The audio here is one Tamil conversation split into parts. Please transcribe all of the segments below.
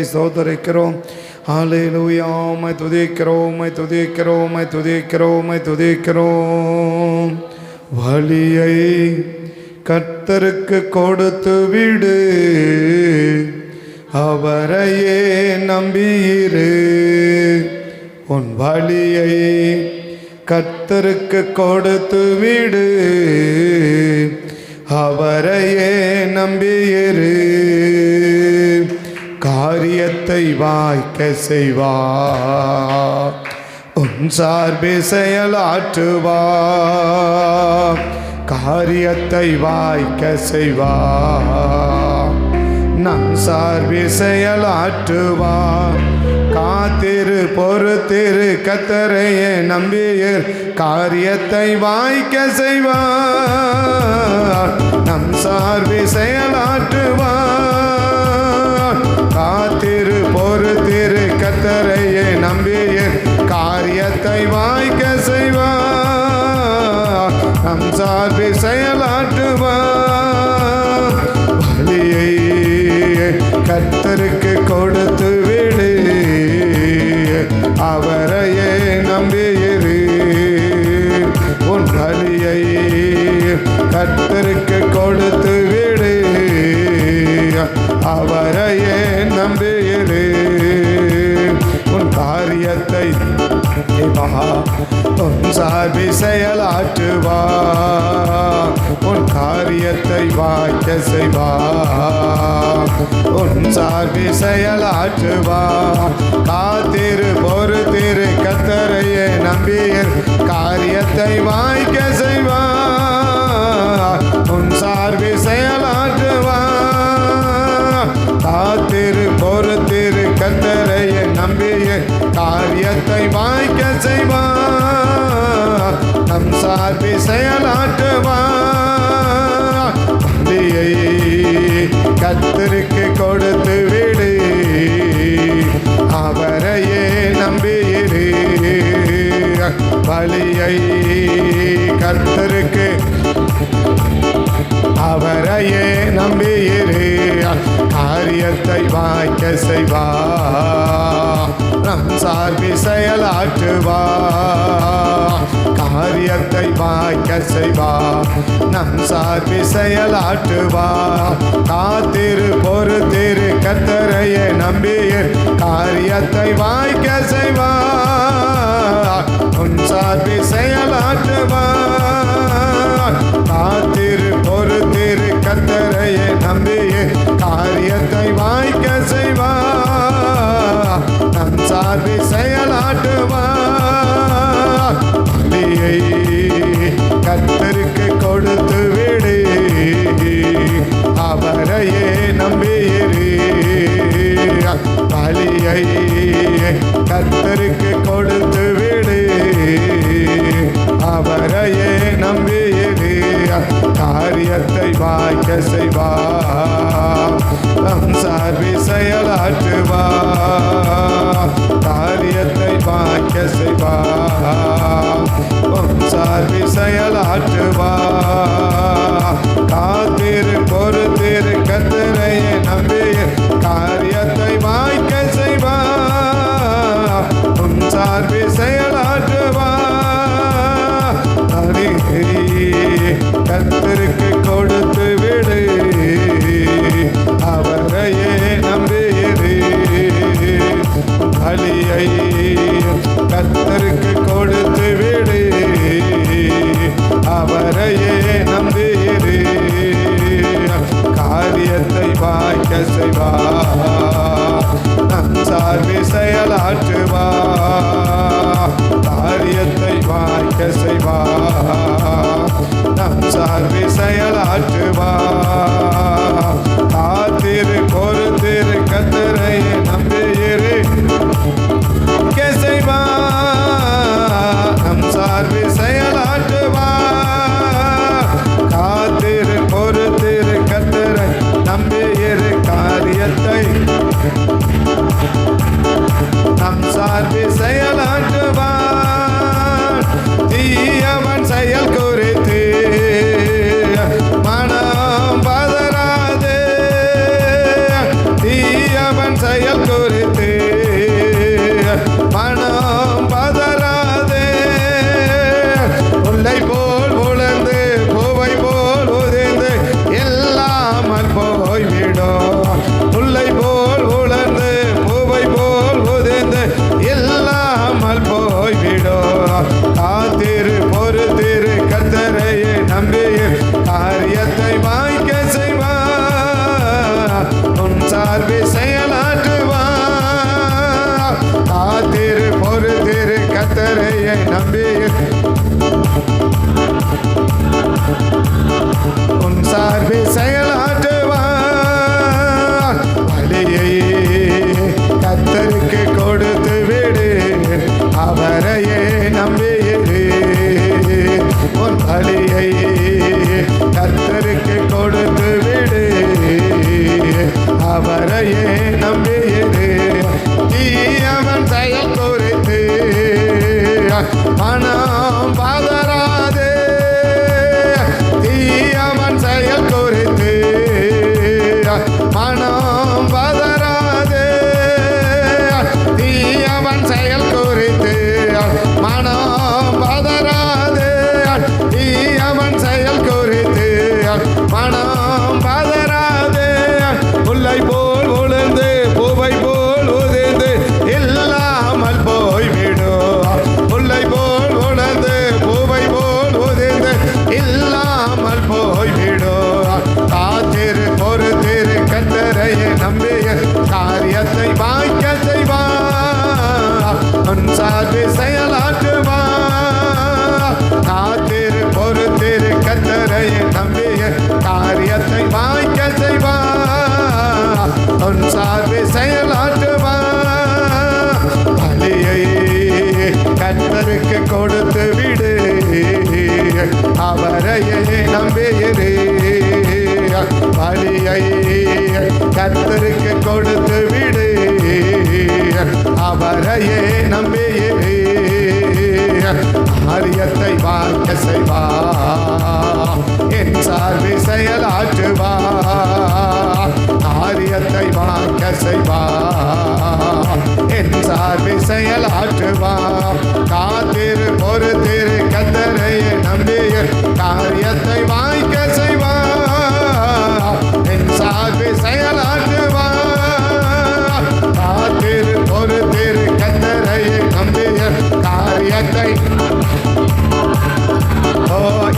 ஸ்தோதரிக்கிறோம். ஹல்லேலூயா. உம்மை துதிக்கிறோம். வழியை கர்த்தருக்கு கொடுத்து விடு, அவரையே நம்பியிரு. உன் வழியை கர்த்தருக்கு கொடுத்து விடு, அவரையே நம்பியிரு. காரியத்தை வாய்க்க செய்வார், உன் சார்பில் செயலாற்றுவார். காரியத்தை வாய்க்க செய்வார், நம் சார்பில் செயலாற்றுவார். காத்திரு பொறுத்திரு கர்த்தரையே நம்பியிரு, காரியத்தை வாய்க்க செய்வார், நம் சார்பில் செயலாற்றுவார். காத்திரு பொறுத்திரு கர்த்தரையே நம்பியிரு, காரியத்தை வாய்க்க செய்வார், நம் சார்பில் செயலாற்றுவார். வழியை கர்த்தருக்கு கொடுத்து விடு, அவரையே நம்பியிரு. உன் வழியை கர்த்தருக்கு கொடுத்து விடு, அவரையே நம்பியிரு. உன் காரியத்தை உன் சார்பில் செயலாற்றுவார், உன் காரியத்தை வாய்க்க செய்வார், உன் சார்பில் செயலாற்றுவார். காத்திரு பொறுத்திரு கர்த்தரையே நம்பியிரு, காரியத்தை வாய்க்க செய்வார், உன் சார்பில் செயலாற்றுவார். காத்திரு பொறுத்திரு கர்த்தரையே நம்பியிரு, காரியத்தை வாய்க்க செய்வார், நம் சார்பில் செயலாற்றுவார். வழியை கர்த்தருக்கு கொடுத்து விடு, அவரையே நம்பியிரு. வழியை கர்த்தருக்கு அவரையே நம்பியிரு, காரியத்தை வாய்க்க செய்வார், நம் சார்பில் செயலாற்றுவார். காரியத்தை வாய்க்க செய்வார், நம் சார்பில் செயலாற்றுவார். காத்திரு பொறுத்திரு கர்த்தரையே நம்பியிரு, காரியத்தை வாய்க்க செய்வார், உன் சார்பில் செயலாற்றுவார். காத்திரு பொறுத்திரு கர்த்தரையே நம்பியிரு, காரியத்தை வாய்க்க செய்வார், நம் சார்பில் செயலாற்றுவார். வழியை கர்த்தருக்கு கொடுத்து விடு, அவரையே நம்பியிரு. வழியை கர்த்தருக்கு கொடுத்து விடு, அவரையே நம்பியிரு. காரியத்தை வாய்க்க செய்வார், நம் சார்பில் செயலாற்றுவார். காரியத்தை வாய்க்க செய்வார், உன் சார்பில் செயலாற்றுவார். காத்திரு பொறுத்திரு கர்த்தரையே நம்பியிரு, காரியத்தை வாய்க்க செய்வார், உன் சார்பில் செயலாற்றுவார். கர்த்தருக்கு கொடுத்து விடு, அவரையே நம்பியிரு. வழியை கர்த்தருக்கு கொடுத்து விடு, அவரையே நம்பியிரு. காரியத்தை வாய்க்க செய்வார், நம் சார்பில் செயலாற்றுவார். காரியத்தை வாய்க்க செய்வார், நம் சார்பில் செயலாற்றுவார். காத்திரு பொறுத்திரு கர்த்தரையே நம்பியிரு, செய்வார், நம் சார்பில் செயலாற்றுவார். காத்திரு பொறுத்திரு கர்த்தரை நம்பியிரு, காரியத்தை அவரையே நம்பியிரு. தீயவன் செயல் குறித்து மனம் பதறாதே. தீயவன் செயல் குறித்து மனம் பதறாதே. தீயவன் செயல் குறித்து மனம் பதறாதே. தீயவன் செயல் குறித்து மனம் பதறாதே. முல்லை போல் உளுந்து பூவை போல் உதிர்ந்து இல்லாமல் போய்விடும். முல்லை போல் உளுந்து பூவை போல் உதிர்ந்து இல்லாமல் போய்விடும். காத்திரு பொறுத்திரு கர்த்தரையே நம்பிய காரியத்தை வாய்க்க செய்வார். உன் சார்பில் செயலாற்றுவார். காத்திரு பொறுத்திரு கர்த்தரையே நம்பிய காரியத்தை வாய்க்க செய்வார். உன் சார்பில் செயலாற்றுவார். பலியை கர்த்தருக்கு கொடுத்து விடு. அவரையே நம்பியிரு. பலியை கர்த்தருக்கு கொடுத்து விடு. அவரையே நம்பியிரு. காரியத்தை வாய்க்க செய்வார். என் சார்பில் செயலாற்றுவார். காரியத்தை வாய்க்க செய்வார். என் சார்பில் செயலாற்றுவார். காத்திரு பொறுத்திரு கர்த்தரையே நம்பிய காரியத்தை வாய்க்க செய்வார். என் சார்பில் செயலாற்றுவார். காத்திரு பொறுத்திரு கர்த்தரையே நம்பிய காரியத்தை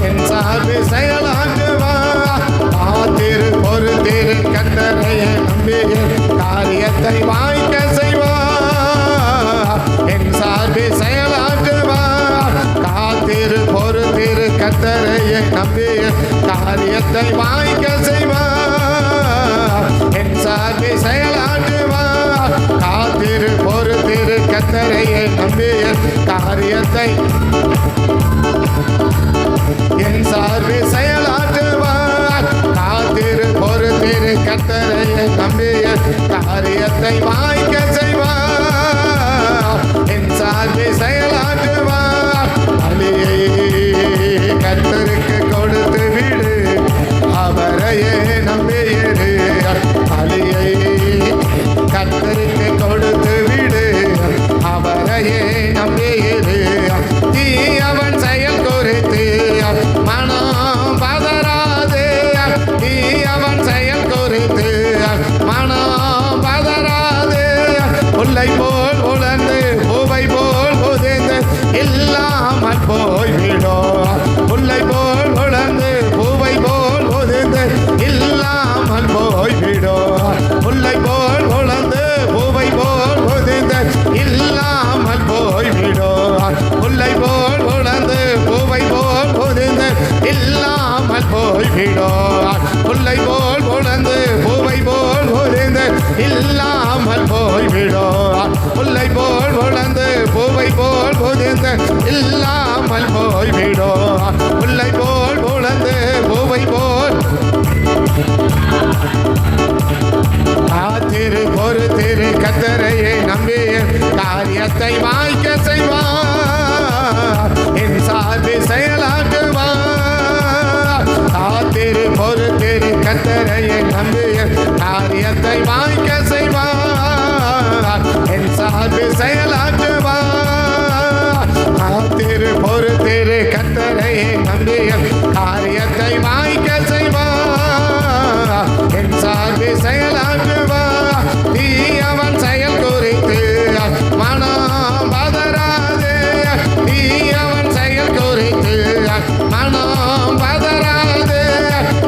என் சார்பில் செயலாற்றுவார். காத்திரு பொறுத்திரு கர்த்தரையே நம்பிய காரியத்தை வாய்க்க செய்வார். என் சார்பில் செயலாற்றுவார். காத்திரு பொறுத்திரு கர்த்தரையே நம்பிய காரியத்தை வாய்க்க செய்வார். என் சார்பில் செயலாற்றுவார். காத்திரு பொறுத்திரு கர்த்தரையே நம்பிய காரியத்தை என் சார்பில் செயலாற்றுவார். காத்திரு பொறுத்திரு கர்த்தரையே நம்பிய காரியத்தை வாய்க்க செய்வார். என் சார்பில் செயலாற்றுவார். பலியை கர்த்தருக்கு கொடுத்து விடு. அவரையே நம்பியிரு. பலியை கர்த்தருக்கு கொடுத்து விடு. அவரையே நம்பியிரு. தீயவன் செயல் குறித்து மனம் பதறாதே. தீயவன் செயல் குறித்து மனம் பதறாதே. முல்லை போல் உலர்ந்து பூவை போல் உதிர்ந்து இல்லாமல் போய்விடும். முல்லை போல் உலர்ந்து பூவை போல் உதிர்ந்து இல்லாமல் போய்விடும். முல்லை போல் உலர்ந்து பூவை போல் உதிர்ந்து இல்லாமல் போய்விடும். முல்லை போல் உலர்ந்து பூவை போல் உதிர்ந்து இல்லாமல் போய்விடும். முல்லை போல் உலர்ந்து பூவை போல் உதிர்ந்து இல்லாமல் போய்விடும். முல்லை போல் உலர்ந்து பூவை போல் உதிர்ந்து இல்லாமல் போய்விடும். முல்லை போல் உலர்ந்து பூவை போல் காத்திரு பொறுத்திரு கர்த்தரையே நம்பிய காரியத்தை வாய்க்க செய்வார். என் சார்பில் செயலாற்றுவார். காத்திரு பொறுத்திரு கர்த்தரையே நம்பிய காரியத்தை வாய்க்க செய்வார். என் சார்பில் செயலாற்றுவார். காத்திரு பொறுத்திரு கர்த்தரையே நம்பிய காரியத்தை வாய்க்க செய்வார். என் சார்பில் செயலாற்றுவார். தீயவன் செயல் குறித்து மனம் பதறாதே. தீயவன் செயல் குறித்து மனம் பதறாதே.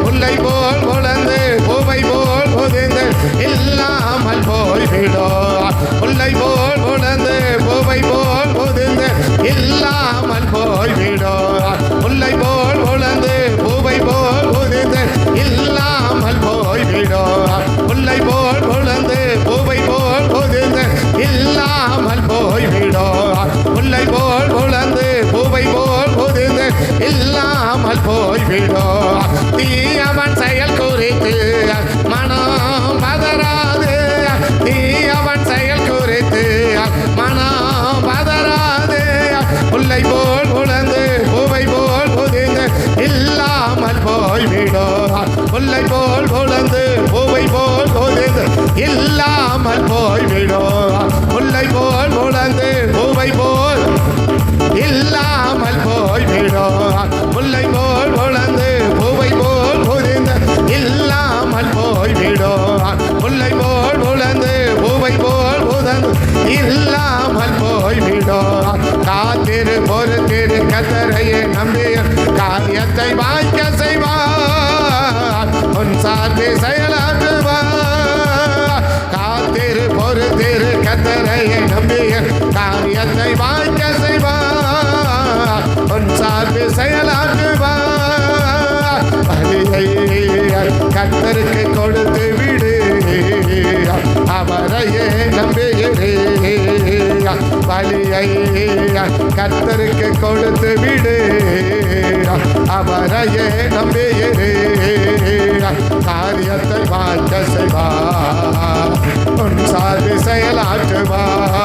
முல்லை போல் உலர்ந்து பூவை போல் உதிர்ந்து இல்லாமல் போய்விடும். முல்லை போல் உலர்ந்து பூவை போல் உதிர்ந்து இல்லாமல் போய்விடும். முல்லை போல் உலர்ந்து பூவை போல் உதிர்ந்து இல்லாமல் போய்விடும். முல்லை போல் உலர்ந்து பூவை போல் உதிர்ந்து இல்லாமல் போய்விடும். முல்லை போல் உலர்ந்து பூவை போல் உதிர்ந்து இல்லாமல் போய்விடும். தீயவன் செயல் குறித்து மனம் பதறாது. இல்லாமல் போய்விடும். முல்லை போல் முழந்து பூவை போல் இல்லாமல் போய்விடும். முல்லை போல் முழந்து பூவை போல் புதிந்த இல்லாமல் போய்விடும். முல்லை போல் முழந்து பூவை போல் புதந்து இல்லாமல் போய்விடும். காத்திரு பொறுத்திரு கத்தரையே நம்பிய காரியத்தை வாய்க்க செய்வார். உன் சார்பே செயலாற்றுவார். காத்திரு பொறுத்திரு கத்தரையே நம்பிய காரியத்தை வாய்க்க செய்வார். உன் சார்பே செயலாற்றுவார். பலியை கத்தருக்கு கொடுத்து விடு, அவரையே நம்புகிறே. பலியை கர்த்தருக்கு கொடுத்து விடு, அவரையே நம்புகிறே. காரியத்தை வாய்க்க செய்வார். உன் சார்பு செயலாற்றுவார்.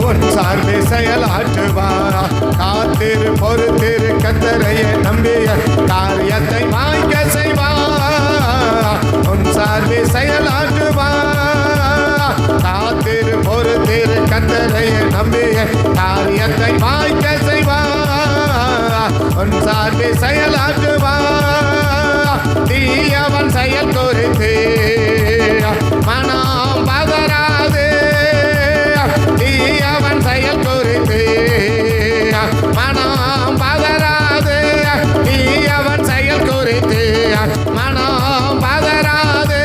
உன் சார்பு செயலாற்றுவார். காத்திரு பொறுத்திரு கர்த்தரையே நம்பிய காரியத்தை வாய்க்க செய்வார். உன் சார்பு செயலாற்றுவார். காத்திரு பொறுத்திரு கர்த்தரையே நம்பிய காரியத்தை வாய்க்க செய்வார். உன் சார்பு செயலாற்றுவார். தீயவன் செயல் குறித்து மனம் பதறாது. தீயவன் செயல் குறித்து மனம் பதறாது. தீயவன் செயல் குறித்து மனம் பதறாது.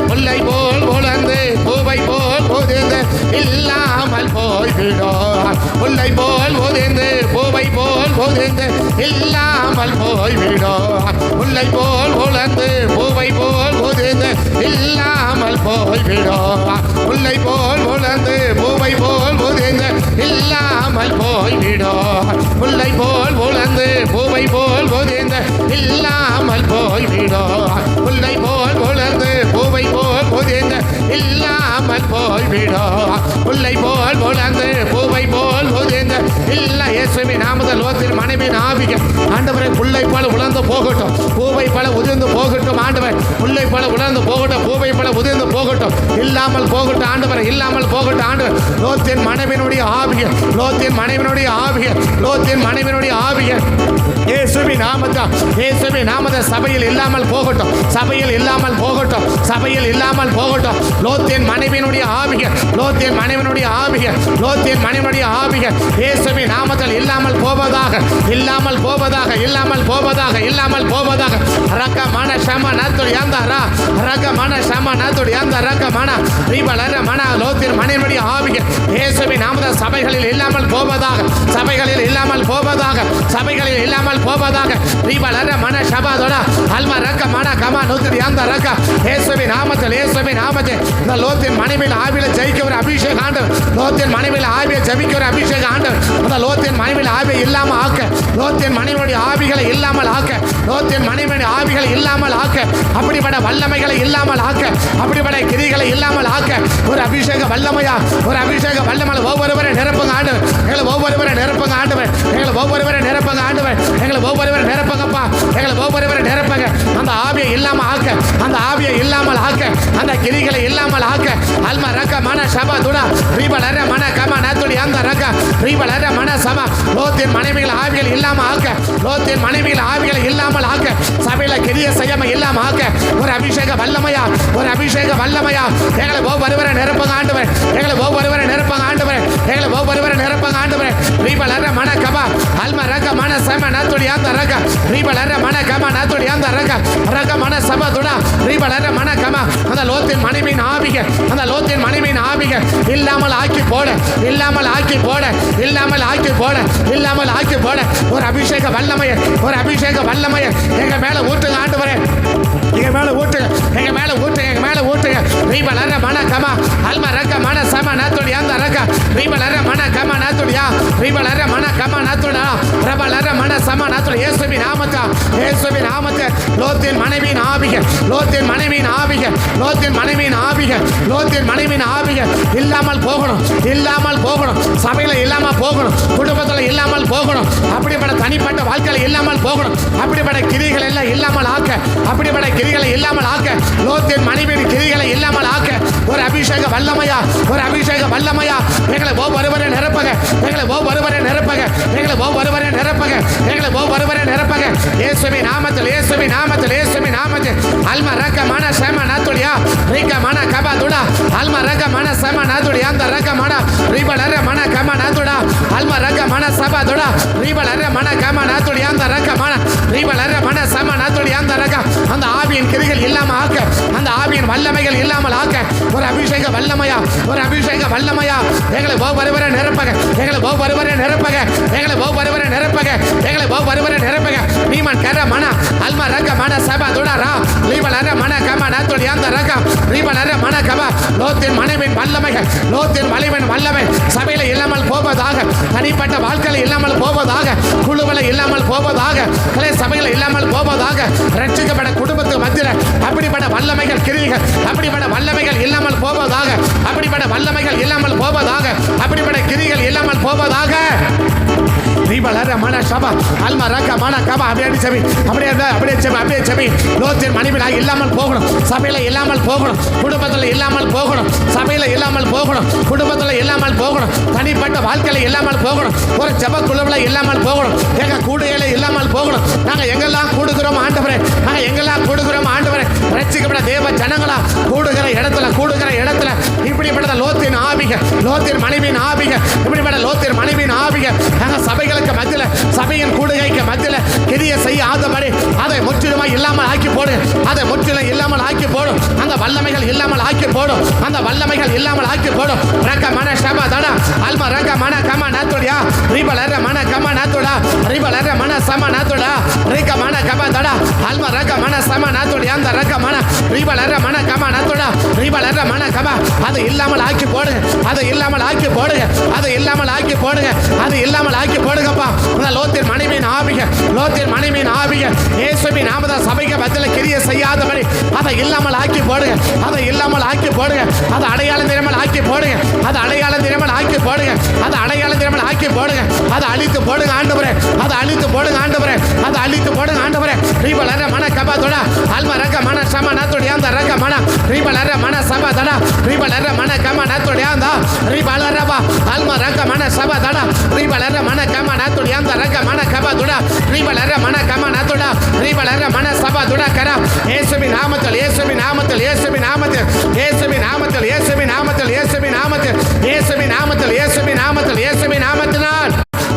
முல்லை போல் உலர்ந்து பூவை போல் உதிர்ந்து இல்லாமல் போய்விடும். முல்லை போல் உதிர்ந்து பூவை போல் உதிர்ந்து இல்லாமல் போய்விடும். முல்லை போல் உலர்ந்து பூவை போல் உதிர்ந்து இல்லாமல் போய்விடும். முல்லை போல் உலர்ந்து பூவை போல் உதிர்ந்து இல்லாமல் போய்விடும். முல்லை போல் உலர்ந்து பூவை போல் உதிர்ந்து இல்லாமல் போய்விடும். முல்லை போல் உலர்ந்து பூவை போல் உதிர்ந்து இல்லாமல் போய்விடும். முல்லை போல் உலர்ந்து பூவை போல் உதிர்ந்து இல்ல. இயேசுவின் நாமத்தில் லோத்தின் மனைவியின் ஆவிக ஆண்டவரை புல்லை போல உலர்ந்து போகட்டும், பூவை போல உதிர்ந்து போகட்டும். ஆண்டவர் புல்லை போல உலர்ந்து போகட்டும், பூவை போல உதிர்ந்து போகட்டும், இல்லாமல் போகட்டும். ஆண்டவர் இல்லாமல் போகட்டும். ஆண்டவர் லோத்தின் மனைவினுடைய ஆவிக, லோத்தின் மனைவினுடைய ஆவிக, லோத்தின் மனைவினுடைய ஆவிக இயேசுவின் நாமத்தில், இயேசுவின் நாமத்தில் சபையில் இல்லாமல் போகட்டும், சபையில் இல்லாமல் போகட்டும், சபையில் இல்லாமல் போகட்டும். லோத்தின் மனைவியினுடைய ஆவிக, லோத்தின் மனைவியினுடைய ஆவிக, லோத்தின் மனைவியினுடைய ஆவிக இயேசுவின் நாமத்தில் இல்லாமல் போவதாக, இல்லாமல் போவதாக, இல்லாமல் போவதாக, இல்லாமல் போவதாக. ரக்க மன சம நத்துடி அந்த ரக்க மன சம நத்துடி அந்த ரக்க மன ரீபலர மன லோத்தின் மனைவியினுடைய ஆவிக இயேசுவின் நாமத்தில் சபைகளில் இல்லாமல் போவதாக, சபைகளில் இல்லாமல் போவதாக, சபைகளில் இல்லாமல் போவதாக. ரீபலர மன சபாதோட அல்மா ரக்க மன கமா நூத்தி அந்த ரக்க இயேசுவின் நாமத்தில், இயேசுவின் நாமத்தில் இந்த லோத்தின் மனைவியில் ஆவியில ஜெயிக்க ஒரு அபிஷேகம் ஆண்டவர். லோத்தின் மனைவியில் ஆவியை ஜெபிக்க ஒரு அபிஷேகம் ஆண்டவர். அந்த லோத்தின் மனைவியில் ஆவியை இல்லாமல் ஆக்க, லோத்தின் மனைவியுடைய ஆவிகளை இல்லாமல் ஆக்க, லோத்தின் மனைவியுடைய ஆவிகளை இல்லாமல் ஆக்க, அப்படிப்பட்ட வல்லமைகளை இல்லாமல் ஆக்க, அப்படிப்பட்ட கிரிகளை இல்லாமல் ஆக்க ஒரு அபிஷேக வல்லமையா, ஒரு அபிஷேக வல்லமை ஒவ்வொருவரை நிரப்புங்க ஆண்டவர். எங்களை ஒவ்வொருவரை நிரப்புங்க ஆண்டவர். எங்களை ஒவ்வொருவரை நிரப்புங்க ஆண்டவர். எங்களை ஒவ்வொருவரை நிரப்புங்கப்பா. எங்களை ஒவ்வொருவரை நிரப்புங்க. அந்த ஆவியை இல்லாமல் ஆக்க, அந்த ஆவியை இல்லாமல் ஆக்க, அந்த கிரிகளை இல்லாமல் ஆக்க. அல்மா ரக்க மன சபா துடா ரீபலர மன கம நத்துடி அந்த ரக்க ரீபலர மன சபா லோத்தின் மனைவிகள் ஆவிகள் இல்லாமல் ஆக்க, லோத்தின் மனைவிகள் ஆவிகளை இல்லாமல் ஆக்க, சபையில கிரிய செய்யாம இல்லாமல் ஆக்க ஒரு அபிஷேக வல்லமையா, ஒரு அபிஷேக வல்லமையா. எங்களை ஒவ்வொருவரை நிரப்புங்க ஆண்டவர். எங்களை ஒவ்வொருவரை நிரப்புங்க ஆண்டவர். எங்களை ஒவ்வொருவரை நிரப்புங்க ஆண்டவர். ரீபலர மன கபா அல்மா ரக்க மன சம நத்துடி அந்த ரக்க ரீபலர மன கம நத்துடி அந்த ரக்க ரக்க மன சபா துடா ரீபலர மன கம அந்த லோத்தின் மனைவியின் ஆவிக, அந்த லோத்தின் மனைவியின் ஆவிக இல்லாமல் ஆக்கி போட, இல்லாமல் ஆக்கி போட, இல்லாமல் ஆக்கி போட, இல்லாமல் ஆக்கி போட ஒரு அபிஷேக வல்லமைய, ஒரு அபிஷேக வல்லமைய எங்க மேல ஊற்றுங்க ஆண்டவரே. எங்க மேல ஊற்றுங்க, எங்க மேல ஊற்றுங்க, எங்க மேல ஊற்றுங்க. ரீபலர மன கமா அல்மா ரக்க மன சம நத்துடி அந்த ரக்க ரீபலர மன கம நத்துடியா ரீபலர மன கம நத்துடா ரபலர மன சம நத்துடி இயேசுவின் நாமத்தில் இயேசுவின் நாமத்தில் லோத்தின் மனைவியின் ஆவிக, லோத்தின் மனைவியின் ஆவிக, லோத்தின் மனைவியின் ஆவிக, லோத்தின் மனைவியின் ஆவிக இல்லாமல் போகணும், இல்லாமல் போகணும். சபையில இல்லாமல் போகணும், குடும்பத்தில் இல்லாமல் போகணும், அப்படிப்பட்ட தனிப்பட்ட வாழ்க்கையில் இல்லாமல் போகணும். அப்படிப்பட்ட கிரிகள் எல்லாம் இல்லாமல் ஆக்க, அப்படிப்பட்ட கிரிகளை இல்லாமல் ஆக்க, லோத்தின் மனைவியின் கிரிகளை இல்லாமல் ஆக்க ஒரு அபிஷேக வல்லமையா, ஒரு அபிஷேக வல்லமையா எங்களை ஒவ்வொருவரை நிரப்பக, எங்களை ஒவ்வொருவரை நிரப்பக, எங்களை ஒவ்வொருவரை நிரப்பக, எங்களை ஒவ்வொருவரை நிரப்பக. இயேசுவின் நாமத்தில், இயேசுவின் நாமத்தில், இயேசுவின் நாமத்தில். அல்மா ரக மன சேம நாத்துடியா ரீக மன கபா துடா அல்மா ரக மன சேம நாத்துடியா அந்த ரக மன ரீபலர மன கம நாத்துடா அல்மா ரக மன சபா துடா ரீபலர மன கம நாத்துடியா அந்த ரக மன ரீபலர மன சம நாத்துடியா அந்த ரக. அந்த ஆவியின் கிரிகள் இல்லாமல் ஆக்க, அந்த ஆவியின் வல்லமைகள் இல்லாமல் ஆக்க ஒரு அபிஷேக வல்லமையா, ஒரு அபிஷேக வல்லமையா எங்களை ஒவ்வொருவரை நிரப்பக, எங்களை ஒவ்வொருவரை நிரப்பக, எங்களை ஒவ்வொருவரை நிரப்பக, எங்களை ஒவ்வொருவரை நிரப்பக. நீமன் கர மன அல்மா ரக மன சபா துடாரா ரீபலர மன கம நாத்துடியா அந்த ரக ரீபலர மன கபா. லோத்தின் மனைவின் வல்லமைகள், லோத்தின் வலிவின் வல்லமை சபையில இல்லாமல் போவதாக, தனிப்பட்ட வாழ்க்கையில் இல்லாமல் போவதாக, குழுவில் இல்லாமல் போவதாக, கிளை சபையில் இல்லாமல் போவதாக, ரட்சிக்கப்பட்ட குடும்பத்துக்கு மத்தியில் அப்படிப்பட்ட வல்லமைகள் கிரிகள், அப்படிப்பட்ட வல்லமைகள் இல்லாமல் போவதாக, அப்படிப்பட்ட வல்லமைகள் இல்லாமல் போவதாக, அப்படிப்பட்ட கிரிகள் இல்லாமல் போவதாக. ரீபலர மன சபா அல்மா ரக மன கபா அப்படியே செவி, அப்படியே அப்படியே செவி, அப்படியே செவி. லோத்தின் மனைவியாக இல்லாமல் போகணும், சபையில இல்லாமல் போகணும், குடும்பத்தில் இல்லாமல் போகணும், சபையில இல்லாமல் போகணும், குடும்பத்தில் இல்லாமல் போகணும், தனிப்பட்ட வாழ்க்கையில் இல்லாமல் போகணும், ஒரு ஜெப குழுவில் இல்லாமல் போகணும், எங்க கூடுகையில இல்லாமல் போகணும். நாங்க எங்கெல்லாம் கூடுகிறோம் ஆண்டவரே, நாங்க எங்கெல்லாம் கூடுகிறோம் ஆண்டவரே, ரட்சிக்கப்பட்ட தேவ ஜனங்களா கூடுகிற இடத்துல, கூடுகிற இடத்துல இப்படிப்பட்ட லோத்தின் ஆவிக, லோத்தின் மனைவியின் ஆவிக, இப்படிப்பட்ட லோத்தின் மனைவியின் ஆவிக நாங்க சபைகளுக்கு மத்தியில், சபையின் கூடுகைக்கு மத்தியில் கிரிய செய்யாதபடி அதை முற்றிலுமாய் இல்லாமல் ஆக்கி போடு, அதை முற்றிலும் இல்லாமல் ஆக்கி போடும், அந்த வல்லமைகள் இல்லாமல் ஆக்கி போடும், அந்த வல்லமைகள் இல்லாமல் ஆக்கி போடும். ரக மன சபா தடா அல்மா ரக மன கம நாத்துடியா ரீபலர மன கம நாத்துடா ரீபலர மன சம நாத்துடா ரீக மன கபா தடா அல்மா ரக மன சம நாத்துடியா அந்த ரக மன ரீபலர மன கம நாத்துடா ரீபலர மன கபா. அது இல்லாமல் ஆக்கி போடுங்க, அது இல்லாமல் ஆக்கி போடுங்க, அது இல்லாமல் ஆக்கி போடுங்க, அது இல்லாமல் ஆக்கி போடுங்கப்பா. அந்த லோத்தின் மனைவியின் ஆவிக, லோத்தின் மனைவியின் ஆவிக இயேசுவின் நாமத்தில் சபைக்கு மத்தியில் கிரிய செய்யாதபடி அதை இல்லாமல் ஆக்கி போடுங்க, அதை இல்லாமல் ஆக்கி போடுங்க, அது அடையாளம் தெரியாமல் ஆக்கி போடுங்க, அது அடையாளம் தெரியாமல் ஆக்கி போடுங்க, அது அடையாளம் தெரியாமல் ஆக்கி போடுங்க, அதை அழித்து போடுங்க ஆண்டவரே, அதை அழித்து போடுங்க ஆண்டவரே, அதை அழித்து போடுங்க ஆண்டவரே. ரீபலர மன கபா தடா அல்மா ரக மன சம நாத்துடியா அந்த ரக மன ரீபலர மன சபா தடா ரீபலர மன கம நாத்துடியா அந்த ரீபலரபா அல்மா ரக மன சபா தடா ரீபலர மன கம நாத்துடியா அந்த ரக மன கபா துடா ரீபலர மன கம நாத்துடா ரீபலர மன சபா துடா கரா. இயேசுவின் நாமத்தில், இயேசுவின் நாமத்தில், இயேசுவின் நாமத்தில், இயேசுவின் நாமத்தில், இயேசுவின் நாமத்தில், இயேசுவின் நாமத்தில், இயேசுவின் நாமத்தில், இயேசுவின் நாமத்தில், இயேசுவின் நாமத்தினால்,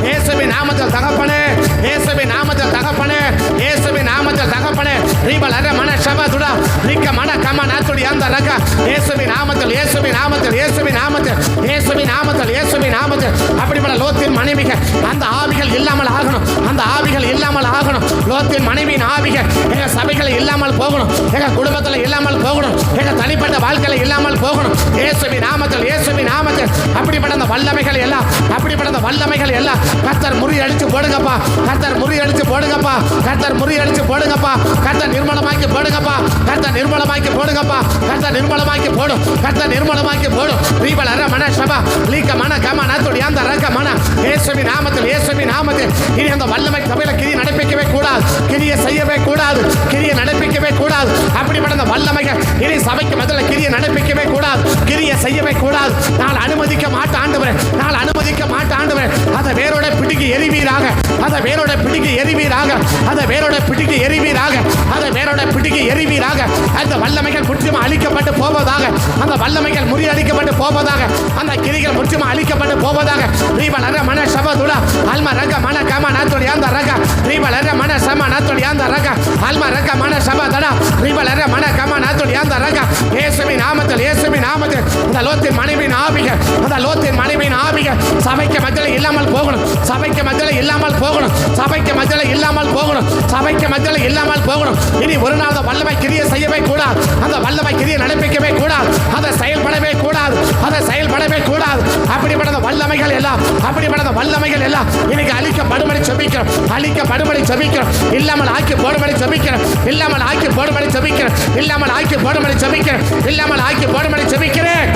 இயேசுவின் நாமத்தில் தகப்பனே, இயேசுவின் நாமத்தில் தகப்பனே, இயேசுவின் நாமத்தில் தகப்பனே. ரீபலர மன சபா துடா ரீக மன கம நாத்துடியா அந்த ரக. இயேசுவின் நாமத்தில், இயேசுவின் நாமத்தில், இயேசுவின் நாமத்தில், இயேசுவின் நாமத்தில், இயேசுவின் நாமத்தில். அப்படிப்பட்ட லோத்தின் மனைவிகள் அந்த ஆவிகள் இல்லாமல் ஆகணும், அந்த ஆவிகள் இல்லாமல் ஆகணும். லோத்தின் மனைவியின் ஆவிகள் எங்க சபைகளை இல்லாமல் போகணும், எங்க குடும்பத்தில் இல்லாமல் போகணும், எங்க தனிப்பட்ட வாழ்க்கையில இல்லாமல் போகணும். இயேசுவின் நாமத்தில், இயேசுவின் நாமத்தில். அப்படிப்பட்ட அந்த வல்லமைகள் எல்லாம், அப்படிப்பட்ட அந்த வல்லமைகள் எல்லாம் கர்த்தர் முறியடிச்சு போடுங்கப்பா, கர்த்தர் முறியடிச்சு போடுங்கப்பா, கர்த்தர் முறியடிச்சு போடுங்கப்பா, கர்த்தர் நிர்மலமாக்கி போடுங்கப்பா, கர்த்தர் நிர்மலமாக்கி போடுங்கப்பா, கர்த்தர் நிர்மலமாக்கி போடும், கர்த்தர் நிர்மலமாக்கி போடும். ரீபலர மன சபா லீக மன கம நாத்துடியா அந்த ரக மன. இயேசுவின் நாமத்தில், இயேசுவின் நாமத்தில். இனி அந்த வல்லமை சபையில கிரியை நடப்பிக்கவே கூடாது, கிரியை செய்யவே கூடாது, கிரியை நடப்பிக்கவே கூடாது. அப்படிப்பட்ட அந்த வல்லமைகள் இனி சபைக்கு மத்தியில் கிரியை நடப்பிக்கவே கூடாது, கிரியை செய்யவே கூடாது. நான் அனுமதிக்க மாட்டேன் ஆண்டவரே, நான் அனுமதிக்க மாட்டேன் ஆண்டவரே. அதை வேரோட பிடிக்கி எரிவீராக, அதை வேரோட பிடிக்கி எரிவீராக, அதை வேரோட பிடிக்கி எரிவீராக, அதை வேரோட பிடிக்கி எரிவீராக. அந்த வல்லமைகள் முற்றிலும் அழிக்கப்பட்டு போவதாக, அந்த வல்லமைகள் முறியடிக்கப்பட்டு போவதாக, அந்த கிரிகள் முற்றிலும் அழிக்கப்பட்டு போவதாக. ரீபலர மன சபா துடா அல்மா ரக மன கம நாத்துடியா அந்த ரக ரீபலர மன சம நாத்துடியா அந்த ரக அல்மா ரக மன சபா தடா ரீபலர மன கம நாத்துடியா அந்த ரக. இயேசுவின் நாமத்தில், இயேசுவின் நாமத்தில். அந்த லோத்தின் மனைவியின் ஆவிக, அந்த லோத்தின் மனைவியின் ஆவிக சபைக்கு மத்தியில் இல்லாமல் போகணும், சபைக்கு மத்தியில் இல்லாமல் போகணும், சபைக்கு மத்தியில் இல்லாமல் போகணும், சபைக்கு மத்தியில் இல்லாமல் போகணும். இனி ஒரு நாள் அந்த வல்லமை கிரியை செய்யவே கூடாது, அந்த வல்லமை கிரியை நடப்பிக்கவே கூடாது, அதை செயல்பட செயல்படவே கூடாது, அதை செயல்படவே கூடாது. அப்படிப்பட்ட வல்லமைகள் எல்லாம், அப்படிப்பட்ட வல்லமைகள் எல்லாம் இன்னைக்கு அழிக்கப்படும்படி ஜெபிக்கிறோம், அழிக்கப்படும்படி ஜெபிக்கிறோம். இல்லாமல் ஆக்கி போடும்படி ஜெபிக்கிறோம், இல்லாமல் ஆக்கி போடும்படி ஜெபிக்கிறோம், இல்லாமல் ஆக்கி போடும்படி ஜெபிக்கிறோம், இல்லாமல் ஆக்கி போடும்படி ஜெபிக்கிறேன்.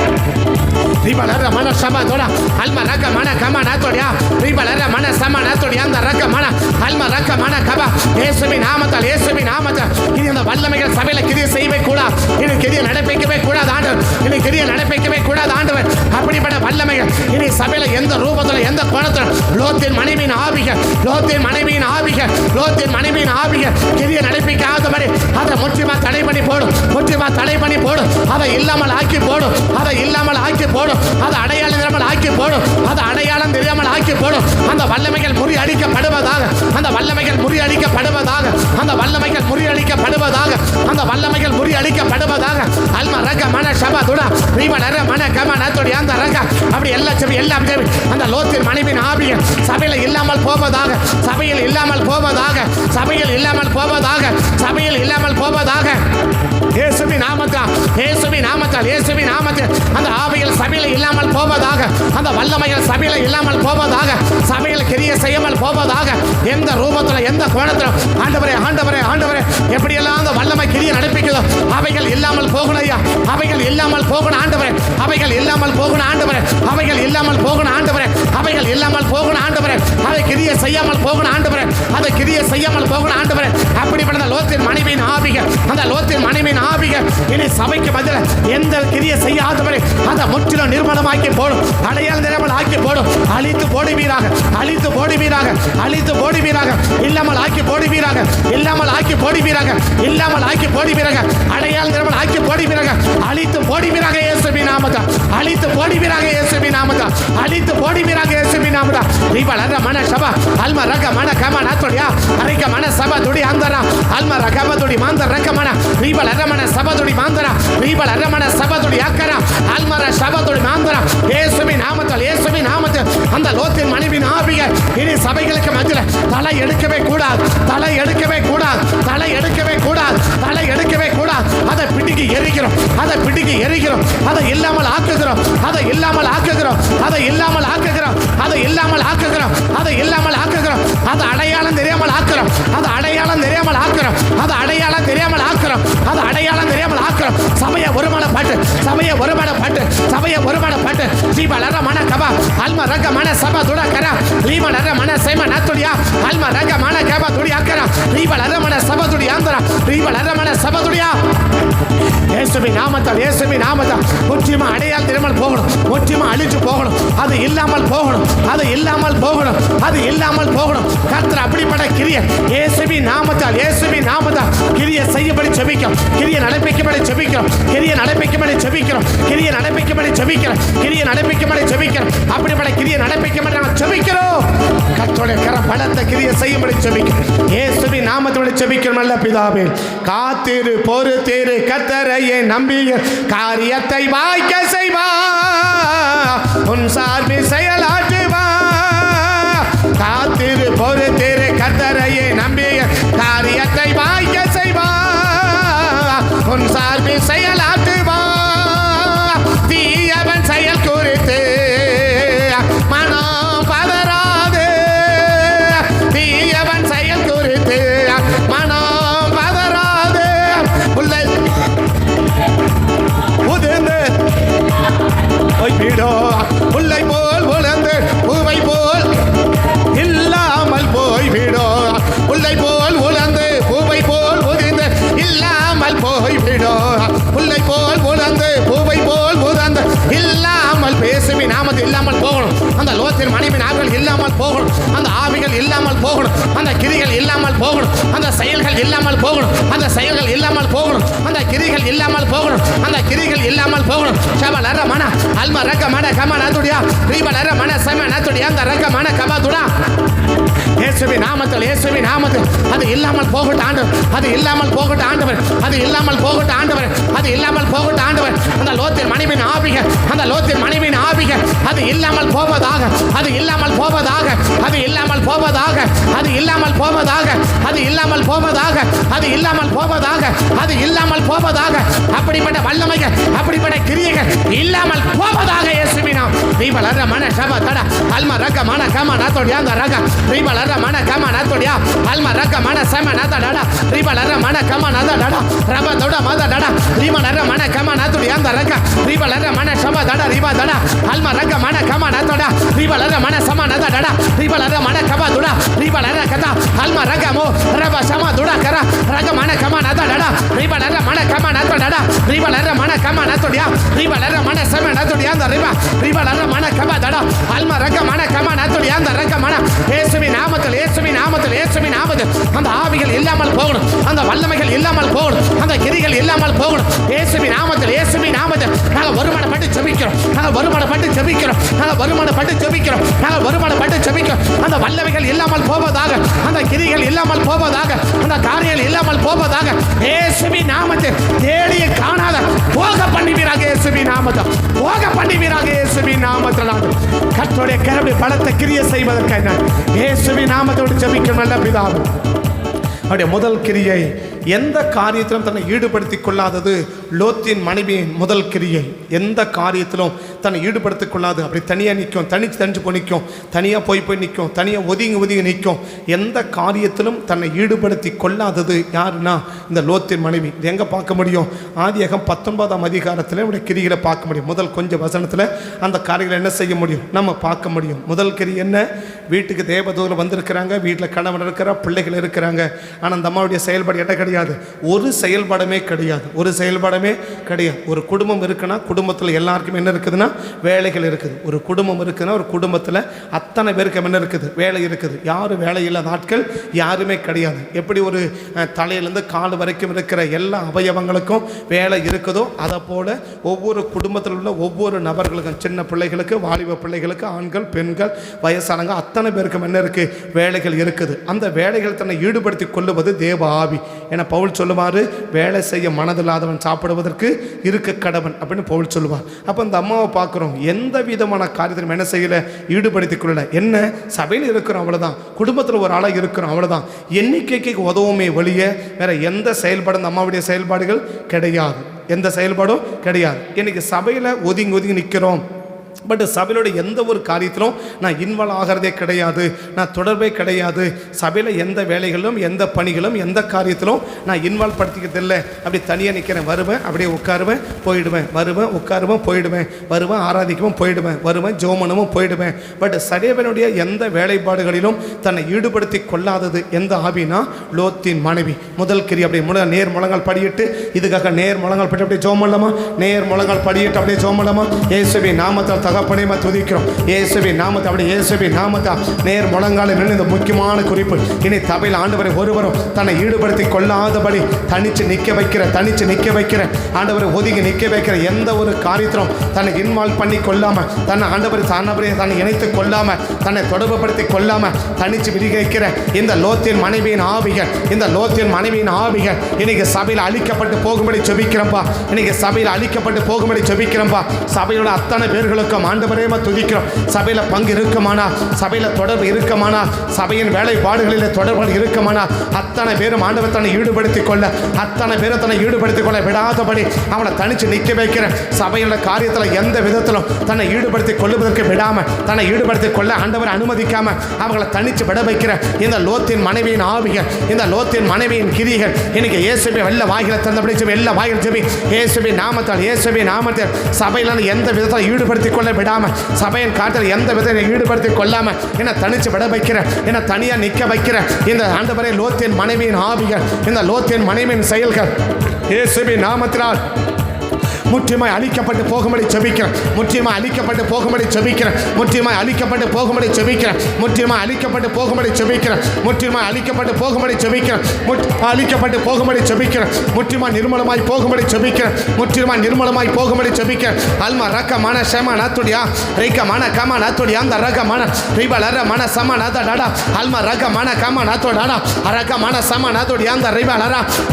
ரிபலர மன சமதோட அல்ம ரக மன கம நாத்தோடியா, ரிபலர மன சம நாத்தோடியா அந்த ரக மன அல்ம ரக மன கப. இயேசுவின் நாமத்தால், இயேசுவின் நாமத்தால் இனி அந்த வல்லமைகள் சபையில கிரியை செய்யவே கூடாது, இனி கிரியை நடப்பிக்கவே கூடாது ஆண்டவர், இனி கிரியை நடப்பிக்கவே கூடாது ஆண்டவர். அப்படிப்பட்ட வல்லமைகள் இனி சபையில எந்த ரூபத்துல எந்த கோணத்துல லோத்தின் மனைவியின் ஆவிகள், லோத்தின் மனைவியின் ஆவிகள், லோத்தின் மனைவியின் ஆவிகள் கிரியை நடப்பிக்காதபடி அதை முற்றிலுமா தடை பண்ணி போடும், முற்றிலுமா தடை பண்ணி போடும், அதை இல்லாமல் ஆக்கி போடும், அதை இல்லாமல் ஆக்கி போடும், அதை அடையாளம் தெரியாமல் ஆக்கி போடும், அதை அடையாளம் தெரியாமல் ஆக்கி போடும். அந்த வல்லமைகள் முறியடிக்கப்படுவதாக, அந்த வல்லமைகள் முறியடிக்கப்படுவதாக, அந்த வல்லமைகள் முறியடிக்கப்படுவதாக, அந்த வல்லமைகள் முறியடிக்கப்படுவதாக. அல்ம ரக மன சபதுடா ரீவலர மன கம நத்தோடி அந்த ரக அப்படி எல்லாம் செவி எல்லாம் செவி அந்த லோத்தின் மனைவியின் ஆவிகள் சபையில் இல்லாமல் போவதாக, சபையில் இல்லாமல் போவதாக, சபையில் இல்லாமல் போவதாக, சபையில் இல்லாமல் போவதாக. இயேசுவின் நாமத்தால், இயேசுவின் நாமத்தால், இயேசுவின் நாமத்தில் அந்த ஆவிகள் சபையில் இல்லாமல் போவதாக, அந்த வல்லமைகள் சபையில் இல்லாமல் போவதாக, சபையில் கிரியை செய்யாமல் போவதாக. எந்த ரூபத்தில் எந்த கோணத்தில் ஆண்டவரே ஆண்டவரே ஆண்டவரே எப்படியெல்லாம் அந்த வல்லமை கிரியை நடப்பிக்கிறதோ அவைகள் இல்லாமல் போகணும் ஐயா, அவைகள் இல்லாமல் போகணும் ஆண்டவரே, அவைகள் இல்லாமல் போகணும் ஆண்டவரே, அவைகள் இல்லாமல் போகணும் ஆண்டவரே, அவைகள் இல்லாமல் போகணும் ஆண்டவரே, அதை கிரியை செய்யாமல் போகணும் ஆண்டவரே, அதை கிரியை செய்யாமல் போகணும் ஆண்டவரே. அப்படிப்பட்ட லோத்தின் மனைவியின் ஆவிகள், அந்த லோத்தின் மனைவியின் ஆவிகள் இனி சபைக்கு பதில் எந்த கிரியை செய்யாதவரை அதை முற்றிலும் நிர்மலமாக்கி போடும், அடையாளம் தெரியாமல் ஆக்கி போடும், அழித்து போடுவீராக, அழித்து போடுவீராக, அழித்து போடுவீராக, இல்லாமல் ஆக்கி போடுவீராக, இல்லாமல் ஆக்கி போடுவீராக, இல்லாமல் ஆக்கி போடுவீராக, அடையாளம் தெரியாமல் ஆக்கி போடுவீராக, அழித்து போடுவீராக இயேசுவின் நாமத்தால், அழித்து போடுவீராக இயேசுவின் நாமத்தால், அழித்து போடுவீராக இயேசுவின் நாமத்தால். ரிபலர மன சபா அல்ம ரக மன கம நாத்தோடியா அரிக்க மன சபா துடி அந்தரா அல்ம ரகம துடி மாந்தர ரக மன ரிபலர மன சபா துடி மாந்தரா ரிபலர மன சபா துடி அக்கரா அல்மர சபா துடி மாந்தரா. இயேசுவின் நாமத்தால், இயேசுவின் நாமத்தால் அந்த லோத்தின் மனைவியின் ஆவிகள் இனி சபைகளுக்கு மத்தியில் தலை எடுக்கவே கூடாது, தலை எடுக்கவே கூடாது, தலை எடுக்கவே கூடாது, தலை எடுக்கவே கூடாது. அதை பிடிக்கி எரிக்கிறோம், அதை பிடிக்கி எரிக்கிறோம், அதை இல்லாமல் ஆக்குகிறோம், அதை இல்லாமல் ஆக்குகிறோம், அதை இல்லாமல் ஆக்குகிறோம், அதை இல்லாமல் ஆக்குகிறோம், அதை இல்லாமல் ஆக்குகிறோம், அதை அடையாளம் தெரியாமல் ஆக்குறோம், அதை அடையாளம் தெரியாமல் ஆக்குறோம், அதை அடையாளம் தெரியாமல் ஆக்குறோம், அதை அடையாளம் தெரியாமல் ஆக்குறோம். சபையை ஒருமனப்பட்டு, சபையை ஒருமனப்பட்டு, சபையை ஒருமனப்பட்டு தீபலர மன கபா அல்ம ரக மன சபா துட கரா தீபலர மன சைம நத்துடியா அல்ம ரக மன கபா துடி அக்கரா தீபலர மன சபா துடி ஆந்தரா தீபலர மன சபா துடியா. இயேசுவின் நாமத்தால், இயேசுவின் நாமத்தால் முற்றிலுமா அடையாளம் தெரியாமல் போகணும், முற்றிலுமா அழிச்சு போகணும், அது இல்லாமல் போகணும், அது இல்லாமல் போகணும், அது இல்லாமல் போகணும். கர்த்தர் அப்படிப்பட்ட கிரியை இயேசுவின் நாமத்தால், இயேசுவின் நாமத்தால் கிரியை செய்யபடி ஜெபிக்கிறோம், கிரியை நடப்பிக்கும்படி ஜெபிக்கிறோம், கிரியை நடப்பிக்கும்படி ஜெபிக்கிறோம், கிரியை நடப்பிக்கும்படி ஜெபிக்கிறோம், கிரியை நடப்பிக்கும்படி ஜெபிக்கிறோம். அப்படிப்பட்ட கிரியை நடப்பிக்கும்படி நாம் ஜெபிக்கிறோம். கர்த்தருடைய கரம் பலத்த கிரியை செய்யும்படி ஜெபிக்கிறோம், இயேசுவின் நாமத்தோடு ஜெபிக்கிறோம். நல்ல பிதாவே, காத்திரு பொறுத்திரு கர்த்தரையே நம்பிய காரியத்தை வாய்க்க செய்வா, உன் சார்பில் செயலாற்றுவா. காத்திரு பொறுத்திரு கர்த்தரையே நம்பிய காரியத்தை வாய்க்க செய்வா, உன் சார்பில் செயலாற்றுவா. தீயவன் செயல் குறித்து மனம் பதறாது, தீயவன் செயல் குறித்து மனம் பதறாது. உள்ளே உதிர்ந்து போய்விடோ, உள்ளை போல் உலர்ந்து பூவை போல் இல்லாமல் போய்விடோ, உள்ளை போல் உலர்ந்து பூவை போல் உதிர்ந்து இல்லாமல் போய்விடோ, உள்ளை போல் உலர்ந்து பூவை போல் உதிர்ந்து இல்லாமல். பேசுவி நாமது இல்லாமல் போகணும், அந்த லோத்தின் மனைவி ஆவிகள் இல்லாமல் போகணும், அந்த ஆவிகள் இல்லாமல் போகணும், அந்த கிரிகள் இல்லாமல் போகணும், அந்த செயல்கள் இல்லாமல் போகணும், அந்த செயல்கள் இல்லாமல் போகணும், அந்த கிரிகள் இல்லாமல் போகணும், அந்த கிரிகள் இல்லாமல் போகணும். சபலர மன அல்ம ரக மன கம நதுடியா ரீபலர மன சம நதுடியா அந்த ரக மன கப துடா. இயேசுவின் நாமத்தில், இயேசுவின் நாமத்தில் அது இல்லாமல் போகட்டும் ஆண்டவர், அது இல்லாமல் போகட்டும் ஆண்டவர், அது இல்லாமல் போகட்டும் ஆண்டவர், அது இல்லாமல் போகட்டும் ஆண்டவர். அந்த லோத்தின் மனைவியின் ஆவிகள், அந்த லோத்தின் மனைவியின் ஆவி ஆவிகள் அது இல்லாமல் போவதாக, அது இல்லாமல் போவதாக, அது இல்லாமல் போவதாக, அது இல்லாமல் போவதாக, அது இல்லாமல் போவதாக, அது இல்லாமல் போவதாக, அது இல்லாமல் போவதாக. அப்படிப்பட்ட வல்லமைகள், அப்படிப்பட்ட கிரியைகள் இல்லாமல் போவதாக இயேசுவின் நாமம். தீபலர மன சப தட அல்ம ரக மன கம நத்தோடியா அந்த ரக தீபலர மன கம நத்தோடியா அல்ம ரக மன சம நத டட தீபலர மன கம நத டட ரப தொட மத டட தீபலர மன கம நத்தோடியா அந்த ரக தீபலர மன சப தட ரிபா தட அல்ம ரக மன கம நத்தோட தீபலர மன சம நத டட தீபலர மன கப துட தீபலர கத அல்ம ரக மோ ரப சம துட கர ரக மன கம நத டட தீபலர மன கம நத டட தீபலர மன கம நத்தோடியா தீபலர மன சம நத்தோடியா அந்த ரிபா தீபலர மன கப தட அல்ம ரக மன கம நத்தோடியா அந்த ரக மன இயேசுவின் நாமத்தில், இயேசுவின் நாமத்தில், இயேசுவின் நாமத்தில் அந்த ஆவிகள் இல்லாமல் போகணும், அந்த வல்லமைகள் இல்லாமல் போகணும், அந்த கிரிகள் இல்லாமல் போகணும். இயேசுவின் நாமத்தில், இயேசுவின் நாமத்தில் நாங்கள் வருமானப்பட்டு ஜெபிக்கிறோம், நாங்கள் வருமானப்பட்டு ஜெபிக்கிறோம், நாங்கள் வருமானப்பட்டு ஜெபிக்கிறோம், நாங்கள் வருமானப்பட்டு ஜெபிக்கிறோம். அந்த வல்லமைகள் இல்லாமல் போவதாக, அந்த கிரிகள் இல்லாமல் போவதாக, அந்த காரியங்கள் இல்லாமல் போவதாக இயேசுவின் நாமத்தில் தேடிய காணாத போக பண்ணுவீராக இயேசுவின் நாமத்தில், போக பண்ணுவீராக இயேசுவின் நாமத்தில். கர்த்தருடைய கரவை பலத்த கிரியை செய்வதற்காக இயேசுவின் நாமத்தோடு ஜெபிக்கும் நல்ல பிதாவே. அவருடைய முதல் கிரியை எந்த காரியத்திலும் தன்னை ஈடுபடுத்திக் கொள்ளாதது லோத்தின் மனைவியின் முதல் கிரியை. எந்த காரியத்திலும் தன்னை ஈடுபடுத்திக் கொள்ளாது, அப்படி தனியாக நிற்கும், தனிச்சு போய் நிற்கும், தனியாக போய் நிற்கும், தனியாக ஒதுங்கி நிற்கும். எந்த காரியத்திலும் தன்னை ஈடுபடுத்தி கொள்ளாதது யாருன்னா இந்த லோத்தின் மனைவி. இது எங்கே பார்க்க முடியும்? ஆதியாகமம் 19ஆம் அதிகாரத்தில் இவருடைய கிரிகளை பார்க்க முடியும். முதல் கொஞ்சம் வசனத்தில் அந்த காரியங்களை என்ன செய்ய முடியும், நம்ம பார்க்க முடியும். முதல் கிரி என்ன? வீட்டுக்கு தேவதூதர் வந்திருக்கிறாங்க, வீட்டில் கணவன் இருக்கிறார், பிள்ளைகள் இருக்கிறாங்க. ஆனால் அந்த அம்மாவுடைய செயல்பாடு என்ன கிடையாது? ஒரு செயல்பாடுமே கிடையாது, ஒரு செயல்பாடுமே கிடையாது. ஒரு குடும்பம் இருக்குன்னா குடும்பத்தில் எல்லாருக்கும் என்ன இருக்குதுன்னா வேலைகள் இருக்குது. ஒரு குடும்பம் இருக்குன்னா ஒரு குடும்பத்தில் அத்தனை பேருக்கு என்ன இருக்குது? வேலை இருக்குது. யாரும் வேலை இல்லாத ஆட்கள் யாருமே கிடையாது. எப்படி ஒரு தலையிலேருந்து கால் வரைக்கும் இருக்கிற எல்லா அவயவங்களுக்கும் வேலை இருக்குதோ அதை போல ஒவ்வொரு குடும்பத்தில் உள்ள ஒவ்வொரு நபர்களுக்கும், சின்ன பிள்ளைகளுக்கு, வாலிப பிள்ளைகளுக்கு, ஆண்கள், பெண்கள், வயசானங்க அத்தனை பேருக்கும் என்ன இருக்குது? வேலைகள் இருக்குது. அந்த வேலைகள் தன்னை ஈடுபடுத்தி கொள்ளுவது தேவ ஆவி. என பவுல் சொல்லுவார், வேலை செய்ய மனதில்லாதவன் சாப்பிடுவதற்கு இருக்க கடவன் அப்படின்னு பவுல் சொல்லுவார். அப்போ அந்த அம்மாவை பார்க்குறோம், எந்த விதமான காரியத்திலும் என்ன செய்யலை? ஈடுபடுத்திக் கொள்ளலை. என்ன? சபையில் இருக்கிறோம் அவ்வளோதான், குடும்பத்தில் ஒரு ஆளாக இருக்கிறோம் அவ்வளோதான். எண்ணிக்கைக்கு உதவுமே வெளியே வேற எந்த செயல்பாடும் அந்த அம்மாவுடைய செயல்பாடுகள் கிடையாது, எந்த செயல்பாடும் கிடையாது. இன்னைக்கு சபையில் ஒதுங்கி நிற்கிறோம், பட் சபையோட எந்த ஒரு காரியத்திலும் நான் இன்வால்வ் ஆகிறதே கிடையாது, நான் தொடர்பே கிடையாது. சபையில் எந்த வேலைகளும், எந்த பணிகளும், எந்த காரியத்திலும் நான் இன்வால்வ் படுத்திக்கிறதில்லை. அப்படி தனியாக நிற்கிறேன், வருவேன், அப்படியே உட்காருவேன், போயிடுவேன், வருவேன், உட்காருவேன், போயிடுவேன், வருவேன், ஆராதிக்கவும் போயிடுவேன், வருவேன், ஜோமனமும் போயிடுவேன். பட் சபையினுடைய எந்த வேலைப்பாடுகளிலும் தன்னை ஈடுபடுத்தி கொள்ளாதது எந்த ஆவினா லோத்தின் மனைவி. முதல் கிரி அப்படி நேர் முழங்கால் படியிட்டு, இதுக்காக நேர் முழங்கால் படி அப்படியே ஜோமல்லமா, நேர் முழங்கால் படியிட்டு அப்படியே ஜோமல்லமா. இயேசுவின் நாமத்தால் தகப்பனே துதிக்கிறோம், இயேசுவின் நாமத்தை அப்படி இயேசுவின் நாமத்தை நேர் முழங்கால நின்று. இந்த முக்கியமான குறிப்பு, இனி சபையில் ஆண்டவரை ஒருவரும் தன்னை ஈடுபடுத்தி கொள்ளாதபடி தனிச்சு நிற்க வைக்கிற ஆண்டவரை ஒதுங்கி நிற்க வைக்கிற எந்த ஒரு காரியத்திலும் தன்னை இன்வால்வ் பண்ணி கொள்ளாமல், தன்னை ஆண்டவரை தன்னை இணைத்து கொள்ளாமல், தன்னை தொடர்புபடுத்தி கொள்ளாமல் தனிச்சு விரிகிற இந்த லோத்தின் மனைவியின் ஆவிகள், இந்த லோத்தின் மனைவியின் ஆவிகள் இன்னைக்கு சபையில் அழிக்கப்பட்டு போகும்படி ஜெபிக்கிறோம்பா. இன்னைக்கு சபையில் அழிக்கப்பட்டு போகும்படி ஜெபிக்கிறோம்பா. சபையோட அத்தனை பேர்களுக்கு ஆண்டவரே துதிக்கிறோம். சபையில் பங்கு இருக்குமானா, சபையில் தொடர்பு இருக்குமானா, சபையின் வேலைப்பாடுகளில் தொடர்பு இருக்குமானா, அத்தனை பேரும் ஆண்டவர் தன்னை ஈடுபடுத்திக் கொள்ள, அத்தனை பேரும் தன்னை ஈடுபடுத்திக் கொள்ள விடாதபடி அவனை தனிச்சு நிற்க வைக்கிற, சபையோட காரியத்தில் எந்த விதத்திலும் தன்னை ஈடுபடுத்தி கொள்ளுவதற்கு விடாமல், தன்னை ஈடுபடுத்தி கொள்ள ஆண்டவர் அனுமதிக்காம அவங்களை தனிச்சு விட வைக்கிற இந்த லோத்தின் மனைவியின் ஆவிகள், இந்த லோத்தின் மனைவியின் கிரிகள் இன்னைக்கு இயேசுவை வெள்ள வாய்களை தந்தபடி எல்லா வாய்கள் ஜெபி இயேசுவின் நாமத்தால், இயேசுவின் நாமத்தில் சபையில் எந்த விதத்தில் ஈடுபடுத்தி கொள்ள விடாம, சபையின் காட்டில் எந்த விதத்தை ஈடுபடுத்தி கொள்ளாம என்ன தனிச்சு விட வைக்கிற, என்ன தனியா நிற்க வைக்கிற இந்த ஆண்டவரே லோத்தின் மனைவியின் ஆவிகள், இந்த லோத்தின் மனைவியின் செயல்கள் இயேசுவின் நாமத்தினால் முற்றிலுமாய் அழிக்கப்பட்டு போகும்படி ஜெபிக்கிறேன், முற்றிலுமாய் அழிக்கப்பட்டு போகும்படி ஜெபிக்கிறேன், முற்றிலுமாய் அழிக்கப்பட்டு போகும்படி ஜெபிக்கிறேன், முற்றிலுமாய் அழிக்கப்பட்டு போகும்படி ஜெபிக்கிறேன், முற்றிலுமாய் அழிக்கப்பட்டு போகும்படி ஜெபிக்கிறேன், அழிக்கப்பட்டு போகும்படி ஜெபிக்கிறேன், முற்றிலுமாய் நிர்மலமாய் போகும்படி ஜெபிக்கிறேன், முற்றிலுமாய் நிர்மலமாய் போகும்படி ஜெபிக்கிறேன். அல்மா ரக்கமான ஷமா நாத்துடியா ரேக்கமான கமா நாத்துடியா அந்த ரக்கமான ரிபலர மன சம நாதடா அல்மா ரக்கமான கமா நாத்தோடா அரக்கமான சம நாத்துடியா அந்த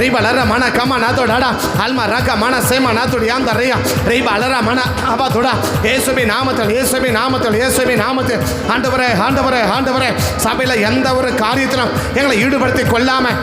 ரிபலர மன கமா நாத்தோடா அல்மா ரக்கமான சேம நாத்துடியா அந்த ரீபா ரீபா அலரா மன அப்பா தொடா இயேசுவின் நாமத்தில் இயேசுவின் நாமத்தில் இயேசுவின் நாமத்தில் ஆண்டவரே ஆண்டவரே ஆண்டவரே சபையில் எந்த ஒரு காரியத்திலும் எங்களை ஈடுபடுத்தி கொள்ளாம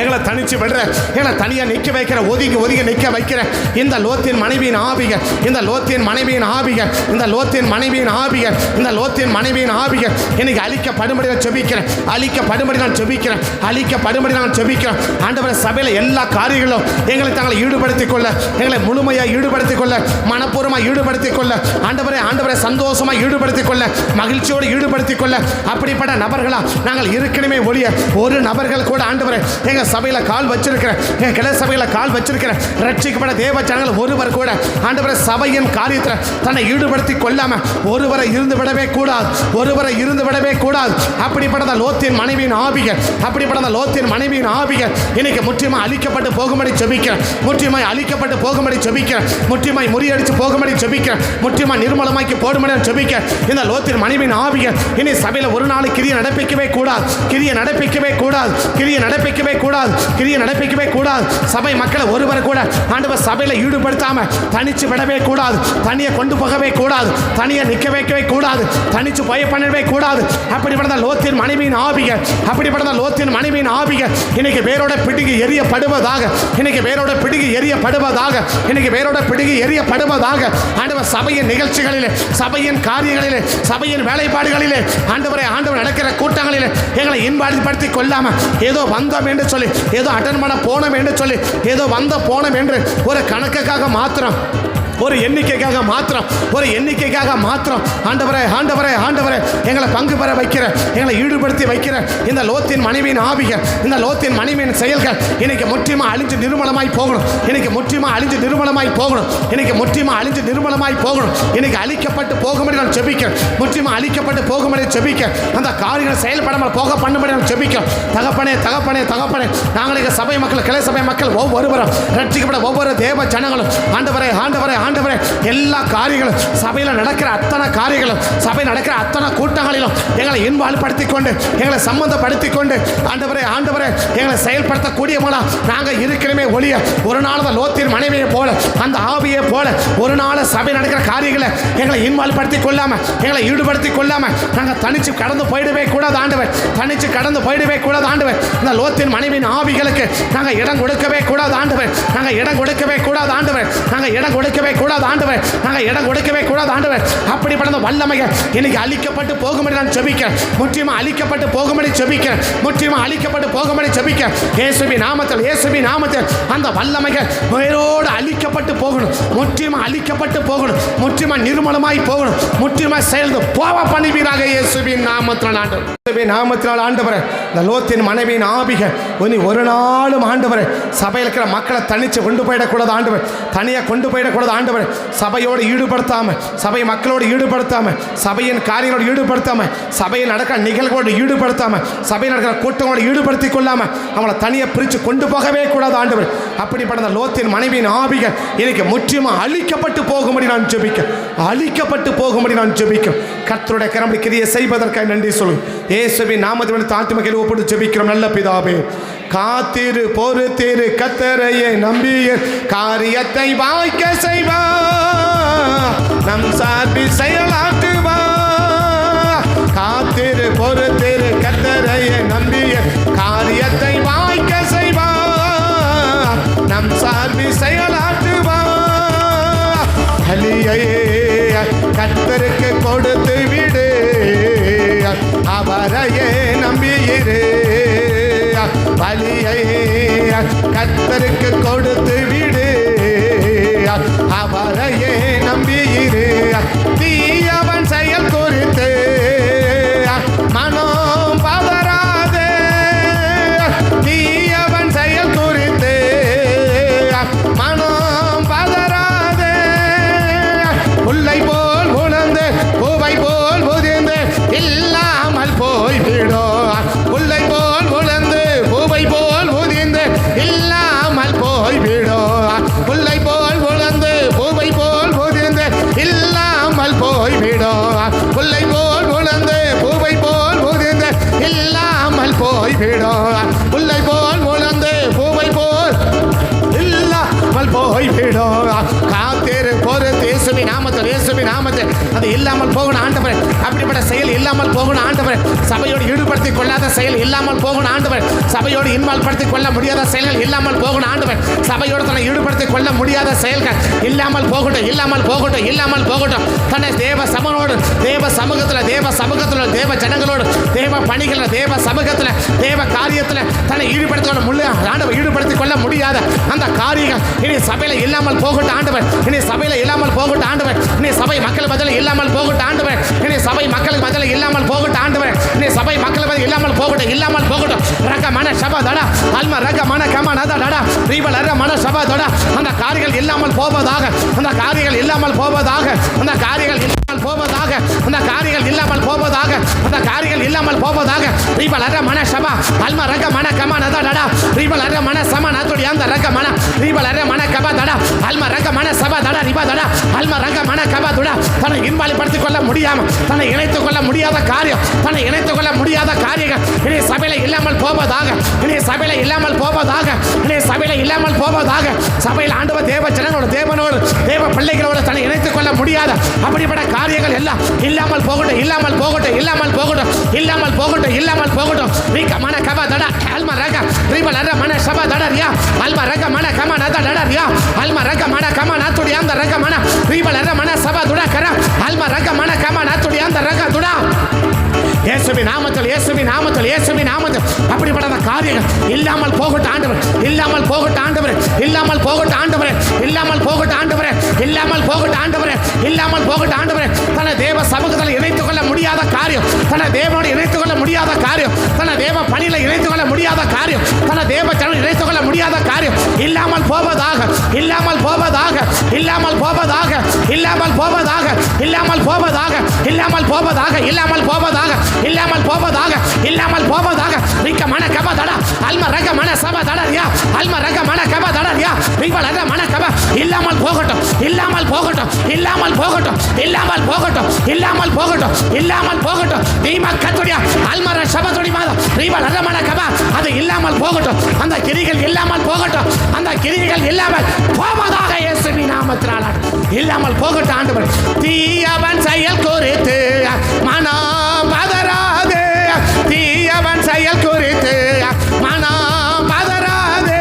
எங்களை தனிச்சு விடுற, எங்களை தனியாக நிற்க வைக்கிற, ஒதுங்கி ஒதுங்கி நிற்க வைக்கிற இந்த லோத்தின் மனைவியின் ஆவிகள், இந்த லோத்தின் மனைவியின் ஆவிகள், இந்த லோத்தின் மனைவியின் ஆவிகள், இந்த லோத்தின் மனைவியின் ஆவிகள் இன்னைக்கு அழிக்கப்படும்படி நான் செபிக்கிறேன், அழிக்கப்படும்படி நான் செபிக்கிறேன், அழிக்கப்படும்படி நான் செபிக்கிறேன். ஆண்டவரே சபையில் எல்லா காரியங்களும் எங்களை தங்களை ஈடுபடுத்திக் கொள்ள, எங்களை முழுமையாக ஈடுபடுத்திக் கொள்ள, மனப்பூர்வமாக ஈடுபடுத்திக் கொள்ள, ஆண்டவரே ஆண்டவரே சந்தோஷமாக ஈடுபடுத்திக் கொள்ள, மகிழ்ச்சியோடு ஈடுபடுத்திக் கொள்ள அப்படிப்பட்ட நபர்களா நாங்கள் இருக்கணுமே ஒழிய ஒரு நபர்கள் கூட ஆண்டவரே எங்கள் சபையில் கால் வச்சிருக்கிறேன், என் கிளை சபையில் கால் வச்சிருக்கிறேன் ரட்சிக்கப்பட்ட தேவ ஜனங்கள் ஒருவர் கூட ஆண்டவரே சபையின் காரியத்தில் தன்னை ஈடுபடுத்தி கொள்ளாம ஒருவரை இருந்து விடவே கூடாது, ஒருவரை இருந்து விடவே கூடாது. அப்படிப்பட்ட லோத்தின் மனைவியின் ஆவிகள், அப்படிப்பட்ட லோத்தின் மனைவியின் ஆவிகள் இன்னைக்கு முற்றிலுமா அழிக்கப்பட்டு போகும்படி செபிக்கிறேன், முற்றிலுமாய் அழிக்கப்பட்டு போகும்படி செபிக்கிறேன், முற்றிலுமாய் முறியடிச்சு போகும்படி செபிக்கிறேன், முற்றிலுமா நிர்மலமாக்கி போடும்படி செபிக்கிறேன். இந்த லோத்தின் மனைவியின் ஆவிகள் இனி சபையில் ஒரு நாள் கிரியை நடப்பிக்கவே கூடாது, கிரியை நடப்பிக்கவே கூடாது, கிரியை நடப்பிக்கவே கூடாது, கிரியை நடப்பிக்கவே கூடாது. சபை மக்களை ஒருவர் கூட ஆண்டவர் சபையில் ஈடுபடுத்தாம தனிச்சு விடவே கூடாது, தனியை கொண்டு போகவே கூடாது, தனியை நிற்க வைக்கவே கூடாது, தனிச்சு போய் பண்ணவே கூடாது. அப்படிப்பட்ட லோத்தின் மனைவியின் ஆவிகள், அப்படிப்பட்ட லோத்தின் மனைவியின் ஆவிகள் இன்னைக்கு வேரோட பிடுங்கி எரியப்படுவதாக, இன்னைக்கு வேரோட பிடுங்கி எரியப்படுவதாக, இன்னைக்கு வேரோட பிடுங்கி எரியப்படுவதாக. ஆண்டவர் சபையின் நிகழ்ச்சிகளிலே, சபையின் காரியங்களிலே, சபையின் வேலைப்பாடுகளிலே ஆண்டவரை ஆண்டவர் நடக்கிற கூட்டங்களிலே எங்களை இன்பாடுபடுத்தி கொள்ளாம ஏதோ வந்தோம் என்று சொல்லி, ஏதோ அட்டன் பண்ண போனோம் என்று சொல்லி, ஏதோ வந்த போனோம் என்று ஒரு கணக்குக்காக மாத்திரம், ஒரு எண்ணிக்கைக்காக மாத்திரம், ஒரு எண்ணிக்கைக்காக மாத்திரம் ஆண்டவரே ஆண்டவரே ஆண்டவரே எங்களை பங்கு பெற வைக்கிற, எங்களை ஈடுபடுத்தி வைக்கிற இந்த லோத்தின் மனைவியின் ஆவிகள், இந்த லோத்தின் மனைவியின் செயல்கள் இன்னைக்கு முற்றிலுமா அழிஞ்சு நிர்மலமாய் போகணும், இன்னைக்கு முற்றிலுமா அழிஞ்சு நிர்மலமாய் போகணும், இன்னைக்கு முற்றிலுமா அழிஞ்சு நிர்மலமாய் போகணும், இன்னைக்கு அழிக்கப்பட்டு போகும்படி நான் செபிக்கிறேன், முற்றிலுமா அழிக்கப்பட்டு போகும்படி செபிக்கிறேன். அந்த காரியங்கள் செயல்படாமல் போக பண்ணும்படி நான் செபிக்கிறேன். தகப்பனே தகப்பனே தகப்பனே நாங்கள் எங்கள் சபை மக்கள், கிளை சபை மக்கள் ஒவ்வொருவரும் ரட்சிக்கப்பட ஒவ்வொரு தேவ ஜனங்களும் ஆண்டவரே ஆண்டவரே ஆண்டவரே எல்லா காரியங்களும் சபையில் நடக்கிற அத்தனை காரியங்களும், சபையில் நடக்கிற அத்தனை கூட்டங்களிலும் எங்களை இன்வால்வ்படுத்திக் கொண்டு, எங்களை சம்பந்தப்படுத்திக் கொண்டு ஆண்டவரே ஆண்டவரே எங்களை செயல்படுத்தக்கூடியவங்களா நாங்கள் இருக்கணுமே ஒழிய ஒரு நாள் அந்த லோத்தின் மனைவியை போல, அந்த ஆவியை போல ஒரு நாள் சபை நடக்கிற காரியங்களை எங்களை இன்வால்வ்படுத்திக் கொள்ளாம, எங்களை ஈடுபடுத்திக் கொள்ளாம நாங்கள் தனிச்சு கடந்து போயிடவே கூடாது ஆண்டவர், தனிச்சு கடந்து போயிடவே கூடாது ஆண்டவர். இந்த லோத்தின் மனைவியின் ஆவிகளுக்கு நாங்கள் இடம் கொடுக்கவே கூடாது ஆண்டவர், நாங்கள் இடம் கொடுக்கவே கூடாது ஆண்டவர், நாங்கள் இடம் கொடுக்கவே கூடாது ஆண்டவர், நாங்கள் இடம் கொடுக்கவே கூடாது ஆண்டவர். அப்படிப்பட்ட வல்லமைகள் இன்னைக்கு அழிக்கப்பட்டு போகும்படி நான் செபிக்கிறேன், முற்றிலுமா அழிக்கப்பட்டு போகும்படி செபிக்கிறேன், முற்றிலுமா அழிக்கப்பட்டு போகும்படி செபிக்கிறேன். இயேசுவின் நாமத்தில், இயேசுவின் நாமத்தில் அந்த வல்லமைகள் வேரோடு அழிக்கப்பட்டு போகணும், முற்றிலுமா அழிக்கப்பட்டு போகணும், முற்றிலுமா நிர்மலமாய் போகணும், முற்றிலுமா செயல்ந்து போவ பண்ணுவீராக இயேசுவின் நாமத்தில் ஆண்டவர், இயேசுவின் நாமத்தினால் ஆண்டவரே. இந்த லோத்தின் மனைவியின் ஆவிகள் இனி ஒரு நாளும் ஆண்டவரே சபையில் இருக்கிற மக்களை தனிச்சு கொண்டு போயிடக்கூடாது ஆண்டவர், தனியாக கொண்டு போயிடக்கூடாது ஆண்டவர். சபையோடு ஈடுபடுத்தாம, சபை மக்களோடு ஈடுபடுத்தாம, சபையின் காரியங்களோடு ஈடுபடுத்தாம, சபையில் நடக்கிற நிகழ்வோடு ஈடுபடுத்தாம, சபையில் நடக்கிற கூட்டங்களோடு ஈடுபடுத்தி கொள்ளாம அவங்களை தனியாக பிரித்து கொண்டு போகவே கூடாது ஆண்டவர். அப்படிப்பட்ட லோத்தின் மனைவியின் ஆவிகள் இன்னைக்கு முற்றிலுமா அழிக்கப்பட்டு போகும்படி நான் ஜெபிக்க, அழிக்கப்பட்டு போகும்படி நான் ஜெபிக்கும். கர்த்தருடைய கரம்படி கிரியை செய்வதற்காக நன்றி சொல்லுங்க. இயேசுவின் நாமத்தில் தாழ்த்தி மக்களை ஒப்புட்டு ஜெபிக்கிறோம் நல்ல பிதாவே. காத்திரு பொறுத்திரு கர்த்தரையே நம்பிய காரியத்தை வாய்க்க செய்வா, நம் சார்பில் செயலாற்றுவா. காத்திரு பொறுத்திரு கர்த்தரையே நம்பிய காரியத்தை வாய்க்க செய்வா, நம் சார்பில் செயலாற்றுவா. பலியை கர்த்தருக்கு கொடுத்து விடு, அவரையே நம்பியிரு. பலியை கர்த்தருக்கு கொடுத்து விடு, அவரையே நம்பியிரு. தீயவன் செயல் குறித்து மனம் பதறாதே, தீயவன் செயல் குறித்து மனம் பதறாதே. புல்லை போல் உணர்ந்து பூவை போல் உதிர்ந்து இல்லாமல் போய்விடோ, புல்லை போல் உணர்ந்து பூவை போல் உதிர்ந்து இல்லாமல் போய்விடோ, புல்லை போல் உணர்ந்து பூவை போல் அது இல்லாமல் போகணும் ஆண்டவரே. அப்படிப்பட்ட செயல் இல்லாமல் போகணும் ஆண்டவரே. சபையோடு ஈடுபடுத்திக் கொள்ளாத செயல் இல்லாமல் போகணும் ஆண்டவரே. சபையோடு இன்வால்வ் படுத்திக் கொள்ள முடியாத செயல்கள் இல்லாமல் போகணும் ஆண்டவரே. சபையோடு தன்னை ஈடுபடுத்திக் கொள்ள முடியாத செயல்கள் இல்லாமல் போகட்டும், இல்லாமல் போகட்டும், இல்லாமல் போகட்டும். தன்னை தேவ சமனோடு, தேவ சமூகத்தில், தேவ ஜனங்களோடு, தேவ பணிகள், தேவ சமூகத்தில், தேவ காரியத்தில் தன்னை ஈடுபடுத்திக் கொள்ள ஆண்டவர் ஈடுபடுத்திக் கொள்ள முடியாத அந்த காரியங்கள் இனி சபையில் இல்லாமல் போகட்டும் ஆண்டவர். இனி சபையில் இல்லாமல் போகட்டும் ஆண்டவர். இனி சபை மக்கள் பதில் இல்லாமல் போகட்டும் ஆண்டவர். இனி சபை மக்களுக்கு பதில் இல்லாமல் போகட்டும் ஆண்டவர். இனி சபை மக்கள் பதில் இல்லாமல் போகட்டும், இல்லாமல் போகட்டும். ரக மன சபா தடா அல்ம ரக மன கம நத டடா ரீபல் ரக மன சபா தடா. அந்த காரியங்கள் இல்லாமல் போவதாக, அந்த காரியங்கள் இல்லாமல் போவதாக, அந்த காரியங்கள் இல்லாமல் போவதாக, அந்த காரியங்கள் இல்லாமல் போவதாக, அந்த காரியங்கள் இல்லாமல் போவதாக. ரீபல் ரக மன சபா அல்ம ரக மன கம நத டடா ரீபல் ரக மன சம நதுடி அந்த ரக மன ரீபல் ரக மன கபா தடா அல்ம ரக மன சபா தடா ரிபா தடா அல்ம ரக மன கபா துடா. தன்னை இன்வால்வ் கொள்ள முடியாம, தன்னை இணைத்துக் கொள்ள முடியாத காரியம், தன்னை இணைத்துக் கொள்ள முடியாத காரியங்கள் இனி சபையில இல்லாமல் போவதாக, இனி சபையில இல்லாமல் போவதாக, இனி சபையில இல்லாமல் போவதாக. சபையில் ஆண்டவர் தேவ ஜனங்களோடு, தேவனோடு, தேவ பிள்ளைகளோடு தன்னை இணைத்துக் கொள்ள முடியாத அப்படிப்பட்ட காரியங்கள் எல்லாம் இல்லாமல் போகட்டும், இல்லாமல் போகட்டும், இல்லாமல் போகட்டும், இல்லாமல் போகட்டும், இல்லாமல் போகட்டும். ரீக மன கபா தடா அல்ம ரக ரீபல் ரக மன சபா தடா ரியா அல்ம ரக மன கம நத டடா ரியா அல்ம ரக மன கம நதுடி அந்த ரக மன ரீபல் ரக மன சபா துடா கர அல்ம ரக மன கம நதுடி அந்த ரக துடா. இயேசுவின் நாமத்தில், இயேசுவின் நாமத்தில், இயேசுவின் நாமத்தில் அப்படிப்பட்ட காரியங்கள் இல்லாமல் போகட்டும் ஆண்டவர், இல்லாமல் போகட்டும் ஆண்டவர், இல்லாமல் போகட்டும் ஆண்டவர், இல்லாமல் போகட்டும் ஆண்டவர், இல்லாமல் போகட்டும் ஆண்டவர், இல்லாமல் போகட்டும் ஆண்டவர். தன்னை தேவ சமூகத்தில் இணைத்துக் கொள்ள முடியாத காரியம், தன்னை தேவனோடு இணைத்துக் கொள்ள முடியாத காரியம், தன்னை தேவ பணியில் இணைத்துக் கொள்ள முடியாத காரியம், தன்னை தேவ ஜனம் இணைத்துக் கொள்ள முடியாத காரியம் இல்லாமல் போவதாக, இல்லாமல் போவதாக, இல்லாமல் போவதாக, இல்லாமல் போவதாக, இல்லாமல் போவதாக, இல்லாமல் போவதாக, இல்லாமல் போவதாக, இல்லாமல் போவதாக, இல்லாமல் போவதாக. ரீக மன கபா தடா அல்ம ரக மன சபா தடா ரியா அல்ம ரக மன கபா தடா ரியா ரீபல் ரக மன கபா. இல்லாமல் போகட்டும், இல்லாமல் போகட்டும், இல்லாமல் போகட்டும், இல்லாமல் போகட்டும், இல்லாமல் போகட்டும், இல்லாமல் போகட்டும். தீமா கத்துடியா அல்மர சபதுடி மாதா ரீபல் ரக மன கபா. அது இல்லாமல் போகட்டும், அந்த கிரிகள் இல்லாமல் போகட்டும், அந்த கிரிகள் இல்லாமல் போவதாக இயேசுவின் நாமத்தினால இல்லாமல் போகட்டும் ஆண்டவர். தீயவன் செயல் குறித்து மனம் பதறாதே, தீயவன் செயல் குறித்து மனம் பதறாதே.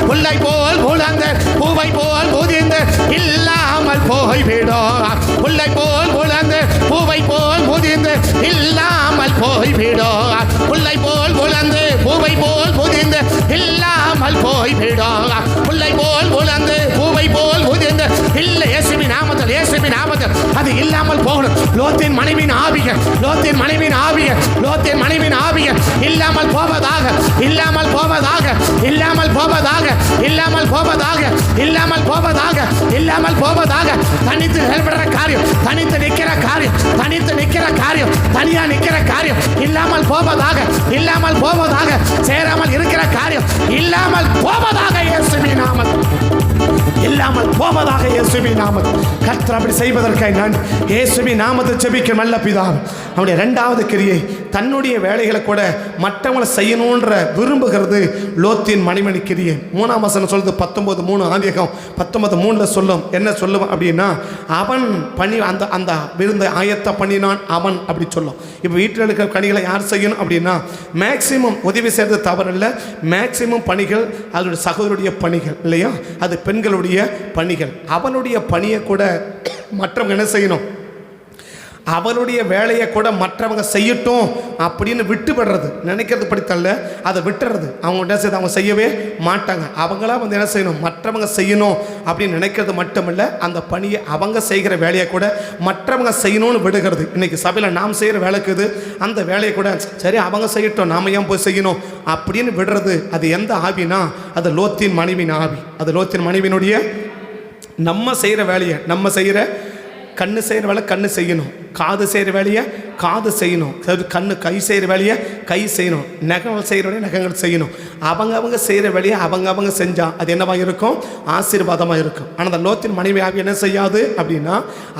புல்லை போல் புலந்து பூவை போல் முதிர்ந்து இல்லாமல் போய்விடும், புல்லை போல் புலந்து பூவை போல் முதிர்ந்து இல்லாமல் போய்விடும், புல்லை போல் புலந்து பூவை போல் முதிர்ந்து இல்லாமல் போய்விடும், புல்லை போல் புலந்து பூவை போல் முதிர்ந்து இல்லை. இயேசுவின் நாமத்தில், இயேசுவின் நாமத்தில் அது இல்லாமல் போகணும். லோத்தின் மனைவியின் ஆவிகள், லோத்தின் மனைவியின் ஆவிகள், லோத்தின் மனைவியின் ஆவிகள் இல்லாமல் போவதாக, இல்லாமல் போவதாக, இல்லாமல் போவதாக, இல்லாமல் போவதாக, இல்லாமல் போவதாக, இல்லாமல் போவதாக. தனித்து செயல்படுற காரியம், தனித்து நிற்கிற காரியம், தனித்து நிற்கிற காரியம், தனியா நிற்கிற காரியம் இல்லாமல் போவதாக, இல்லாமல் போவதாக. சேராமல் இருக்கிற காரியம் இல்லாமல் போவதாக இயேசுவின் நாமத்தில், இல்லாமல் போவதாக இயேசுவின் நாமத்தில். கர்த்தர் அப்படி செய்வதற்காக நான் இயேசுவின் நாமத்தில் ஜெபிக்கும் நல்ல பிதாவே. அவருடைய இரண்டாவது கிரியை தன்னுடைய வேலைகளை கூட மற்றவங்களை செய்யணுன்ற விரும்புகிறது லோத்தின் மணிமணி கிரியை. 3ஆம் வசனம் சொல்லுது 19:3 ஆதியாகமம் 19:3 சொல்லும். என்ன சொல்லும் அப்படின்னா, அவன் பணி அந்த அந்த விருந்தை ஆயத்த பண்ணினான் அவன் அப்படி சொல்லும். இப்போ வீட்டில் இருக்கிற பணிகளை யார் செய்யணும் அப்படின்னா, மேக்சிமம் உதவி செய்கிறது தவறில்லை, மேக்சிமம் பணிகள் அதனுடைய சகோதரருடைய பணிகள் இல்லையா, அது பெண்களுடைய பணிகள். அவனுடைய பணியை கூட மற்றவங்க என்ன செய்யணும், அவனுடைய வேலையை கூட மற்றவங்க செய்யட்டும் அப்படின்னு விட்டுப்படுறது, நினைக்கிறது படித்தல்ல, அதை விட்டுறது. அவங்க என்ன செய்ய, அவங்க செய்யவே மாட்டாங்க. அவங்களா வந்து என்ன செய்யணும், மற்றவங்க செய்யணும் அப்படின்னு நினைக்கிறது மட்டுமில்லை, அந்த பணியை அவங்க செய்கிற வேலையை கூட மற்றவங்க செய்யணும்னு விடுகிறது. இன்னைக்கு சபையில் நாம் செய்கிற வேலைக்கு இது, அந்த வேலையை கூட சரி அவங்க செய்யட்டும், நாம ஏன் போய் செய்யணும் அப்படின்னு விடுறது. அது எந்த ஆவினா, அது லோத்தின் மனைவின் ஆவி. அது லோத்தின் மனைவினுடைய நம்ம செய்கிற வேலையை நம்ம செய்கிற, கண்ணு செய்கிற வேலை கண்ணு செய்யணும், காது செய்கிற வேலையை காது செய்யணும், கண்ணு கை செய்கிற வேலையை கை செய்யணும், நகங்கள் செய்கிற வேலையை நகங்கள் செய்யணும். அவங்க செய்கிற வேலையை அவங்க செஞ்சால் அது என்னவாக இருக்கும், ஆசீர்வாதமாக இருக்கும். ஆனால் அந்த லோத்தின் மனைவியாக என்ன செய்யாது அப்படின்னா,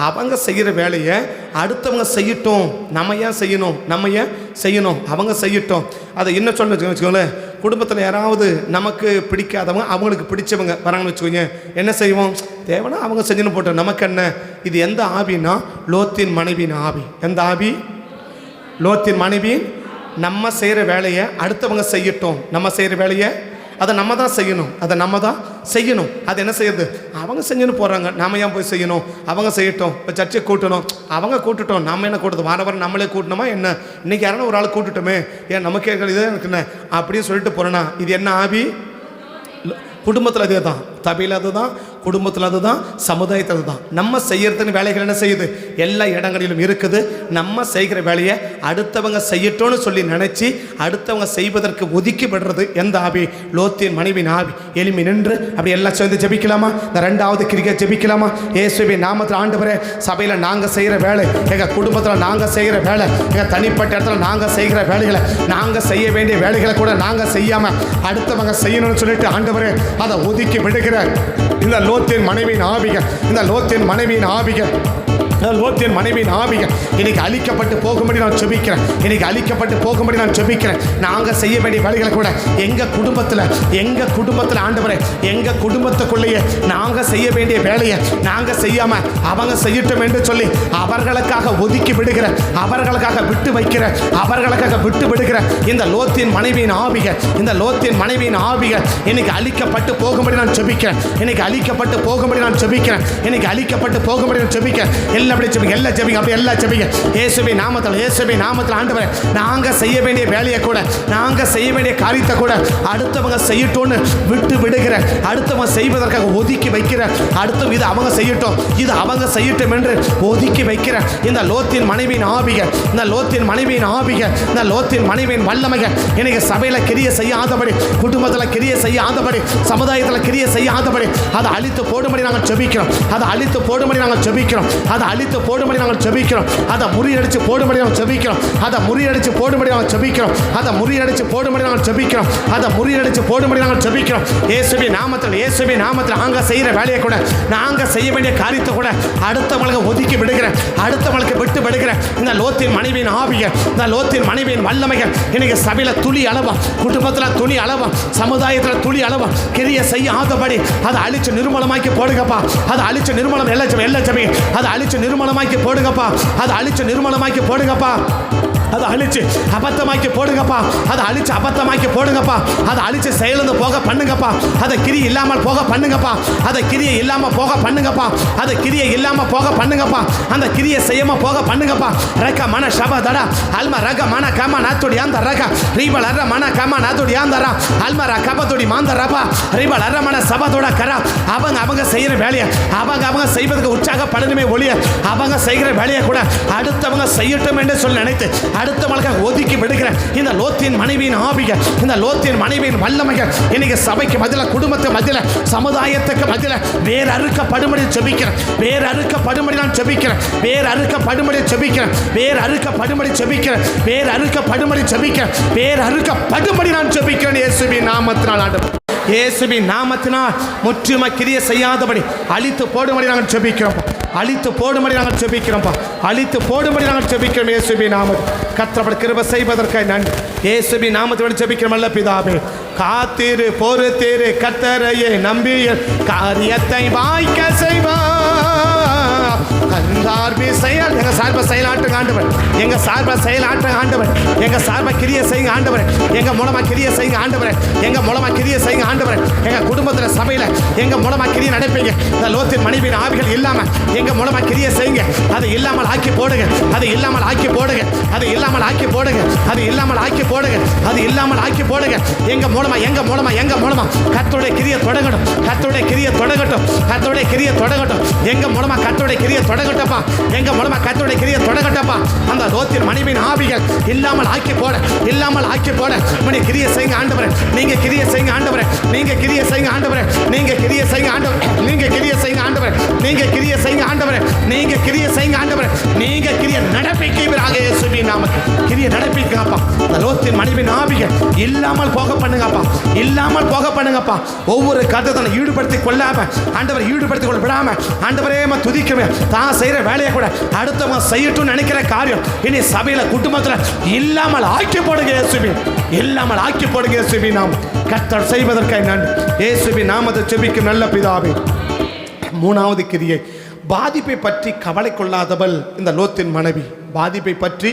அவங்க செய்கிற வேலையை அடுத்தவங்க செய்யட்டும், நம்ம ஏன் செய்யணும், நம்ம ஏன் செய்யணும், அவங்க செய்யட்டும். அதை என்ன சொல்ல வச்சுக்கோங்களேன், குடும்பத்தில் யாராவது நமக்கு பிடிக்காதவங்க அவங்களுக்கு பிடிச்சவங்க வராங்கன்னு வச்சுக்கோங்க, என்ன செய்வோம்? தேவனா அவங்க செஞ்சுன்னு போட்டோம், நமக்கு என்ன? இது எந்த ஆவின்னா லோத்தின் மனைவியின் ஆவி. எந்த ஆவி? லோத்தின் மனைவியின். நம்ம செய்கிற வேலையை அடுத்தவங்க செய்யட்டும், நம்ம செய்கிற வேலையை அதை நம்ம தான் செய்யணும், அதை நம்ம தான் செய்யணும். அது என்ன செய்யுது? அவங்க செஞ்சுன்னு போகிறாங்க, நாம் ஏன் போய் செய்யணும்? அவங்க செய்யட்டும். இப்போ சர்ச்சை கூட்டணும், அவங்க கூட்டுட்டோம், நம்ம என்ன கூட்டுது? வாரம் நம்மளே கூட்டணுமா என்ன? இன்றைக்கி யாரும் ஒரு ஆள் கூட்டுட்டோமே, ஏன் நமக்கே இதே எனக்கு என்ன அப்படின்னு சொல்லிட்டு போகிறேன்னா இது என்ன ஆவி? குடும்பத்தில் அதே தான், தபையில் அதுதான், குடும்பத்தில் அதுதான், சமுதாயத்தில் அதுதான். நம்ம செய்யறதுன்னு வேலைகள் என்ன செய்யுது? எல்லா இடங்களிலும் இருக்குது. நம்ம செய்கிற வேலையை அடுத்தவங்க செய்யட்டோன்னு சொல்லி நினச்சி அடுத்தவங்க செய்வதற்கு ஒதுக்கி விடுறது எந்த ஆவி? லோத்தின் மனைவியின் ஆவி. எளிமை நின்று அப்படி எல்லாம் சேர்ந்து ஜெபிக்கலாமா? இந்த 2வது கிரிக்கை ஜெபிக்கலாமா? இயேசுவின் நாமத்தில் ஆண்டவரே, சபையில் நாங்கள் செய்கிற வேலை, எங்கள் குடும்பத்தில் நாங்கள் செய்கிற வேலை, எங்கள் தனிப்பட்ட இடத்துல நாங்கள் செய்கிற வேலைகளை, நாங்கள் செய்ய வேண்டிய வேலைகளை கூட நாங்கள் செய்யாமல் அடுத்தவங்க செய்யணும்னு சொல்லிட்டு ஆண்டவரே அதை ஒதுக்கி விடுகிற இந்த லோத்தின் மனைவியின் ஆவிகள், இந்த லோத்தின் மனைவியின் ஆவிகள், லோத்தின் மனைவியின் ஆவிகள் இன்னைக்கு அழிக்கப்பட்டு போகும்படி நான் ஜெபிக்கிறேன். இன்னைக்கு அழிக்கப்பட்டு போகும்படி நான் ஜெபிக்கிறேன். நாங்கள் செய்ய வேண்டிய வேலைகளை கூட எங்கள் குடும்பத்தில் ஆண்டவரே, எங்கள் குடும்பத்துக்குள்ளேயே நாங்கள் செய்ய வேண்டிய வேலையை நாங்கள் செய்யாமல் அவங்க செய்யட்டும் என்று சொல்லி அவர்களுக்காக ஒதுக்கி விடுகிற, அவர்களுக்காக விட்டு வைக்கிற, அவர்களுக்காக விட்டு விடுகிற இந்த லோத்தின் மனைவியின் ஆவிகள், இந்த லோத்தின் மனைவியின் ஆவிகள் இன்னைக்கு அழிக்கப்பட்டு போகும்படி நான் ஜெபிக்கிறேன். இன்னைக்கு அழிக்கப்பட்டு போகும்படி நான் ஜெபிக்கிறேன். இன்னைக்கு அழிக்கப்பட்டு போகும்படி நான் ஜெபிக்கிறேன். எல்லாம் ஜெபிங்க, அப்படி எல்லாம் ஜெபிங்க. இயேசுவின் நாமத்தில் ஆண்டவரே, நாங்கள் செய்ய வேண்டிய வேலையை கூட, நாங்கள் செய்ய வேண்டிய காரியத்தை கூட அடுத்தவங்க செய்யட்டும்னு விட்டு விடுகிற, அடுத்தவங்க செய்வதற்காக ஒதுக்கி வைக்கிற, அடுத்தவங்க இது அவங்க செய்யட்டும், இது அவங்க செய்யட்டும் என்று ஒதுக்கி வைக்கிற இந்த லோத்தின் மனைவியின் ஆவிகள், இந்த லோத்தின் மனைவியின் ஆவிகள், இந்த லோத்தின் மனைவியின் வல்லமைகள் இன்னைக்கு சபையில் கிரியை செய்யாதபடி, குடும்பத்தில் கிரியை செய்யாதபடி, சமுதாயத்தில் கிரியை செய்யாதபடி அதை அழித்து போடும்படி நாங்கள் ஜெபிக்கிறோம். அதை அழித்து போடும்படி நாங்கள் ஜெபிக்கிறோம். அதை அழித்து போடும்படி நாங்கள் ஜெபிக்கிறோம். அதை முறியடிச்சு போடும்படி நாங்கள் ஜெபிக்கிறோம். அதை முறியடிச்சு போடும்படி நாங்கள் ஜெபிக்கிறோம். அதை முறியடிச்சு போடும்படி நாங்கள் ஜெபிக்கிறோம். அதை முறியடிச்சு போடும்படி நாங்கள் ஜெபிக்கிறோம். இயேசுவின் நாமத்தில் நாங்கள் செய்கிற வேலையை கூட, நாங்கள் செய்ய வேண்டிய காரியத்தை கூட அடுத்தவங்களுக்கு ஒதுக்கி விடுகிற, அடுத்தவங்களுக்கு விட்டு விடுகிற இந்த லோத்தின் மனைவியின் ஆவிகள், இந்த லோத்தின் மனைவியின் வல்லமைகள் இன்னைக்கு சபையில் துளி அளவா, குடும்பத்தில் துளி அளவா, சமுதாயத்தில் துளி அளவா கிரியை செய்யாதபடி அதை அழிச்சு நிர்மூலமாக்கி போடுங்கப்பா. அதை அழிச்சு நிர்மூலம் எல்லாம் ஜெபிங்க. அதை அழிச்சு நிர்மூலமாக்கி போடுங்கப்பா. அதை அழிச்சு நிர்மூலமாக்கி போடுங்கப்பா. அதை அழிச்சு அபத்தமாக்கி போடுங்கப்பா. அதை அழிச்சு அபத்தமாக்கி போடுங்கப்பா. அதை அழிச்சு செயலிருந்து போக பண்ணுங்கப்பா. அதை கிரியை இல்லாமல் போக பண்ணுங்கப்பா. அதை கிரியை இல்லாமல் போக பண்ணுங்கப்பா. அதை கிரியை இல்லாமல் போக பண்ணுங்கப்பா. அந்த கிரியை செய்யாம போக பண்ணுங்கப்பா. ரக மன ஷப தடா அல்ம ரக மன கம நாத்துடி அந்த ரக ரீபல் அர மன கம நாத்துடி அந்த ரா அல்ம ர கபத்துடி மாந்த ரபா ரீபல் அர மன சபதோட கரா. அவங்க செய்கிற வேலையை அவங்க செய்வதற்கு உற்சாகப்படணுமே ஒழிய, அவங்க செய்கிற வேலையை கூட அடுத்தவங்க செய்யட்டும் என்று சொல்லி நினைத்து அடுத்தவங்களுக்காக ஒதுக்கி விடுகிற இந்த லோத்தின் மனைவியின் ஆவிகள், இந்த லோத்தின் மனைவியின் வல்லமைகள் இன்னைக்கு சபைக்கு மத்தியில, குடும்பத்துக்கு மத்தியில, சமுதாயத்துக்கு மத்தியில வேறு அறுக்கப்படும்படி ஜெபிக்கிறேன். வேறு அறுக்கப்படும்படி நான் ஜெபிக்கிறேன். வேறு அறுக்கப்படும்படி ஜெபிக்கிறேன். வேறு அறுக்கப்படும்படி ஜெபிக்கிறேன். வேறு அறுக்கப்படும்படி ஜெபிக்கிறேன். வேறு அறுக்கப்படும்படி நான் ஜெபிக்கிறேன். இயேசுவின் நாமத்தினால் ஆண்டவரே, இயேசுவின் நாமத்தினால் முற்றுமை கிரியை செய்யாதபடி அழித்து போடும்படி நாங்கள் ஜெபிக்கிறோம். அழித்து போடும்படி நாங்கள் ஜெபிக்கிறோம்ப்பா. அழித்து போடும்படி நாங்கள் ஜெபிக்கிறோம். இயேசுவின் நாமத்தில் கர்த்தர் கிருபை செய்வதற்காக நன்றி. இயேசுவின் நாமத்தில் ஜெபிக்கிறோம் நல்ல பிதாவே. காத்திரு பொறுத்திரு கர்த்தரையே நம்பிய காரியத்தை வாய்க்க செய்வார். சார்பி செயல் எங்கள் சார்பை செயலாட்டுங்க ஆண்டவர். எங்கள் சார்பை செயலாட்டுங்க ஆண்டவர். எங்கள் சார்பை கிரியை செய்யுங்க ஆண்டவர். எங்கள் மூலமாக கிரியை செய்யுங்க ஆண்டவர். எங்கள் மூலமாக கிரியை செய்யுங்க ஆண்டவர். எங்கள் குடும்பத்தில் சபையில் எங்கள் மூலமாக கிரியை நடப்பீங்க. இந்த லோத்தின் மனைவியின் ஆவிகள் இல்லாமல் எங்கள் மூலமாக கிரியை செய்யுங்க. அதை இல்லாமல் ஆக்கி போடுங்க. அதை இல்லாமல் ஆக்கி போடுங்க. அதை இல்லாமல் ஆக்கி போடுங்க. அது இல்லாமல் ஆக்கி போடுங்க. அது இல்லாமல் ஆக்கி போடுங்க. எங்கள் மூலமாக கர்த்தருடைய கிரியை தொடங்கட்டும். கர்த்தருடைய கிரியை தொடங்கட்டும். கர்த்தருடைய கிரியை தொடங்கட்டும். எங்கள் மூலமாக கர்த்தருடைய கிரியை தொடங்கட்டப்பா. எங்கள் மூலமாக கர்த்தருடைய கிரியை தொடங்கட்டப்பா. அந்த லோத்தின் மனைவியின் ஆவிகள் இல்லாமல் ஆக்கி போட, இல்லாமல் ஆக்கி போட நீங்க கிரியை செய்யுங்க ஆண்டவரே. நீங்க கிரியை செய்யுங்க ஆண்டவரே. நீங்க கிரியை செய்யுங்க ஆண்டவரே. நீங்க கிரியை செய்யுங்க ஆண்டவரே. நீங்க கிரியை செய்யுங்க ஆண்டவரே. நீங்க கிரியை செய்யுங்க ஆண்டவரே. நீங்க கிரியை செய்யுங்க ஆண்டவரே. நீங்க கிரியை நடப்பிக்கிறீராக இயேசுவின் நாமத்தில் கிரிய நடப்பிங்கப்பா. இந்த லோத்தின் மனைவியின் ஆவிகள் இல்லாமல் போக பண்ணுங்கப்பா, இல்லாமல் போக பண்ணுங்கப்பா. ஒவ்வொரு கருத்தை ஈடுபடுத்தி கொள்ளாம ஆண்டவர் ஈடுபடுத்தி கொள்ள விடாம ஆண்டவரே துதிக்கவே தான் செய்யற வேலையை கூட அடுத்தவங்க செய்யட்டும் நினைக்கிற காரியம் இனி சபையில குடும்பத்தில் இல்லாமல் ஆக்கி போடுங்க இயேசுவே, இல்லாமல் ஆக்கி போடுங்க இயேசுவே. நாம் கர்த்தர் செய்வதற்காக நன்றி இயேசுவே நாமத்தை ஜெபிக்கும் நல்ல பிதாவே. மூணாவது கிரியை, பாதிப்பை பற்றி கவலை கொள்ளாதவள் இந்த லோத்தின் மனைவி. பாதிப்பை பற்றி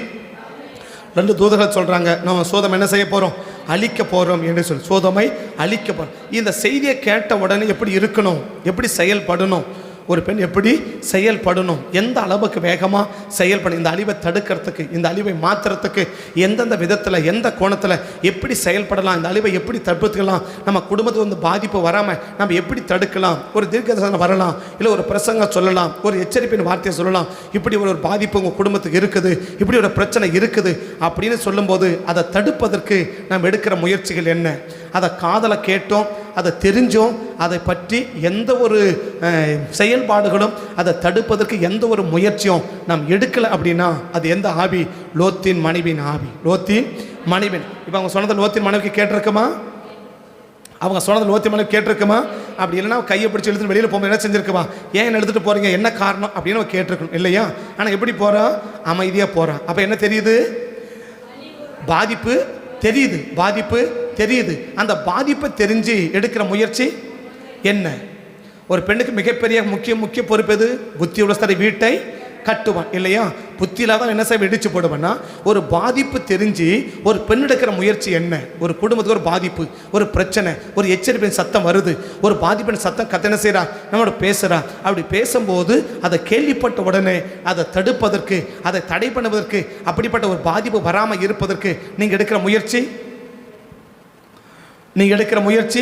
2 தூதர்கள் சொல்றாங்க, நம்ம சோதம் என்ன செய்ய போறோம், அழிக்க போறோம் என்று சொல்லி சோதமை அழிக்க போறோம். இந்த செய்தியை கேட்ட உடனே எப்படி இருக்கணும், எப்படி செயல்படணும், ஒரு பெண் எப்படி செயல்படணும், எந்த அளவுக்கு வேகமாக செயல்படும், இந்த அழிவை தடுக்கிறதுக்கு, இந்த அழிவை மாற்றுறதுக்கு எந்தெந்த விதத்தில் எந்த கோணத்தில் எப்படி செயல்படலாம், இந்த அழிவை எப்படி தடுத்துக்கலாம், நம்ம குடும்பத்துக்கு பாதிப்பு வராமல் நம்ம எப்படி தடுக்கலாம், ஒரு தீர்க்கதரிசனம் வரலாம், இல்லை ஒரு பிரசங்கம் சொல்லலாம், ஒரு எச்சரிப்பின் வார்த்தையை சொல்லலாம். இப்படி ஒரு பாதிப்பு உங்கள் குடும்பத்துக்கு இருக்குது, இப்படி ஒரு பிரச்சனை இருக்குது அப்படின்னு சொல்லும்போது அதை தடுப்பதற்கு நாம் எடுக்கிற முயற்சிகள் என்ன? அதை காதலை கேட்டோம், அதை தெரிஞ்சோம், அதை பற்றி எந்த ஒரு செயல்பாடுகளும் அதை தடுப்பதற்கு எந்த ஒரு முயற்சியும் நாம் எடுக்கலை அப்படின்னா அது எந்த ஆவி? லோத்தின் மனைவியின் ஆவி. லோத்தின் மனைவின். இப்போ அவங்க சொன்னது லோத்தின் மனைவிக்கு கேட்டிருக்குமா? அவங்க சொன்னது லோத்தின் மனைவி கேட்டிருக்குமா? அப்படி இல்லைன்னா கையை பிடிச்சி எழுத்துட்டு வெளியில் போகும்போது என்ன செஞ்சிருக்குமா, ஏன் என்ன எடுத்துகிட்டு போகிறீங்க, என்ன காரணம் அப்படின்னு அவன் கேட்டிருக்கணும் இல்லையா? ஆனால் எப்படி போகிறான், அமைதியாக போகிறான். அப்போ என்ன தெரியுது, பாதிப்பு தெரியுது, பாதிப்பு தெரியுது. அந்த பாதிப்பை தெரிஞ்சு எடுக்கிற முயற்சி என்ன? ஒரு பெண்ணுக்கு மிகப்பெரிய முக்கிய பொறுப்பு எது? புத்தி உள்ள வீட்டை கட்டுவான் இல்லையா? புத்தியில தான் என்ன செய்ய இடிச்சு போடுவேன்னா, ஒரு பாதிப்பு தெரிஞ்சு ஒரு பெண் எடுக்கிற முயற்சி என்ன? ஒரு குடும்பத்துக்கு ஒரு பாதிப்பு, ஒரு பிரச்சனை, ஒரு எச்சரிப்பின் சத்தம் வருது, ஒரு பாதிப்பின் சத்தம் கத்தனை செய்கிறா, நம்மளோட பேசுகிறா. அப்படி பேசும்போது அதை கேள்விப்பட்ட உடனே அதை தடுப்பதற்கு, அதை தடை பண்ணுவதற்கு, அப்படிப்பட்ட ஒரு பாதிப்பு வராமல் இருப்பதற்கு நீங்கள் எடுக்கிற முயற்சி, நீங்கள் எடுக்கிற முயற்சி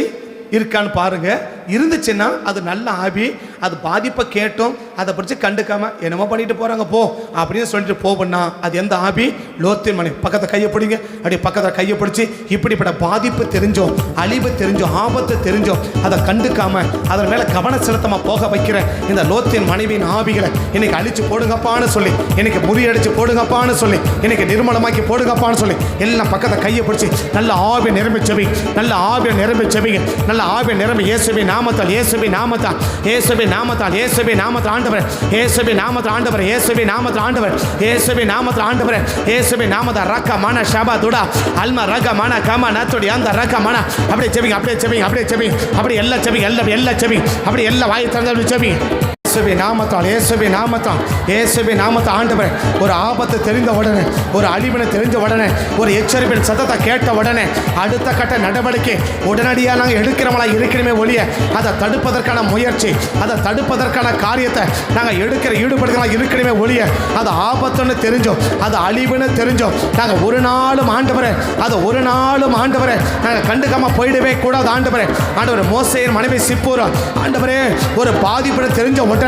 இருக்கான்னு பாருங்க. இருந்துச்சுன்னா அது நல்ல ஆவி. அது பாதிப்பை கேட்டோம், அதை பிடிச்சி கண்டுக்காம என்னமோ பண்ணிட்டு போறாங்க போ அப்படின்னு சொல்லிட்டு போவன்னா அது எந்த ஆவி? லோத்தின் மனைவி. பக்கத்தை கையை பிடிங்க, அப்படியே பக்கத்தில் கையை பிடிச்சி இப்படிப்பட்ட பாதிப்பு தெரிஞ்சோம், அழிவு தெரிஞ்சோம், ஆபத்து தெரிஞ்சோம், அதை கண்டுக்காம அதன் மேல கவன செலுத்தமா போக வைக்கிற இந்த லோத்தின் மனைவியின் ஆவிகளை இன்னைக்கு அழிச்சு போடுங்கப்பான்னு சொல்லி, இன்னைக்கு முறியடிச்சு போடுங்கப்பான்னு சொல்லி, இன்னைக்கு நிர்மலமாக்கி போடுங்கப்பான்னு சொல்லி எல்லாம் பக்கத்தை கையை பிடிச்சி நல்ல ஆவி நிரம்பிச்சவி, நல்ல ஆவி நிரம்பிச்சவிங்க, நல்ல ஆவி நிரம்பி இயேசுவின் நாமத்தால், இயேசுவின் நாமத்தால், இயேசுவின் நாமத்தால், இயேசுவின் நாமத்தால் ஆண்டவர், இயேசுவின் நாமத்தால் ஆண்டவர், இயேசுவின் நாமத்தால் ஆண்டவர், இயேசுவின் நாமத்தால் ஆண்டவர், இயேசுவின் நாமத்தால் ரக்க மன ஷபா துடா அல்மா ரக மன கம நத்துடி அந்த ரக மன. அப்படியே செவிங்க, அப்படியே செவிங்க, அப்படியே செவிங்க, அப்படியே எல்லா செவிங்க, எல்லா செவிங்க, அப்படியே எல்லா வாய் திறந்து செவிங்க. இயேசுவின் நாமத்தால், இயேசுவின் நாமத்தால், இயேசுவின் நாமத்தால் ஆண்டவர், ஒரு ஆபத்து தெரிந்த உடனே, ஒரு அழிவினை தெரிஞ்ச உடனே, ஒரு எச்சரிப்பின் சத்தத்தை கேட்ட உடனே அடுத்த கட்ட நடவடிக்கை உடனடியாக நாங்கள் எடுக்கிறவங்களா இருக்கணுமே ஒழிய அதை தடுப்பதற்கான முயற்சி, அதை தடுப்பதற்கான காரியத்தை நாங்கள் ஈடுபடுகிறவங்களா இருக்கணுமே ஒழிய அது ஆபத்துன்னு தெரிஞ்சோம், அது அழிவுன்னு தெரிஞ்சோம் நாங்கள் ஒரு நாளும் ஆண்டவரே, அதை ஒரு நாளும் ஆண்டவரே நாங்கள் கண்டுக்காம போயிடவே கூடாது. ஆண்டவரே, ஆண்டவர் மோசேயின் மனைவி சிப்போரா ஆண்டவரே ஒரு பாதிப்புன்னு தெரிஞ்ச உடனே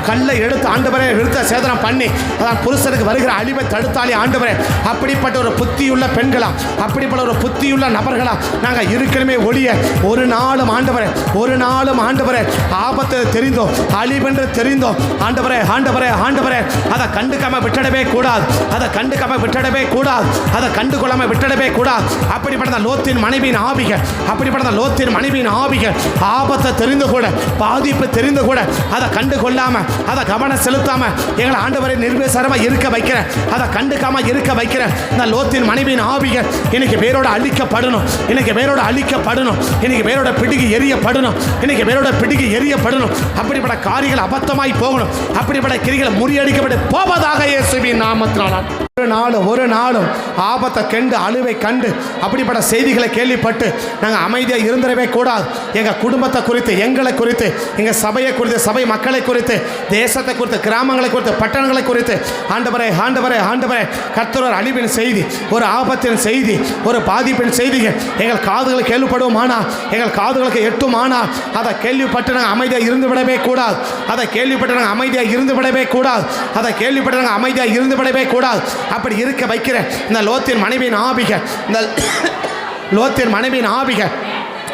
கல்லை எடுத்து ஆண்டவரே விருத்த சேதனம் பண்ணி அதான் புருஷனுக்கு வருகிற அழிவை தடுத்தாலே ஆண்டவரே, அப்படிப்பட்ட ஒரு புத்தியுள்ள பெண்களா, அப்படிப்பட்ட ஒரு புத்தியுள்ள நபர்களா நாங்கள் இருக்கணுமே ஒழிய ஒரு நாளும் ஆண்டவரே, ஒரு நாளும் ஆண்டவரே ஆபத்து தெரிந்தோம், அழிவென்று தெரிந்தோம் ஆண்டவரே, ஆண்டவரே, ஆண்டவரே அதை கண்டுக்காம விட்டுடவே கூடாது, அதை கண்டுக்காம விட்டுடவே கூடாது, அதை கண்டுகொள்ளாம விட்டுடவே கூடாது. அப்படிப்பட்ட லோத்தின் மனைவியின் ஆவிகள், அப்படிப்பட்ட லோத்தின் மனைவியின் ஆவிகள் ஆபத்தை தெரிந்து கூட, பாதிப்பு தெரிந்து கூட அதை கண்டுகொள்ளாம, அதை கவனம் செலுத்தாம எங்களை ஆண்டவரை நிர்விசாரமா இருக்க வைக்கிற, அதை கண்டுக்காம இருக்க வைக்கிற இந்த லோத்தின் மனைவியின் ஆவிகள் இன்னைக்கு வேரோட அழிக்கப்படணும், இன்னைக்கு வேரோட அழிக்கப்படணும், இன்னைக்கு வேரோட பிடிகி எரியப்படணும், இன்னைக்கு வேரோட பிடிகி எரியப்படணும். அப்படிப்பட்ட காரியங்கள் அபத்தமாய் போகணும், அப்படிப்பட்ட கிரிகள் முறியடிக்கப்பட்டு போவதாக இயேசுவின் நாமத்தினால். ஒரு நாளும் ஆபத்தை கண்டு அழுவை கண்டு அப்படிப்பட்ட செய்திகளை கேள்விப்பட்டு நாங்கள் அமைதியாக இருந்துடவே கூடாது. எங்கள் குடும்பத்தை குறித்து, எங்களை குறித்து, எங்கள் சபையை குறித்து, சபை மக்களை குறித்து, தேசத்தை குறித்து, கிராமங்களை குறித்து, பட்டணங்களை குறித்து ஆண்டவரே, ஆண்டவரே, ஆண்டவரே கர்த்தர் ஒரு அழிவின் செய்தி, ஒரு ஆபத்தின் செய்தி, ஒரு பாதிப்பின் செய்திகள் எங்கள் காதுகளுக்கு கேள்விப்படுவோமானா, எங்கள் காதுகளுக்கு எட்டுமானா அதை கேள்விப்பட்டு நாங்கள் அமைதியாக இருந்து விடவே கூடாது, அதை கேள்விப்பட்டு நாங்கள் அமைதியாக இருந்து விடவே கூடாது, அதை கேள்விப்பட்டு நாங்கள் அமைதியாக இருந்து விடவே கூடாது. அப்படி இருக்க வைக்கிற இந்த லோத்தின் மனைவியின் ஆவிகள், இந்த லோத்தின் மனைவியின் ஆவிகள்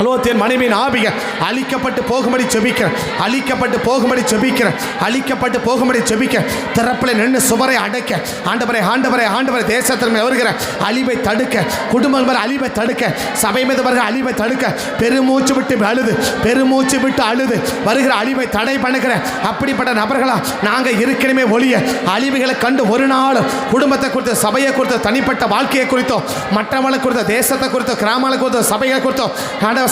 லோத்தின் மனைவியின் ஆவிகள் அழிக்கப்பட்டு போகும்படி செபிக்கிறேன், அழிக்கப்பட்டு போகும்படி செபிக்கிறேன், அழிக்கப்பட்டு போகும்படி செபிக்கிறேன். திறப்பில் நின்று சுவரை அடைக்க ஆண்டவரே ஆண்டவரே ஆண்டவரே தேசத்திற்கு வருகிற அழிவை தடுக்க, குடும்பம் வர அழிவை தடுக்க, சபை மீது வருகிற அழிவை தடுக்க, பெருமூச்சு விட்டு அழுது வருகிற அழிவை தடை பண்ணுகிற அப்படிப்பட்ட நபர்களா நாங்கள் இருக்கணுமே ஒழிய அழிவுகளை கண்டு ஒரு நாள் குடும்பத்தை குறித்து, சபையை குறித்து, தனிப்பட்ட வாழ்க்கையை குறித்தோ, மற்றவங்களை குறித்தோ, தேசத்தை குறித்தோ, கிராமங்களை குறித்தோ, சபைகளை குறித்தோ,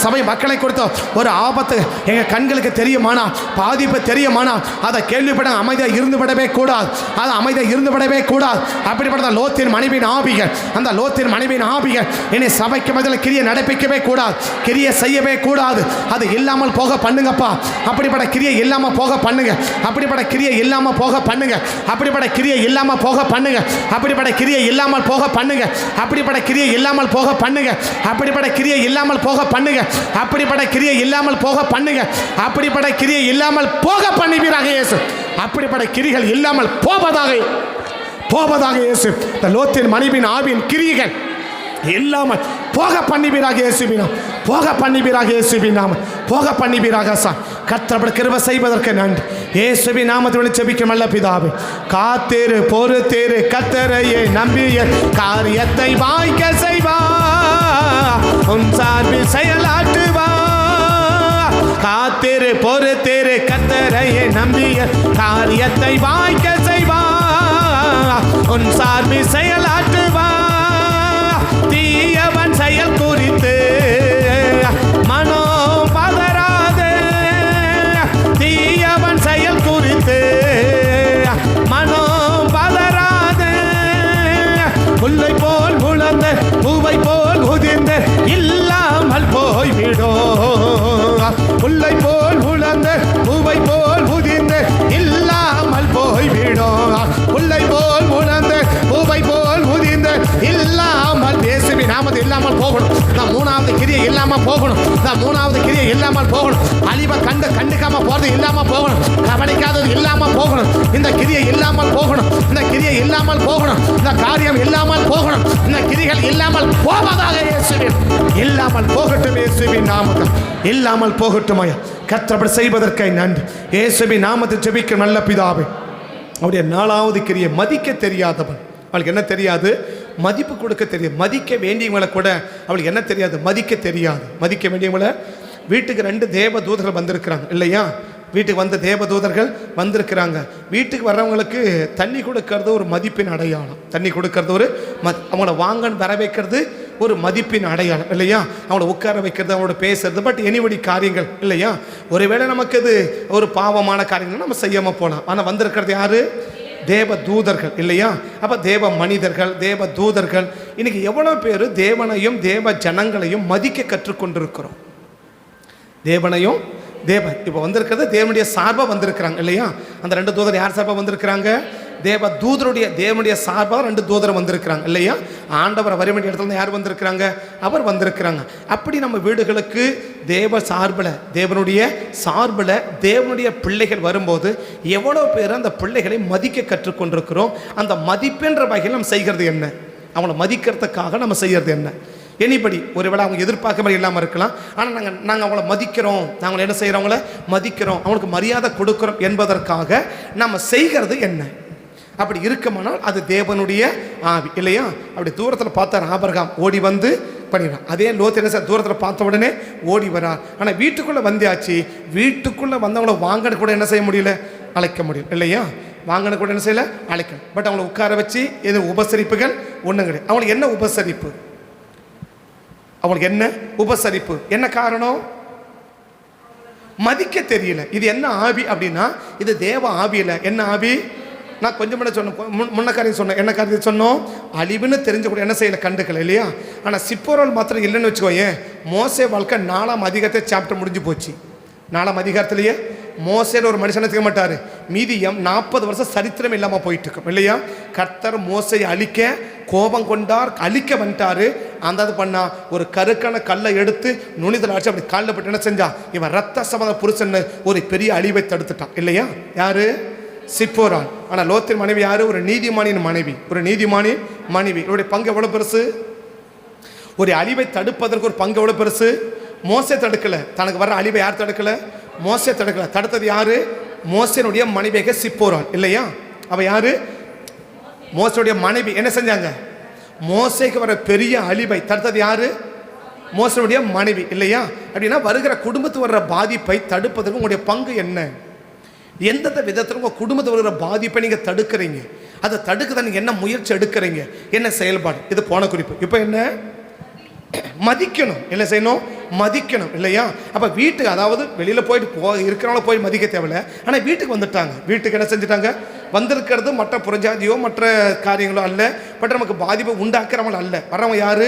சபை மக்களை குறித்தோ ஒரு ஆபத்து எங்கள் கண்களுக்கு தெரியுமானா, பாதிப்பு தெரியுமானா அதை கேள்விப்பட அமைதியாக இருந்துவிடவே கூடாது, அது அமைதியாக இருந்துவிடவே கூடாது. அப்படிப்பட்ட லோத்தின் மனைவியின் ஆவிகள், அந்த லோத்தின் மனைவியின் ஆவிகள் என்னை சபைக்கு பதில் கிரியை நடப்பிக்கவே கூடாது, கிரியை செய்யவே கூடாது. அது இல்லாமல் போக பண்ணுங்கப்பா. அப்படிப்பட்ட கிரியை இல்லாமல் போக பண்ணுங்க, அப்படிப்பட்ட கிரியை இல்லாமல் போக பண்ணுங்க, அப்படிப்பட்ட கிரியை இல்லாமல் போக பண்ணுங்க, அப்படிப்பட்ட கிரியை இல்லாமல் போக பண்ணுங்க, அப்படிப்பட்ட கிரியை இல்லாமல் போக பண்ணுங்க, அப்படிப்பட்ட கிரியை இல்லாமல் போக பண்ணுங்க, அப்படிப்பட்ட கிரியை இல்லாமல் போக பண்ணுங்க, அப்படிப்பட்ட கிரியை இல்லாமல் போக பண்ணுவீராக இயேசு. அப்படிப்பட்ட கிரிகள் இல்லாமல் போவதாக இயேசு. இந்த லோத்தின் மனைவியின் ஆவியின் கிரியைகள் இல்லாமல் போக பண்ணுவீராக இயேசுவினாம், போக பண்ணுவீராக இயேசுவினாம், போக பண்ணுவீராக சார். கர்த்தர் கிருபை செய்வதற்கு நன்றி. இயேசுவின் நாமத்தில் ஜெபிக்கும் நல்ல பிதாவே, காத்தேரு பொறுத்தேரு கர்த்தரையே நம்பிய காரியத்தை வாய்க்க செய்வா, உன் சார்பில் செயலாற்றுவா. காத்தேரு பொறுத்தேரு கர்த்தரையே நம்பிய காரியத்தை வாய்க்க செய்வா, உன் சார்பில் செயலாற்றுவா. தீயவன் செயல் குறித்து மனம் பதறாதே, தீயவன் செயல் குறித்து மனம் பதறாதே. புல்லை போல் உலர்ந்த பூவை போல் உதிர்ந்து இல்லாமல் போய்விடும், புல்லை போல் உலர்ந்த பூவை போல் உதிர்ந்து இல்லாமல் போய்விடும், புல்லை போல் உலர்ந்த பூவை போல் உதிர்ந்து இல்லாமல் இயேசுவின் நாமத்தில் இல்லாமல் போகணும். நான் மூணாவது கிரியை இல்லாமல் போகணும், நான் மூணாவது கிரியை இல்லாமல் போகணும். அழிவை கண்டுக்காம போறது இல்லாமல் போகணும், கவனிக்காதது இல்லாமல் போகணும், இந்த கிரியை இல்லாமல் போகணும், இந்த கிரியை இல்லாமல் போகணும், இந்த காரியம் இல்லாமல் போகணும், இந்த கிரிகள் இல்லாமல் போவதாக இயேசுவின் இல்லாமல் போகட்டும், இயேசுவின் நாமத்தில் இல்லாமல் போகட்டுமாயா. கர்த்தர் செய்வதற்காய் நன்றி. இயேசுவின் நாமத்தில் ஜெபிக்கும் நல்ல பிதாவே. அவருடைய நாலாவது கிரியை மதிக்க தெரியாதவன். அவளுக்கு என்ன தெரியாது? மதிப்பு கொடுக்க தெரியாது. மதிக்க வேண்டியவங்களை கூட அவளுக்கு என்ன தெரியாது? மதிக்க தெரியாது. மதிக்க வேண்டியவங்களை வீட்டுக்கு 2 தேவ தூதர்கள் வந்திருக்கிறாங்க இல்லையா? வீட்டுக்கு வந்த தேவ தூதர்கள் வந்திருக்கிறாங்க. வீட்டுக்கு வர்றவங்களுக்கு தண்ணி கொடுக்கறது ஒரு மதிப்பின் அடையாளம், தண்ணி கொடுக்கறது ஒரு அவங்கள வாங்கன்னு வர வைக்கிறது ஒரு மதிப்பின் அடையாளம் இல்லையா? அவங்கள உட்கார வைக்கிறது, அவங்களோட பேசுறது, பட் எனிபடி காரியங்கள் இல்லையா? ஒருவேளை நமக்கு இது ஒரு பாவமான காரியங்கள் நம்ம செய்யாமல் போகலாம். ஆனால் வந்திருக்கிறது யாரு? தேவ தூதர்கள் இல்லையா? அப்போ தேவ மனிதர்கள், தேவ தூதர்கள். இன்னைக்கு எவ்வளோ பேர் தேவனையும் தேவ ஜனங்களையும் மதிக்க கற்றுக்கொண்டிருக்கிறோம். தேவனையும் இப்போ வந்திருக்கிறது தேவனுடைய சார்பாக வந்திருக்கிறாங்க இல்லையா? அந்த 2 தூதர் யார் சார்பாக வந்திருக்கிறாங்க? தேவனுடைய சார்பாக 2 தூதர் வந்திருக்கிறாங்க இல்லையா? ஆண்டவர் வர வேண்டிய இடத்துல யார் வந்திருக்கிறாங்க? அவர் வந்திருக்கிறாங்க. அப்படி நம்ம வீடுகளுக்கு தேவனுடைய சார்பில் தேவனுடைய பிள்ளைகள் வரும்போது எவ்வளோ பேர் அந்த பிள்ளைகளை மதிக்க கற்றுக்கொண்டிருக்கிறோம். அந்த மதிப்பென்ற வகையில் நம்ம செய்கிறது என்ன? அவங்கள மதிக்கிறதுக்காக நம்ம செய்கிறது என்ன? எனிபடி ஒருவேளை அவங்க எதிர்பார்க்க மாதிரி இல்லாமல் இருக்கலாம். ஆனால் நாங்கள் அவங்கள மதிக்கிறோம், நாங்கள் என்ன செய்கிறோம்? அவங்கள மதிக்கிறோம், அவங்களுக்கு மரியாதை கொடுக்குறோம் என்பதற்காக நம்ம செய்கிறது என்ன? அப்படி இருக்குமானால் அது தேவனுடைய ஆவி இல்லையா? அப்படி தூரத்தில் பார்த்தார் ஆபிரகாம், ஓடி வந்து பண்ணிடுறான். அதே லோத் என்ன சார் தூரத்தில் பார்த்த உடனே ஓடி வரார். ஆனால் வீட்டுக்குள்ளே வந்தாச்சு, வீட்டுக்குள்ளே வந்தவங்கள வாங்கன்னு கூட என்ன செய்ய முடியல, அழைக்க முடியும் இல்லையா? வாங்கன்னு கூட என்ன செய்யலை, அழைக்கணும். பட் அவங்கள உட்கார வச்சு எது உபசரிப்புகள் ஒன்றும் கிடையாது. அவங்களுக்கு என்ன உபசரிப்பு? அவங்களுக்கு என்ன உபசரிப்பு? என்ன காரணம்? மதிக்க தெரியல. இது என்ன ஆவி அப்படின்னா இது தேவ ஆவியில். என்ன ஆவி? நான் கொஞ்சம் முன்ன சொன்னேன், முன்ன காரியம் சொன்னேன். என்ன காரியம் சொன்னோம்? அழிவுன்னு தெரிஞ்ச கூட என்ன செய்யலை, கண்டுக்கல இல்லையா? ஆனால் சிப்போரால் மாத்திரம் இல்லைன்னு வச்சுக்கோங்க. மோசே வாழ்க்கை 4ஆம் அதிகாரத்தை சாப்டர் முடிஞ்சு போச்சு. 4ஆம் அதிகாரத்திலேயே மோசேன்னு ஒரு மனுஷனை செய்ய மாட்டார். மீதியம் 40 வருஷம் சரித்திரம் இல்லாமல் போயிட்டு இருக்கும் இல்லையா? கர்த்தர் மோசையை அழிக்க கோபம் கொண்டார், அழிக்க வந்துட்டாரு. அந்த பண்ணா ஒரு கருக்கான கல்லை எடுத்து நுனிதல் அடிச்சு அப்படி காலில் போட்டு என்ன செஞ்சா, இவன் ரத்த சம்பந்த புருஷன் ஒரு பெரிய அழிவை தடுத்துட்டான் இல்லையா? யாரு? சிப்போரால். ஆனால் லோத்தின் மனைவி யாரு? ஒரு நீதிமானின் மனைவி. ஒரு நீதிமானின் மனைவி. இவருடைய பங்கு எவ்வளோ பெருசு? ஒரு அழிவை தடுப்பதற்கு ஒரு பங்கு எவ்வளோ பெருசு? மோசே தடுக்கல. தனக்கு வர்ற அழிவை யார் தடுக்கல? மோசே தடுக்கல. தடுத்தது யாரு? மோசேனுடைய மனைவியாக சிப்போராள் இல்லையா? அவ யாரு? மோசேனுடைய மனைவி. என்ன செஞ்சாங்க? மோசேக்கு வர பெரிய அழிவை தடுத்தது யாரு? மோசேனுடைய மனைவி இல்லையா? அப்படின்னா வருகிற குடும்பத்துக்கு வர்ற பாதிப்பை தடுப்பதற்கு உங்களுடைய பங்கு என்ன? எந்தெந்த விதத்தில் உங்கள் குடும்பத்தில் வருகிற பாதிப்பை நீங்கள் தடுக்கிறீங்க? அதை தடுக்க நீங்கள் என்ன முயற்சி எடுக்கிறீங்க? என்ன செயல்பாடு? இது போன குறிப்பு. இப்போ என்ன? மதிக்கணும். என்ன செய்யணும்? மதிக்கணும் இல்லையா? அப்போ வீட்டுக்கு, அதாவது வெளியில் போயிட்டு இருக்கிறவங்கள போய் மதிக்க தேவையில்லை. ஆனால் வீட்டுக்கு வந்துட்டாங்க. வீட்டுக்கு என்ன செஞ்சுட்டாங்க? வந்திருக்கிறது மற்ற புறஜாதியோ மற்ற காரியங்களோ அல்ல, பட் நமக்கு பாதிப்பை உண்டாக்குறவங்க அல்ல. வர்றவங்க யாரு?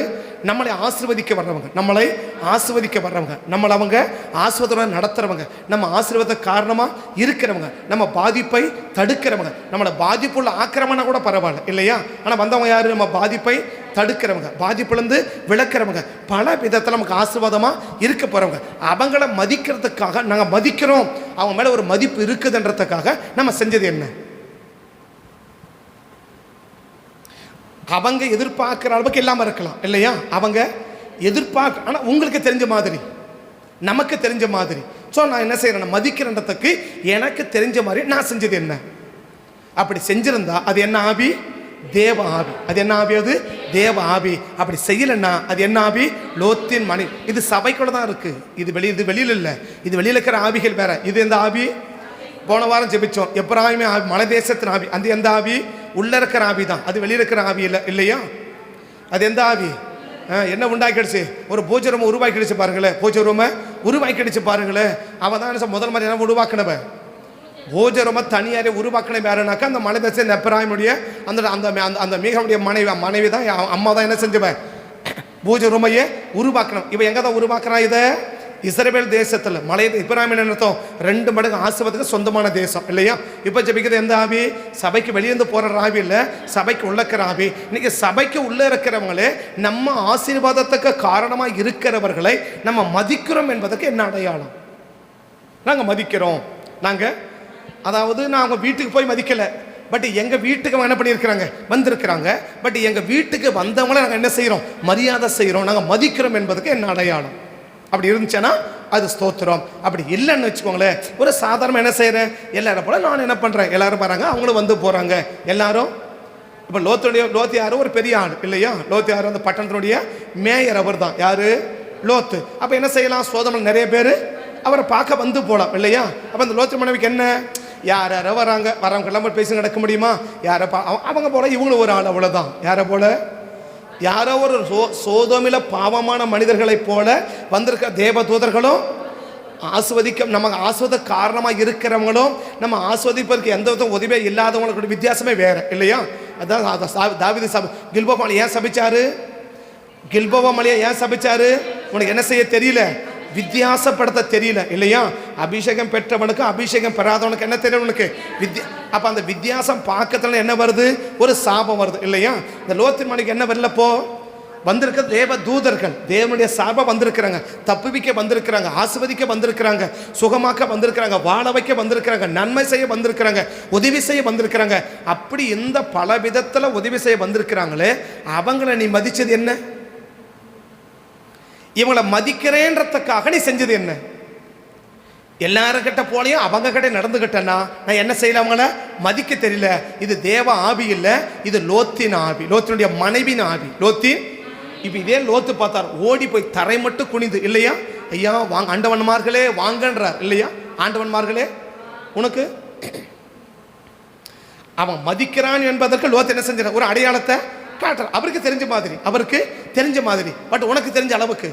நம்மளை ஆசீர்வதிக்க வர்றவங்க. நம்மளை ஆசீர்வதிக்க வர்றவங்க. நம்மளை அவங்க ஆசீர்வாதம் நடத்துறவங்க. நம்ம ஆசீர்வாத காரணமாக இருக்கிறவங்க. நம்ம பாதிப்பை தடுக்கிறவங்க. நம்மளை பாதிப்புள்ள ஆக்கிரமணம் கூட பரவாயில்ல இல்லையா? ஆனால் வந்தவங்க யாரு? நம்ம பாதிப்பை தடுக்கிறவங்க, பாதிப்புலேருந்து விளக்குறவங்க, பல விதத்தில் நமக்கு ஆசீர்வாதமாக இருக்க போகிறவங்க. அவங்கள மதிக்கிறதுக்காக நாங்கள் மதிக்கிறோம், அவங்க மேலே ஒரு மதிப்பு இருக்குதுன்றதுக்காக நம்ம செஞ்சது என்ன? அவங்க எதிர்பார்க்குற அளவுக்கு இல்லாமல் இருக்கலாம் இல்லையா? அவங்க எதிர்பார்க்க, ஆனால் உங்களுக்கு தெரிஞ்ச மாதிரி, நமக்கு தெரிஞ்ச மாதிரி. ஸோ நான் என்ன செய்கிறேன்? மதிக்கிறன்றதுக்கு எனக்கு தெரிஞ்ச மாதிரி நான் செஞ்சது என்ன? அப்படி செஞ்சிருந்தா அது என்ன ஆவி? தேவ ஆவி. அது என்ன ஆவி? அது தேவ ஆவி. அப்படி செய்யலைன்னா அது என்ன ஆவி? லோத்தின் மணி. இது சபைக்குள்ள தான் இருக்கு. இது வெளியில் இல்லை. இது வெளியில் இருக்கிற ஆவிகள் வேற. இது எந்த ஆவி? போன வாரம் ஜெபிச்சோம். எப்ராஹிமே ஆவி, மலை தேசத்தின் ஆவி. அந்த எந்த ஆவி? உள்ள இருக்கிற ஆவி தான். அது வெளியில் இருக்கிற ஆவி இல்லை இல்லையா? அது எந்த ஆவி? என்ன உண்டாக்கிடுச்சு? ஒரு பூஜை ரூமை உருவாக்கிடுச்சு பாருங்களேன். பூஜை ரூமை உருவாக்கிடுச்சு பாருங்களேன். அவன் தான் முதல் மாதிரி என்ன உருவாக்கினவன்? பூஜை ரூமை தனியாரே உருவாக்கின யாருனாக்கா அந்த மலை தேச எப்ராஹிமுடைய அந்த அந்த அந்த மீகனுடைய மனைவி தான், அம்மா தான் என்ன செஞ்சவன்? பூஜை ரூமையே உருவாக்கணும். இவன் எங்கே தான் உருவாக்குறான்? இதை இஸ்ரவேல் தேசத்தில் மலை எப்ராஹிம் அர்த்தம் 2 மடங்கு ஆசீர்வாதத்துக்கு சொந்தமான தேசம் இல்லையா? இப்போ ஜெபிக்கிறது எந்த ஆவி? சபைக்கு வெளியேந்து போகிற ஆவி இல்லை, சபைக்கு உள்ள இருக்கிற ஆவி. இன்னைக்கு சபைக்கு உள்ளே இருக்கிறவங்களே நம்ம ஆசீர்வாதத்துக்கு காரணமாக இருக்கிறவர்களை நம்ம மதிக்கிறோம் என்பதற்கு என்ன அடையாளம்? நாங்கள் மதிக்கிறோம். நாங்கள், அதாவது நான் அவங்க வீட்டுக்கு போய் மதிக்கலை, பட் எங்கள் வீட்டுக்கு என்ன பண்ணியிருக்கிறாங்க? வந்திருக்கிறாங்க. பட் எங்கள் வீட்டுக்கு வந்தவங்கள நாங்கள் என்ன செய்கிறோம்? மரியாதை செய்கிறோம். நாங்கள் மதிக்கிறோம் என்பதுக்கு என்ன அடையாளம்? அப்படி இருந்துச்சுன்னா அது ஸ்தோத்திரம். அப்படி இல்லைன்னு வச்சுக்கோங்களேன், ஒரு சாதாரண என்ன செய்கிறேன்? எல்லாரும் போல நான் என்ன பண்ணுறேன்? எல்லாரும் பாருங்க, அவங்களும் வந்து போகிறாங்க எல்லாரும். இப்போ லோத்து யாரும் ஒரு பெரிய ஆள் இல்லையா? லோத்து யாரும் அந்த பட்டணத்தினுடைய மேயர். அவர் தான் யாரு? லோத்து. அப்போ என்ன செய்யலாம்? சோதமில் நிறைய பேர் அவரை பார்க்க வந்து போகலாம் இல்லையா? அப்போ அந்த லோத்து மனைவிக்கு என்ன? யார் யாரோ வராங்க, வரவங்க எல்லாம் பேசி நடக்க முடியுமா? யாரை அவங்க போல இவங்களும் ஒரு ஆள், அவ்வளோதான். யாரை போல? யாரோ ஒரு சோதோமில பாவமான மனிதர்களைப் போல வந்திருக்க தேவதூதர்களும் ஆஸ்வதிக்க, நமக்கு ஆஸ்வத காரணமாக இருக்கிறவங்களும் நம்ம ஆஸ்வதிப்பதற்கு எந்த வித உதவியே இல்லாதவங்களோட வித்தியாசமே வேற இல்லையா? அதான் தாவீது கில்போவா மலையை ஏன் சபிச்சாரு? கில்போவா மலையை ஏன் சபிச்சாரு? உனக்கு என்ன செய்ய தெரியல? வித்தியாசப்படுத்த தெரியல இல்லையா? அபிஷேகம் பெற்றவனுக்கு அபிஷேகம் பெறாதவனுக்கு என்ன தெரியும்? உனக்கு அப்போ அந்த வித்தியாசம் பார்க்கறதுல என்ன வருது? ஒரு சாபம் வருது இல்லையா? இந்த லோத்தின் மனைவிக்கு என்ன வரலப்போ? வந்திருக்க தேவ தூதர்கள், தேவனுடைய சாபம் வந்திருக்கிறாங்க, தப்புவிக்க வந்திருக்கிறாங்க, ஆசிர்வதிக்க வந்திருக்கிறாங்க, சுகமாக்க வந்திருக்கிறாங்க, வாழ வைக்க வந்திருக்கிறாங்க, நன்மை செய்ய வந்திருக்கிறாங்க, உதவி செய்ய வந்திருக்கிறாங்க. அப்படி இந்த பல விதத்தில் உதவி செய்ய வந்திருக்கிறாங்களே, அவங்கள நீ மதிச்சது என்ன? இவங்களை மதிக்கிறேன்றதுக்காக நீ செஞ்சது என்ன? எல்லாருக்கிட்ட போலையும் அவங்க கிட்ட நடந்துகிட்டேன்னா நான் என்ன செய்யல? அவங்கள மதிக்க தெரியல. இது தேவ ஆவி இல்லை, இது லோத்தின் ஆவி, லோத்தினுடைய மனைவின் ஆவி. லோத்தின். இப்போ இதே லோத்து பார்த்தார், ஓடி போய் தரை மட்டும் குனிந்து இல்லையா? ஐயா வாங்க, ஆண்டவன்மார்களே வாங்கன்றார் இல்லையா? ஆண்டவன்மார்களே உனக்கு அவன் மதிக்கிறான் என்பதற்கு லோத்து என்ன செஞ்சார்? ஒரு அடையாளத்தை காட்டுற. அவருக்கு தெரிஞ்ச மாதிரி, பட் உனக்கு தெரிஞ்ச அளவுக்கு.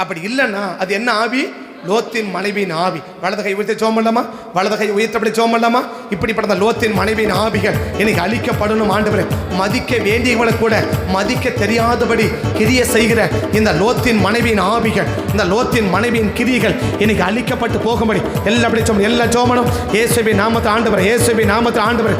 அப்படி இல்லைன்னா அது என்ன ஆவி? லோத்தின் மனைவியின் ஆவி. வலது கை உயர்த்தி ஜெபம் பண்ணலாமா? வலது கை உயர்த்தபடி ஜெபம் பண்ணலாமா? இப்படிப்பட்ட லோத்தின் மனைவியின் ஆவிகள் இன்னைக்கு அழிக்கப்படணும் ஆண்டவரே. மதிக்க வேண்டியவங்களை கூட மதிக்க தெரியாதபடி கிரிய செய்கிற இந்த லோத்தின் மனைவியின் ஆவிகள், இந்த லோத்தின் மனைவியின் கிரிகள் இன்னைக்கு அழிக்கப்பட்டு போகும்படி எல்லா ஜெபம், எல்லா ஜெபமும் இயேசுவின் நாமத்தில் ஆண்டவரே, இயேசுவின் நாமத்தில் ஆண்டவரே.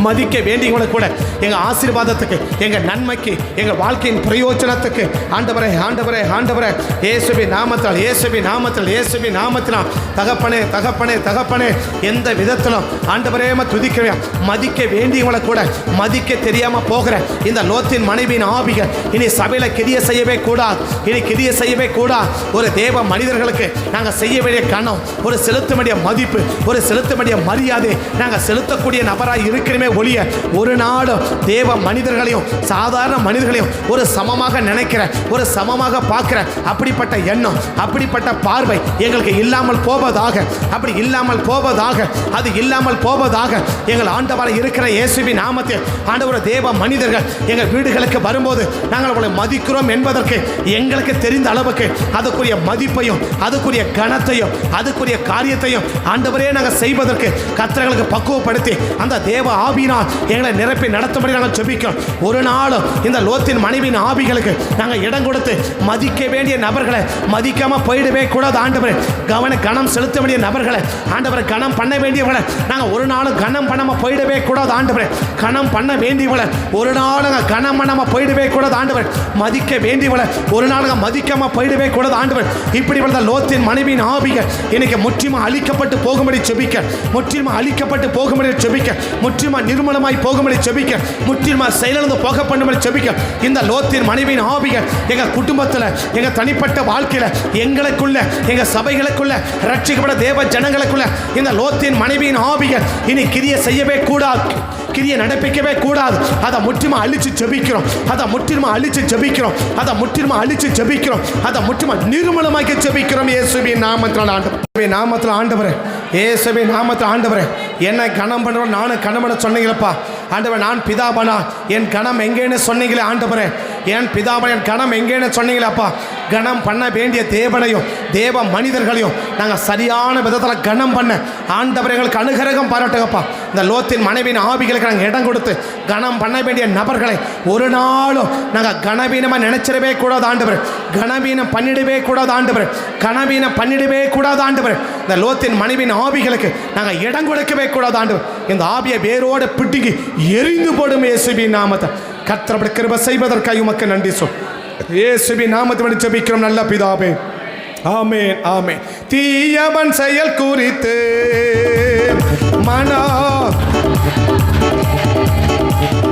மதிக்க வேண்டியவங்களை கூட எங்கள் ஆசீர்வாதத்துக்கு, எங்கள் நன்மைக்கு, எங்கள் வாழ்க்கையின் பிரயோஜனத்துக்கு ஆண்டவரே ஆண்டவரே ஆண்டவரே இயேசுவின் நாமத்தில் இயேசுவின் நாமத்தில் இயேசுவின் நாமத்தினால் தகப்பனே தகப்பனே தகப்பனே எந்த விதத்திலும் ஆண்டவரே துதிக்கிறேன். மதிக்க வேண்டியவங்களை கூட மதிக்க தெரியாமல் போகிற இந்த லோத்தின் மனைவியின் ஆவிகள் இனி சபையில் கிரிய செய்யவே கூடாது. இனி கிரிய செய்யவே கூடாது. ஒரு தேவ மனிதர்களுக்கு நாங்கள் செய்ய வேண்டிய கணம், ஒரு செலுத்த வேண்டிய மதிப்பு, ஒரு செலுத்த வேண்டிய மரியாதை நாங்கள் செலுத்தக்கூடிய நபராக இருக்கிறமே ஒழிய ஒரு நாளும் தேவ மனிதர்களையும் சாதாரண மனிதர்களையும் ஒரு சமமாக நினைக்கிற, ஒரு சமமாக பார்க்கிற அப்படிப்பட்ட எண்ணம், அப்படிப்பட்ட பார்வை எங்களுக்கு இல்லாமல் போவதாக. அப்படி இல்லாமல் போவதாக, அது இல்லாமல் போவதாக. எங்கள் ஆண்டவரை இருக்கிற இயேசுவின் நாமத்தில் ஆண்டவர் தேவ மனிதர்கள் எங்கள் வீடுகளுக்கு வரும்போது நாங்கள் அவளை மதிக்கிறோம் என்பதற்கு எங்களுக்கு தெரிந்த அளவுக்கு அதுக்குரிய மதிப்பையும் அதுக்குரிய கனத்தையும் அதுக்குரிய காரியத்தையும் ஆண்டவரே நாங்கள் செய்வதற்கு கர்த்தர்களுக்கு பக்குவப்படுத்தி அந்த தேவ ஆவியினால் எங்களை நிரப்பி நடத்தும்படி நாங்கள் ஜெபிக்கிறோம். ஒரு நாளும் இந்த லோத்தின் மனைவியின் ஆவிகளுக்கு நாங்கள் இடம் கொடுத்து மதிக்க வேண்டிய நபர்களை மதிக்காம போயிடவே கூடாது. ஆண்டவரே கனம் செலுத்த வேண்டிய நபர்களை ஆண்டவரை கனம் பண்ண வேண்டியவங்களை நாங்கள் ஒரு நாளும் கனம் பண்ணாமல் போயிடவே கூடாது. ஆண்டவரே கனம் பண்ண வேண்டியவங்களை ஒரு நாளும் கனம் பண்ணாமல் போயிடவே கூடாது. ஆண்டவர் மதிக்க வேண்டியவங்களை ஒரு நாளும் மதிக்காம போயிடவே கூடாது. ஆண்டவர் இப்படிப்பட்ட லோத்தின் மனைவியின் ஆவிகள் இன்னைக்கு முற்றிலுமா அழிக்கப்பட்டு போகும்படி ஜெபிக்க, முற்றிலுமா அழிக்கப்பட்டு போகும்படி ஜெபிக்க, முற்றிலுமா நிர்மலமாய் போகும்படி ஜெபிக்க, முற்றிலுமா செயலிழந்து போக பண்ணும்படி ஜெபிக்க. இந்த லோத்தின் மனைவியின் ஆவிகள் எங்கள் குடும்பத்தில், எங்கள் தனிப்பட்ட வாழ்க்கையில், எங்களுக்குள்ள, எங்கள் சபைகளுக்குள்ள, ரட்சிக்கப்பட்ட தேவ ஜனங்களுக்குள்ள இந்த லோத்தின் மனைவியின் ஆவிகள் இனி கிரிய செய்யவே கூடாது, கிரியை நடப்பிக்கவே கூடாது. அதை முற்றிலுமா அழிச்சு ஜெபிக்கிறோம், அதை முற்றிலுமா அழிச்சு ஜெபிக்கிறோம், அதை முற்றிலுமா அழிச்சு ஜெபிக்கிறோம், அதை முற்றிலுமா நிர்மலமாக்கி ஜெபிக்கிறோம். இயேசுவின் நாமத்தில் ஆண்டவரே, நாமத்தில் ஆண்டவரே, இயேசுவின் நாமத்தில் ஆண்டவரே என்னை கனம் பண்ணுறோம். நானும் கனம் பண்ண சொன்னீங்களப்பா ஆண்டவரே. நான் பிதாபனா என் கணம் எங்கேன்னு சொன்னீங்களே ஆண்டவரே. என் பிதாபனா என் கணம் எங்கேன்னு சொன்னீங்களப்பா. கனம் பண்ண வேண்டிய தேவனையும் தேவ மனிதர்களையும் நாங்கள் சரியான விதத்தில் கனம் பண்ண ஆண்டவர்களுக்கு அனுகிரகம் பாராட்டுங்கப்பா. இந்த லோத்தின் மனைவியின் ஆவிகளுக்கு நாங்கள் இடம் கொடுத்து கனம் பண்ண வேண்டிய நபர்களை ஒரு நாளும் நாங்கள் கனவீனமாக நினைச்சிடவே கூடாது. ஆண்டவர் கனவீனம் பண்ணிடவே கூடாது. ஆண்டவர் கனவீனம் பண்ணிடவே கூடாது. ஆண்டவர் இந்த லோத்தின் மனைவியின் ஆவிகளுக்கு நாங்கள் இடம் கொடுக்கவே கூடாது. ஆண்டவர் இந்த ஆவியை வேரோடு பிடிங்கி எரிந்து போடும். இயேசுவின் நாமத்தை கர்த்தர் கிருபை செய்வதற்காக உமக்கு நன்றி சொல். இயேசுவின் நாமத்தை ஜெபிக்கிறோம் நல்ல பிதாவே. ஆமென் ஆமென். தீயவன் செயல் குறித்து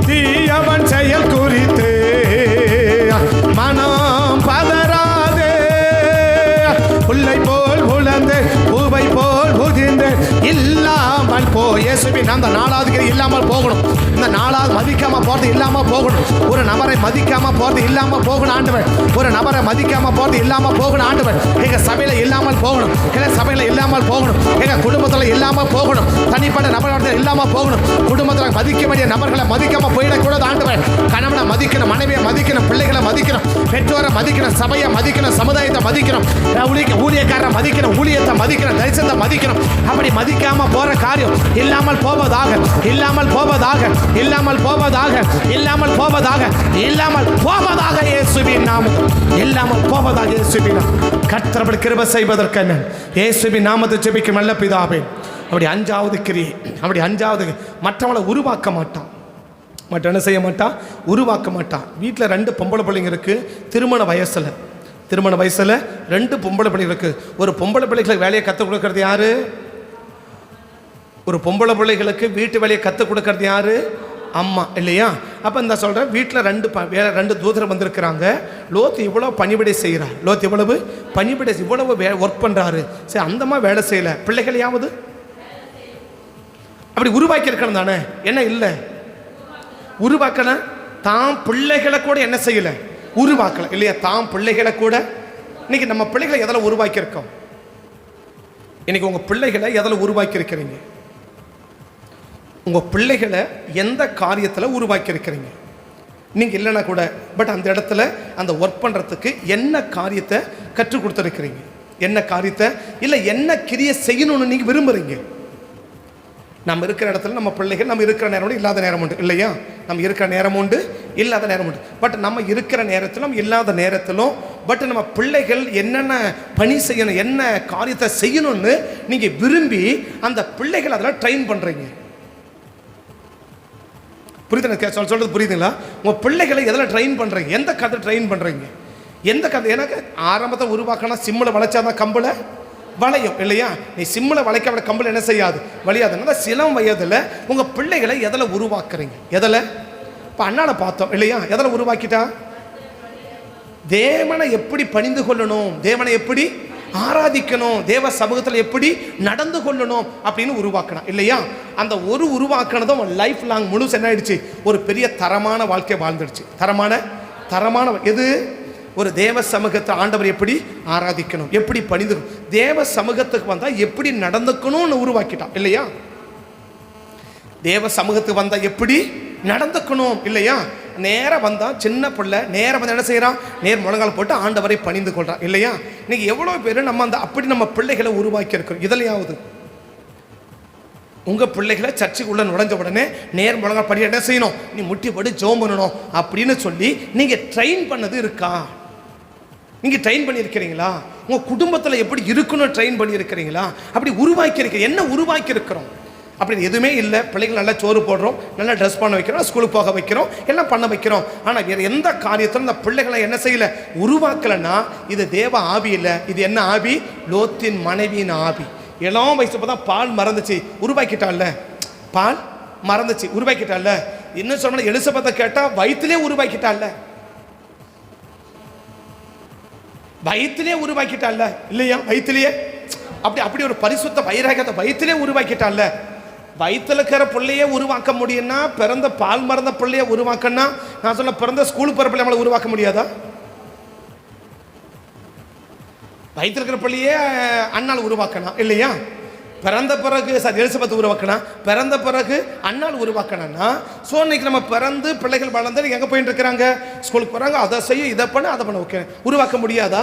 தீயவன் செயல் குறித்து மனம் பதறாதே. புல்லை போல் உலர்ந்து பூவை போல் புதிந்து இல்லாமல் போ. இயேசுவின் அந்த நாலாவது இல்லாமல் போகணும். இந்த நாலாவது மதிக்காமல் போகிறது இல்லாமல் போகணும். ஒரு நபரை மதிக்காமல் போகிறது இல்லாமல் போகணும் ஆண்டவர். ஒரு நபரை மதிக்காமல் போகிறது இல்லாமல் போகணும் ஆண்டவர். எங்கள் சபையில் இல்லாமல் போகணும், எங்கள் சபையில் இல்லாமல் போகணும், எங்கள் குடும்பத்தில் இல்லாமல் போகணும், தனிப்பட்ட நபர்கள் இல்லாமல் போகணும். குடும்பத்தில் மதிக்க வேண்டிய நபர்களை மதிக்காமல் போயிடக்கூடாது ஆண்டவர். கணவனை மதிக்கணும், மனைவியை மதிக்கணும், பிள்ளைகளை மதிக்கணும், பெற்றோரை மதிக்கணும், சபையை மதிக்கணும், சமுதாயத்தை மதிக்கணும், ஊழியக்காரரை மதிக்கணும், ஊழியத்தை மதிக்கணும், தரிசனத்தை மதிக்கணும். அப்படி மதிக்காமல் போகிற காரியம் இல்லாமல் போவதாக, இல்லாமல் போவதாக, இல்லாமல் போவதாக, இல்லாமல் போவதாக, இல்லாமல் போவதாக. இயேசுவின் நாமத்தில் இல்லாமல் போவதாக. இயேசுவின் கர்த்தர் கிருபை செய்வதற்கு இயேசுவின் நாமத்தை ஜெபிக்கும் நல்ல பிதாவே. அப்படி அஞ்சாவது கிரியை, அப்படி அஞ்சாவது மற்றவங்களை உருவாக்க மாட்டான். மற்ற என்ன செய்ய மாட்டான்? உருவாக்க மாட்டான். வீட்டில் 2 பொம்பளை பிள்ளைங்க இருக்கு. திருமண வயசில் 2 பொம்பளை பிள்ளைங்க இருக்கு. ஒரு பொம்பளை பிள்ளைகளுக்கு வேலையை கற்றுக் கொடுக்கறது யாரு? ஒரு பொம்பளை பிள்ளைகளுக்கு வீட்டு வேலையை கற்றுக் கொடுக்கறது யாரு? அம்மா இல்லையா? அப்போ இந்த சொல்கிறேன், வீட்டில் 2 தூதர் வந்திருக்கிறாங்க. லோத் இவ்வளோ பணிவிடை செய்கிறார். லோத் இவ்வளவு பணிவிடை, இவ்வளவு ஒர்க் பண்ணுறாரு. சரி, அந்தமா வேலை செய்யலை. பிள்ளைகளையாவது அப்படி உருவாக்கி இருக்கணும் தானே? என்ன இல்லை உருவாக்கணும். தாம் பிள்ளைகளை கூட என்ன செய்யலை? உருவாக்கலை இல்லையா? தாம் பிள்ளைகளை கூட. இன்னைக்கு நம்ம பிள்ளைகளை எதில் உருவாக்கியிருக்கோம்? இன்னைக்கு உங்கள் பிள்ளைகளை எதில் உருவாக்கி இருக்கிறீங்க? உங்கள் பிள்ளைகளை எந்த காரியத்தில் உருவாக்கி இருக்கிறீங்க? நீங்கள் இல்லைன்னா கூட பட் அந்த இடத்துல அந்த ஒர்க் பண்ணுறதுக்கு என்ன காரியத்தை கற்றுக் கொடுத்துருக்கிறீங்க? என்ன காரியத்தை இல்லை என்ன கிரியை செய்யணும்னு நீங்கள் விரும்புகிறீங்க? நம்ம இருக்கிற இடத்துல நம்ம பிள்ளைகள் நம்ம இருக்கிற நேரம் உண்டு, இல்லாத நேரம் உண்டு இல்லையா? நம்ம இருக்கிற நேரம் உண்டு, இல்லாத நேரம் உண்டு. பட் நம்ம இருக்கிற நேரத்திலும் இல்லாத நேரத்திலும் பட் நம்ம பிள்ளைகள் என்னென்ன பணி செய்யணும், என்ன காரியத்தை செய்யணும்னு நீங்கள் விரும்பி அந்த பிள்ளைகள் அதெல்லாம் ட்ரெயின் பண்ணுறீங்க. புரியுது சொல்றது புரியுதுங்களா? உங்கள் பிள்ளைகளை எதில் ட்ரெயின் பண்ணுறீங்க? எந்த கதை ட்ரெயின் பண்ணுறீங்க? எந்த கதை? எனக்கு ஆரம்பத்தை உருவாக்கணும். சிம்மில் வளைச்சாதான் கம்பில் வளையும் இல்லையா? நீ சிம்மில் வளைக்க விட கம்பில் என்ன செய்யாது, வளையாதுன்னா சிலம் வயதில் உங்கள் பிள்ளைகளை எதில் உருவாக்குறீங்க? எதில்? இப்போ அண்ணாவை பார்த்தோம் இல்லையா? எதில் உருவாக்கிட்டா? தேவனை எப்படி பணிந்து கொள்ளணும், தேவனை எப்படி ஆராதிக்கணும், தேவ சமூகத்தில் எப்படி நடந்து கொள்ளணும் அப்படின்னு உருவாக்கணும் இல்லையா? அந்த ஒரு உருவாக்கினதும் லைஃப் லாங் முழுசு என்ன ஆயிடுச்சு, ஒரு பெரிய தரமான வாழ்க்கை வாழ்ந்துடுச்சு. தரமான எது? ஒரு தேவ சமூகத்தை ஆண்டவர் எப்படி ஆராதிக்கணும், எப்படி பணிந்து, தேவ சமூகத்துக்கு வந்தால் எப்படி நடந்துக்கணும்னு உருவாக்கிட்டான் இல்லையா? தேவ சமூகத்துக்கு வந்தால் எப்படி நடந்துக்கணும் இல்லையா? நேராக வந்தால் சின்ன பிள்ளை நேராக வந்து என்ன செய்கிறான், நேர் முழங்கால் போட்டு ஆண்டவரை பணிந்து கொள்கிறான் இல்லையா? இன்னைக்கு எவ்வளோ பேர் நம்ம அந்த அப்படி நம்ம பிள்ளைகளை உருவாக்கி இருக்கிறோம். இதுலையாவது உங்கள் பிள்ளைகளை சர்ச்சுக்கு உள்ள நுழைஞ்ச உடனே நேர் முழங்கால் படி என்ன செய்யணும், நீ முட்டி போட்டு ஜெபம் பண்ணணும் அப்படின்னு சொல்லி நீங்கள் ட்ரெயின் பண்ணது இருக்கா? நீங்கள் ட்ரெயின் பண்ணியிருக்கிறீங்களா? உங்கள் குடும்பத்தில் எப்படி இருக்கணும் ட்ரெயின் பண்ணியிருக்கிறீங்களா? அப்படி உருவாக்கி இருக்கிற என்ன உருவாக்கி இருக்கிறோம்? அப்படின்னு எதுவுமே இல்லை. பிள்ளைகள் நல்லா சோறு போடுறோம், நல்லா ட்ரெஸ் பண்ண வைக்கிறோம், ஸ்கூலுக்கு போக வைக்கிறோம், எல்லாம் பண்ண வைக்கிறோம். ஆனால் வேறு எந்த காரியத்திலும் இந்த பிள்ளைகளை என்ன செய்யலை, உருவாக்கலைன்னா இது தேவ ஆவி இல்லை. இது என்ன ஆவி? லோத்தின் மனைவியின் ஆவி. இளம் வயசு தான் பால் மறந்துச்சு, உருவாக்கிட்டால. பால் மறந்துச்சு, உருவாக்கிட்டால. இன்னும் சொன்னால் எலிசபெத்தை கேட்டால் வயிற்றுலேயே உருவாக்கிட்டால, வயிற்றுலேயே உருவாக்கிட்டால இல்லையா? வயிற்றுலேயே அப்படி ஒரு பரிசுத்த வைராகத்தை வயிற்றுலேயே உருவாக்கிட்டால. வயிற்றுல இருக்கிற பிள்ளையே உருவாக்க முடியும்னா, பிறந்த பால் மறந்த பிள்ளைய உருவாக்கன்னா, நான் சொல்ல பிறந்த ஸ்கூலுக்கு போகிற பிள்ளை நம்மளை உருவாக்க முடியாதா? வயிற்றுல இருக்கிற பிள்ளையே அண்ணால் உருவாக்கணும் இல்லையா? பிறந்த பிறகு எலிசபெத் உருவாக்கணும், பிறந்த பிறகு அண்ணால் உருவாக்கணும்னா, ஸோ இன்னைக்கு நம்ம பிறந்து பிள்ளைகள் வளர்ந்து எங்கே போயிட்டு இருக்கிறாங்க, ஸ்கூலுக்கு போகிறாங்க, அதை செய்ய இதை பண்ண அதை பண்ண. ஓகே, உருவாக்க முடியாதா?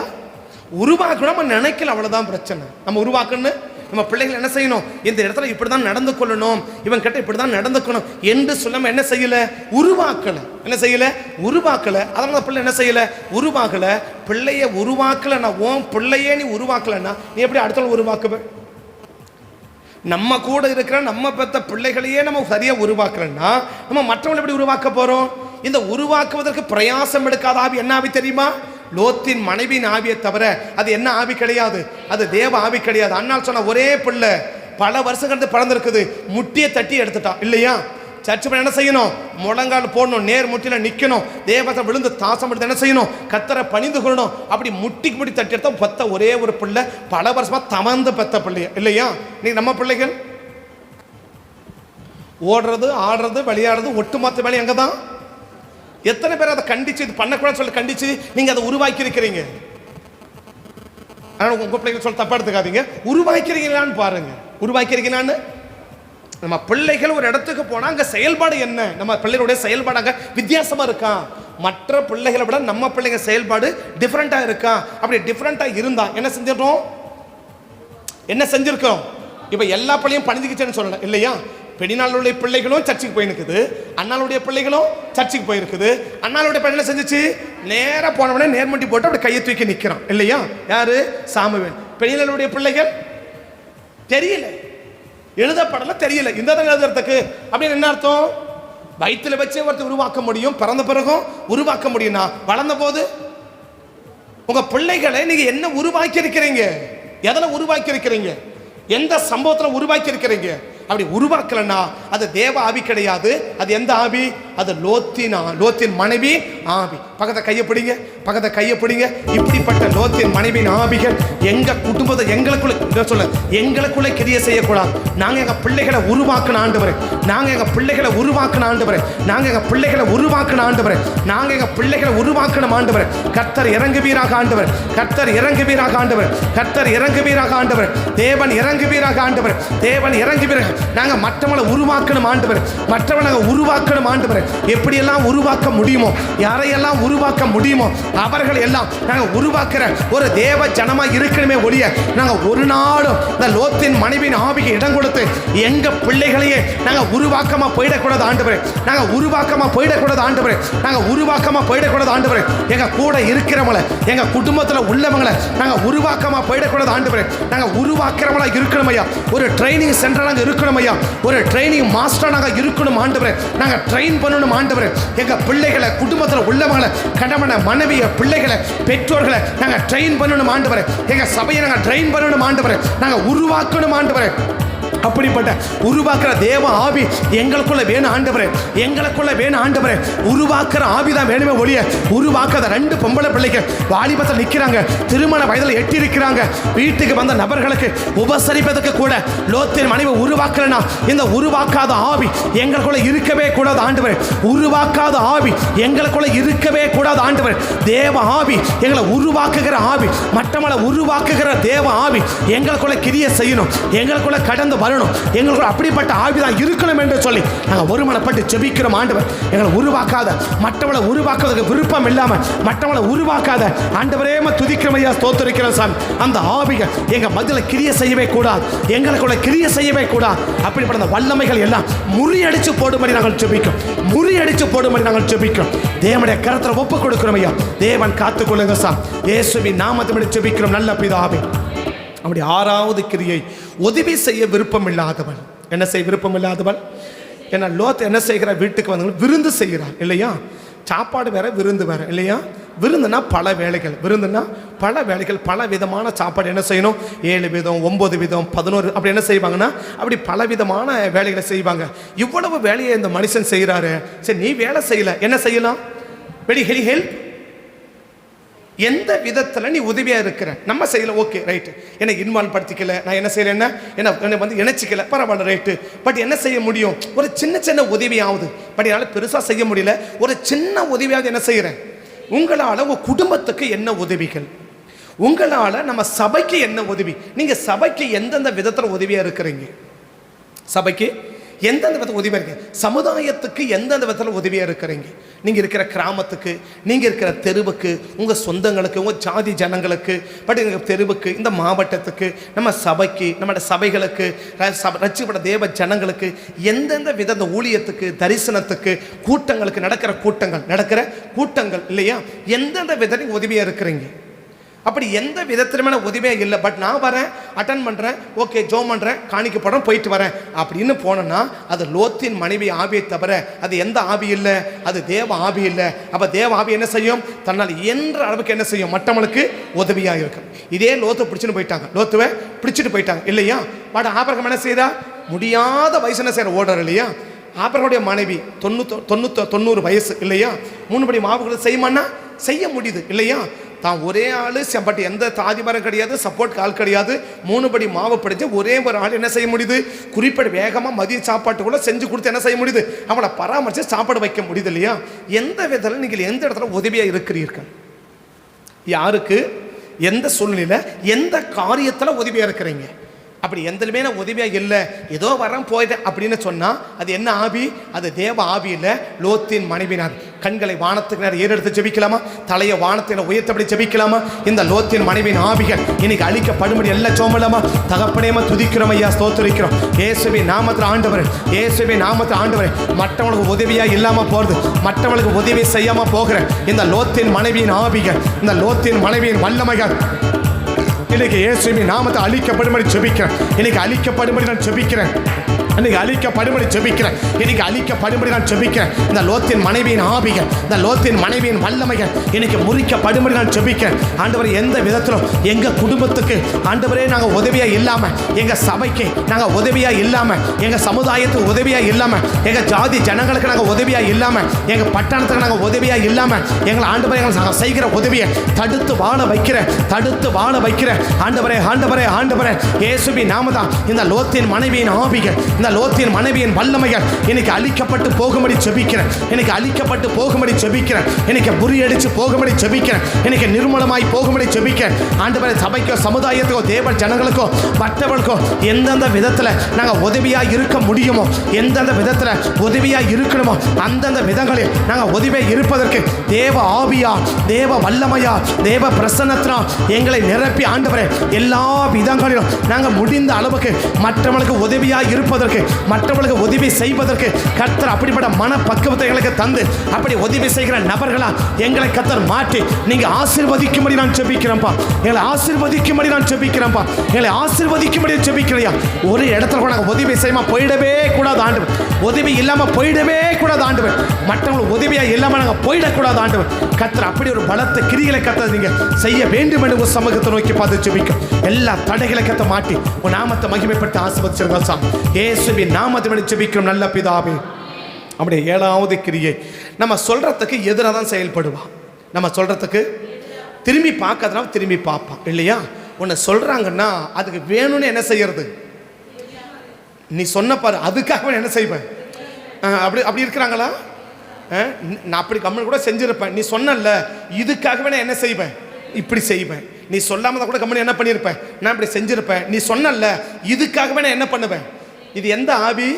உருவாக்கணும், நம்ம நினைக்கல, அவ்வளோதான் பிரச்சனை. நம்ம உருவாக்கணும், நம்ம பிள்ளைகள் என்ன செய்யணும், இந்த இடத்துல இப்படி தான் நடந்து கொள்ளணும், இவன் கிட்ட இப்படி தான் நடந்துக்கணும் என்று சொல்லாமல் என்ன செய்யலை, உருவாக்கலை. என்ன செய்யலை? உருவாக்கலை. அதனால பிள்ளை என்ன செய்யலை, உருவாக்கலை. பிள்ளைய உருவாக்கலைன்னா, உன் பிள்ளையே நீ உருவாக்கலைன்னா நீ எப்படி அடுத்த உருவாக்குவ? நம்ம கூட இருக்கிற நம்ம பெற்ற பிள்ளைகளையே நம்ம சரியாக உருவாக்கலைன்னா நம்ம மற்றவங்களை எப்படி உருவாக்க போகிறோம்? இந்த உருவாக்குவதற்கு பிரயாசம் எடுக்காத ஆவி என்ன ஆவி தெரியுமா? லோத்தின் மனைவியின் ஆவியை தவிர அது என்ன ஆவி கிடையாது, அது தேவ ஆவி கிடையாது. அண்ணால் சொன்ன ஒரே பிள்ளை பல வருஷம் கழித்து பிறந்திருக்குது, முட்டியை தட்டி எடுத்துட்டான் இல்லையா? சர்ச்சு என்ன செய்யணும், முழங்கால் போடணும், நேர் முட்டியில் நிற்கணும், தேவத்தை விழுந்து தாசம் எடுத்து என்ன செய்யணும், கத்தரை பணிந்து கொள்ளணும். அப்படி முட்டிக்கு முட்டி தட்டி எடுத்தா பெத்த ஒரே ஒரு பிள்ளை, பல வருஷமா தமந்து பெத்த பிள்ளைய இல்லையா? நீ நம்ம பிள்ளைகள் ஓடுறது, ஆடுறது, விளையாடுறது, ஒட்டுமொத்த வேலை அங்கே தான். எத்தனை பேர் அதை கண்டிச்சு இது பண்ணக்கூடாதுன்னு சொல்லி கண்டிச்சு நீங்க அதை உருவாக்கி இருக்கிறீங்க? ஆனால் உங்க பிள்ளைகள் சொல்ல தப்பா எடுத்துக்காதீங்க, உருவாக்கிறீங்களான்னு பாருங்க. உருவாக்கிறீங்களான்னு நம்ம பிள்ளைகள் ஒரு இடத்துக்கு போனால் அங்கே செயல்பாடு என்ன, நம்ம பிள்ளைகளுடைய செயல்பாடு அங்கே வித்தியாசமாக இருக்கா, மற்ற பிள்ளைகளை விட நம்ம பிள்ளைங்க செயல்பாடு டிஃப்ரெண்ட்டாக இருக்கா? அப்படி டிஃப்ரெண்ட்டாக இருந்தால் என்ன செஞ்சிடறோம், என்ன செஞ்சிருக்கோம்? இப்போ எல்லா பிள்ளையும் பணிஞ்சுக்கிச்சேன்னு சொல்லலை இல்லையா? பெண்ணினாளுடைய பிள்ளைகளும் சர்ச்சுக்கு போயிருக்குது, அண்ணாளுடைய பிள்ளைகளும் சர்ச்சுக்கு போயிருக்குது. அண்ணாளுடைய பிள்ளை செஞ்சிச்சு, நேராக போனவனே நேர்மட்டி போட்டு அப்படி கையை தூக்கி நிற்கிறான் இல்லையா? யாரு? சாமுவேல். பெண்ணினாளுடைய பிள்ளைகள் தெரியல, எழுதப்படல, தெரியல. இந்த தான் எழுதுறதுக்கு அப்படின்னு என்ன அர்த்தம்? வயிற்றுல வச்சே ஒருத்தர் உருவாக்க முடியும், பிறந்த பிறகும் உருவாக்க முடியும்னா, வளர்ந்த போது உங்க பிள்ளைகளை நீங்க என்ன உருவாக்கி இருக்கிறீங்க, எதில் உருவாக்கி இருக்கிறீங்க, எந்த சம்பவத்தில் உருவாக்கி இருக்கிறீங்க? அப்படி உருவாக்கலன்னா அது தேவ ஆவி கிடையாது. அது எந்த ஆவி? அது லோத்தின் மனைவி ஆவி. பக்கத்தை கையப்பிடிங்க, பக்கத்தை கையப்பிடிங்க. இப்படிப்பட்ட லோத்தின் மனைவியின் ஆவிகள் எங்க குடும்பத்தை எங்களுக்குள்ள கிரியை செய்யக்கூடாது. நாங்கள் எங்கள் பிள்ளைகளை உருவாக்கின ஆண்டவரே, நாங்கள் எங்கள் பிள்ளைகளை உருவாக்கின ஆண்டவரே, நாங்கள் எங்கள் பிள்ளைகளை உருவாக்கின ஆண்டவரே, நாங்கள் எங்கள் பிள்ளைகளை உருவாக்கின ஆண்டவரே. கர்த்தர் இறங்குவீராக ஆண்டவர், கர்த்தர் இறங்குவீராக ஆண்டவர், கர்த்தர் இறங்குவீராக ஆண்டவர், தேவன் இறங்குவீராக ஆண்டவர், தேவன் இறங்குவீராக. நாங்கள் மற்றவங்களை உருவாக்கணும் ஆண்டவர், மற்றவங்களை உருவாக்கணும் ஆண்டவர். எப்படியெல்லாம் உருவாக்க முடியுமோ, யாரை யாரையெல்லாம் உருவாக்க முடியுமோ அவர்கள் எல்லாம் நாங்கள் உருவாக்குற ஒரு தேவ ஜனமா இருக்கணுமே ஒழிய நாங்கள் ஒரு நாளும் இந்த லோத்தின் மனைவியின் ஆவிக்கு இடம் கொடுத்து எங்க பிள்ளைகளையே நாங்கள் உருவாக்கமா போயிடக்கூடாது ஆண்டவரே. நாங்கள் உருவாக்கமா போயிடக்கூடாது ஆண்டவரே. நாங்கள் உருவாக்கமா போயிடக்கூடாது ஆண்டவரே. எங்க கூட இருக்கிறவங்கள எங்க குடும்பத்தில் உள்ளவங்களை நாங்கள் உருவாக்கமா போயிடக்கூடாது ஆண்டவரே. நாங்கள் உருவாக்குறவங்களா இருக்கணும் ஐயா. ஒரு ட்ரைனிங் சென்டர் நாங்கள் இருக்கணும் ஐயா. ஒரு ட்ரைனிங் மாஸ்டர் நாங்கள் இருக்கணும் ஆண்டவரே. நாங்கள் ட்ரெயின் பண்ணணும் ஆண்டவரே. எங்க பிள்ளைகளை குடும்பத்தில் உள்ளவங்களை கணவனை மனைவியை பிள்ளைகளை பெற்றோர்களை நாங்கள் ட்ரெயின் பண்ணணும் ஆண்டவரே. எங்க சபையை நாங்கள் ட்ரெயின் பண்ணணும் ஆண்டவரே. நாங்கள் உருவாக்கணும் ஆண்டவரே. அப்படிப்பட்ட உருவாக்குற தேவ ஆவி எங்களுக்குள்ள வேணும் ஆண்டவரே. எங்களுக்குள்ள வேணும் ஆண்டவரே. உருவாக்குற ஆவி தான் வேணுமே ஒழிய உருவாக்காத 2 பொம்பளை பிள்ளைகள் வாலிபத்தில் நிற்கிறாங்க, திருமண வயதில் எட்டி இருக்கிறாங்க. வீட்டுக்கு வந்த நபர்களுக்கு உபசரிப்பதற்கு கூட லோத்தின் மனைவி உருவாக்கலனா இந்த உருவாக்காத ஆவி எங்களுக்குள்ள இருக்கவே கூடாது ஆண்டவரே. உருவாக்காத ஆவி எங்களுக்குள்ள இருக்கவே கூடாது ஆண்டவரே. தேவ ஆவி எங்களை உருவாக்குகிற ஆவி, மற்றவங்களை உருவாக்குகிற தேவ ஆவி எங்களுக்குள்ள கிரியை செய்யணும், எங்களுக்குள்ள கடந்து வரணும். எங்களுக்கு அப்படிப்பட்ட ஆவிதான் இருக்கணும் என்று சொல்லி நாங்கள் ஒருமனப்பட்டு ஜெபிக்கிறோம் ஆண்டவர். எங்களை உருவாக்காத, மற்றவங்களை உருவாக்குவதற்கு விருப்பம் இல்லாம மற்றவங்களை உருவாக்காத ஆண்டவரே துதிக்கிறோம் ஐயா, ஸ்தோத்திரிக்கிறோம் சாமி. அந்த ஆவிகள் எங்க மத்தியில் கிரியை செய்யவே கூடாது, எங்களுக்குள்ள கிரியை செய்யவே கூடாது. அப்படிப்பட்ட அந்த வல்லமைகள் எல்லாம் முறியடிச்சு போடும்படி நாங்கள் ஜெபிக்கிறோம், முறியடிச்சு போடும்படி நாங்கள் ஜெபிக்கிறோம். தேவனுடைய கரத்தில் ஒப்பு கொடுக்கிறோம் ஐயா. தேவன் காத்துக்கொள்ளுங்க சாமி. இயேசுவின் நாமத்தில் ஜெபிக்கிறோம் நல்ல பிதாவே. அப்படி 6வது கிரியை, உதவி செய்ய விருப்பம் இல்லாதவன். என்ன செய்ய விருப்பம் இல்லாதவன்? ஏன்னா லோத் என்ன செய்கிற, வீட்டுக்கு வந்து விருந்து செய்கிறார் இல்லையா? சாப்பாடு வேற விருந்து வேற இல்லையா? விருந்துனா பல வேலைகள், விருந்துனா பல வேலைகள், பல விதமான சாப்பாடு என்ன செய்யணும், 7 விதம் 9 விதம் 11 அப்படி என்ன செய்வாங்கன்னா அப்படி பல விதமான வேலைகளை செய்வாங்க. இவ்வளவு வேலையை இந்த மனுஷன் செய்கிறாரு. சரி, நீ வேலை செய்யல, என்ன செய்யலாம்? Very help. எந்த விதத்தில் நீ உதவியாக இருக்கிற, நம்ம செய்யல, ஓகே ரைட்டு, என்னை இன்வால்வ் படுத்திக்கல, நான் என்ன செய்யறேன்னா என்னை வந்து இணைச்சிக்கல, பரவாயில்ல ரைட்டு. பட் என்ன செய்ய முடியும்? ஒரு சின்ன சின்ன உதவியாவது. பட் என்னால் பெருசாக செய்ய முடியல, ஒரு சின்ன உதவியாவது என்ன செய்கிறேன்? உங்களால் உங்கள் குடும்பத்துக்கு என்ன உதவிகள், உங்களால் நம்ம சபைக்கு என்ன உதவி, நீங்கள் சபைக்கு எந்தெந்த விதத்தில் உதவியாக இருக்கிறீங்க, சபைக்கு எந்தெந்த விதத்தில் உதவியாக இருக்கீங்க, சமுதாயத்துக்கு எந்தெந்த விதத்தில் உதவியாக இருக்கிறீங்க, நீங்கள் இருக்கிற கிராமத்துக்கு, நீங்கள் இருக்கிற தெருவுக்கு, உங்கள் சொந்தங்களுக்கு, உங்கள் ஜாதி ஜனங்களுக்கு, பட் எங்கள் தெருவுக்கு, இந்த மாவட்டத்துக்கு, நம்ம சபைக்கு, நம்மளோட சபைகளுக்கு, ரட்சிக்கப்பட்ட தேவ ஜனங்களுக்கு எந்தெந்த வித இந்த ஊழியத்துக்கு, தரிசனத்துக்கு, கூட்டங்களுக்கு, நடக்கிற கூட்டங்கள் இல்லையா, எந்தெந்த விதத்தில் உதவியாக இருக்கிறீங்க. அப்படி எந்த விதத்திலுமே உதவியே இல்லை. பட் நான் வரேன், அட்டன் பண்ணுறேன், ஓகே ஜோம் பண்ணுறேன், காணிக்க போடுறேன், போயிட்டு வரேன் அப்படின்னு போனேன்னா அது லோத்தின் மனைவி ஆவியை தவிர அது எந்த ஆவி இல்லை, அது தேவ ஆவி இல்லை. அப்போ தேவ ஆவி என்ன செய்யும்? தன்னால் என்ற அளவுக்கு என்ன செய்யும்? மற்றவங்களுக்கு உதவியாக இருக்கும். இதே லோத்தை லோத்துவை பிடிச்சிட்டு போயிட்டாங்க இல்லையா? பட் ஆபிரகாம் என்ன செய்தா? முடியாத வயசு என்ன செய்யற, ஓடுறார் இல்லையா? ஆபிரகாமுடைய மனைவி 90 வயசு இல்லையா? 3 படி மாவுகளை செய்யுமான்னா செய்ய முடியுது இல்லையா? தான் ஒரே ஆள், பட் எந்த தாதி மரம் கிடையாது, சப்போர்ட் ஆள் கிடையாது, 3 படி மாவு படித்து ஒரே ஒரு ஆள் என்ன செய்ய முடியுது? குறிப்பிட்ட வேகமாக மதிய சாப்பாட்டு கூட செஞ்சு கொடுத்து என்ன செய்ய முடியுது? அவளை பராமரித்து சாப்பாடு வைக்க முடியுது இல்லையா? எந்த விதத்தில் நீங்கள் எந்த இடத்துல உதவியாக இருக்கிறீர்கள்? யாருக்கு, எந்த சூழ்நிலையில், எந்த காரியத்தில் உதவியாக இருக்கிறீங்க? அப்படி எந்தலுமே நான் உதவியாக இல்லை, ஏதோ வரேன் போயிட்டேன் அப்படின்னு சொன்னால் அது என்ன ஆவி? அது தேவ ஆவி இல்லை, லோத்தின் மனைவினார். கண்களை வானத்துக்கு நேரம் ஏறெடுத்து ஜெபிக்கலாமா? தலையை வானத்தில் உயர்த்தபடி ஜெபிக்கலாமா? இந்த லோத்தின் மனைவியின் ஆவிகள் இன்னைக்கு அழிக்கப்படும்படி எல்லாம் சோமலாமா? தகப்பனேமா துதிக்கிறோம் ஐயா, ஸ்தோத்திரிக்கிறோம். இயேசுவின் நாமத்தில் ஆண்டவரே, இயேசுவின் நாமத்தில் ஆண்டவரே, மற்றவங்களுக்கு உதவியாக இல்லாமல் போகிறது, மற்றவங்களுக்கு உதவி செய்யாமல் போகிற இந்த லோத்தின் மனைவியின் ஆவிகள், இந்த லோத்தின் மனைவியின் வல்லமைகள் இன்னைக்கு இயேசுவின் நாமத்தை அழிக்கப்படும்படி ஜெபிக்கிறேன். இன்னைக்கு அழிக்கப்படும்படி நான் ஜெபிக்கிறேன். இன்னைக்கு அழிக்கப்படும்படி ஜெபிக்கிறேன். இன்னைக்கு அழிக்கப்படும்படி நான் ஜெபிக்கிறேன். இந்த லோத்தின் மனைவியின் ஆவிகள், இந்த லோத்தின் மனைவியின் வல்லமைகள் இன்னைக்கு முறிக்கப்படும்படி நான் ஜெபிக்கிறேன். ஆண்டவரே, எந்த விதத்திலும் எங்கள் குடும்பத்துக்கு ஆண்டவரே நாங்கள் உதவியாக இல்லாமல், எங்கள் சபைக்கு நாங்கள் உதவியாக இல்லாமல், எங்கள் சமுதாயத்துக்கு உதவியாக இல்லாமல், எங்கள் ஜாதி ஜனங்களுக்கு நாங்கள் உதவியாக இல்லாமல், எங்கள் பட்டணத்துக்கு நாங்கள் உதவியாக இல்லாமல், எங்களை ஆண்டவரே நாங்கள் செய்கிற உதவியை தடுத்து வாழ வைக்கிற ஆண்டவரே, ஆண்டவரே, ஆண்டவரே, இயேசுவின் நாமதான் இந்த லோத்தின் மனைவியின் ஆவிகள், இந்த இந்த லோத்தின் மனைவியின் வல்லமைகள் இன்னைக்கு அழிக்கப்பட்டு போகும்படி ஜெபிக்கிறேன். எனக்கு அழிக்கப்பட்டு போகும்படி ஜெபிக்கிறேன். எனக்கு முறியடிச்சு போகும்படி ஜெபிக்கிறேன். எனக்கு நிர்மூலமாய் போகும்படி ஜெபிக்கிறேன். ஆண்டவரே, சபைக்கோ சமுதாயத்துக்கோ தேவ ஜனங்களுக்கோ மற்றவர்களுக்கோ எந்தெந்த விதத்தில் நாங்கள் உதவியாக இருக்க முடியுமோ, எந்தெந்த விதத்தில் உதவியாக இருக்கணுமோ அந்தந்த விதங்களில் நாங்கள் உதவியாக இருப்பதற்கு தேவ ஆவியா, தேவ வல்லமையா, தேவ பிரசன்னத்தினா எங்களை நிரப்பி ஆண்டவரே எல்லா விதங்களிலும் நாங்கள் முடிந்த அளவுக்கு மற்றவர்களுக்கு உதவியாக இருப்பதற்கு, மற்றவர்களுக்கு உதவி செய்வதற்கு கர்த்தர் அப்படிப்பட்ட மனப்பக்குவத்தை எங்களுக்கு தந்து அப்படி உதவி செய்கிற நபர்களா எங்களை கர்த்தர் மாற்றி நீங்க ஆசீர்வதிக்கும்படி நான் ஜெபிக்கிறேன்ப்பா. எங்களை ஆசீர்வதிக்கும்படி நான் ஜெபிக்கிறேன்ப்பா. எங்களை ஆசீர்வதிக்கும்படி ஜெபிக்கிறையா. ஒரு இடத்துல கூட நாங்கள் உதவி செய்யாம போயிடவே கூடாது ஆண்டவர். உதவி இல்லாமல் போயிடவே கூடாது ஆண்டவர். மற்றவங்களுக்கு உதவியா இல்லாமல் நாங்கள் போயிடக்கூடாது ஆண்டவர். கர்த்தர் அப்படி ஒரு பலத்த கிரிகளை கர்த்தர் நீங்க செய்ய வேண்டும் என்று ஒரு சமூகத்தை நோக்கி பார்த்து ஜெபிக்கும். எல்லா தடைகளை கத்த மாட்டி உன் நாமத்தை மகிமைப்பட்டு ஆசீர்வதிச்சிருங்கள் சாமி. இயேசுவின் நாமத்தை ஜெபிக்கிறோம் நல்ல பிதாவே. அப்படியே ஏழாவது கிரியை, நம்ம சொல்றதுக்கு எதிராக தான் செயல்படுவான். நம்ம சொல்றதுக்கு திரும்பி பார்க்கறதுனா திரும்பி பார்ப்பான் இல்லையா. உன்னை சொல்றாங்கன்னா அதுக்கு வேணும்னு என்ன செய்யறது, நீ சொன்ன பாரு அதுக்காக என்ன செய்வேன். அப்படி அப்படி இருக்கிறாங்களா? நான் அப்படி கம்மன் கூட செஞ்சிருப்பேன். நீ சொன்னல இதுக்காகவே நான் என்ன செய்வேன், இப்படி செய்வேன். நீ சொல்லாம தான் கூட கம்மன் என்ன பண்ணியிருப்பேன், நான் இப்படி செஞ்சிருப்பேன். நீ சொன்னல இதுக்காகவே நான் என்ன பண்ணுவேன். இது எந்த ஆவி?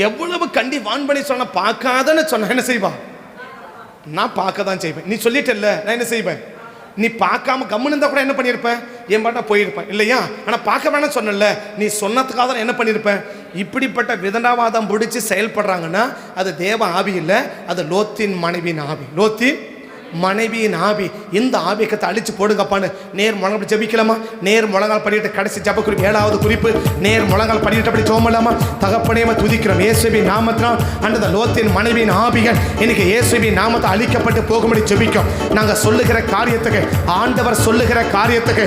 எவ்வளவு கண்டி வான் பண்ணி சொன்ன பார்க்காதன்னு சொன்ன என்ன செய்வா, நான் பார்க்க தான் செய்வேன். நீ சொல்லிட்டல்ல நான் என்ன செய்வேன். நீ பார்க்காம கம்முன்னு இருந்தா கூட என்ன பண்ணியிருப்பேன், என் பாட்டா போயிருப்பேன் இல்லையா. ஆனால் பார்க்க வேணாம் சொன்னல, நீ சொன்னதுக்காக தான் என்ன பண்ணியிருப்பேன். இப்படிப்பட்ட விதண்டாவாதம் பிடிச்சி செயல்படுறாங்கன்னா அது தேவ ஆவி இல்லை, அது லோத்தின் மனைவியின் ஆவி. லோத்தின் மனைவியின் ஆவி. இந்த ஆவியக்கத்தை அழிச்சு போடுங்கப்பான்னு நேர் முழங்கால் ஜெபிக்கலாமா? நேர் முழங்கால் பண்ணிட்டு கடைசி ஜெப குறிப்பு, ஏழாவது குறிப்பு, நேர் முழங்கால் பண்ணிட்டு அப்படி ஜெபமலாமா? தகப்பனேம துதிக்கிறோம் இயேசுவின் நாமத்தினால். அந்த லோத்தின் மனைவியின் ஆவிகள் இன்னைக்கு இயேசுவின் நாமத்தை அழிக்கப்பட்டு போகும்படி ஜெபிக்கும். நாங்கள் சொல்லுகிற காரியத்துக்கு, ஆண்டவர் சொல்லுகிற காரியத்துக்கு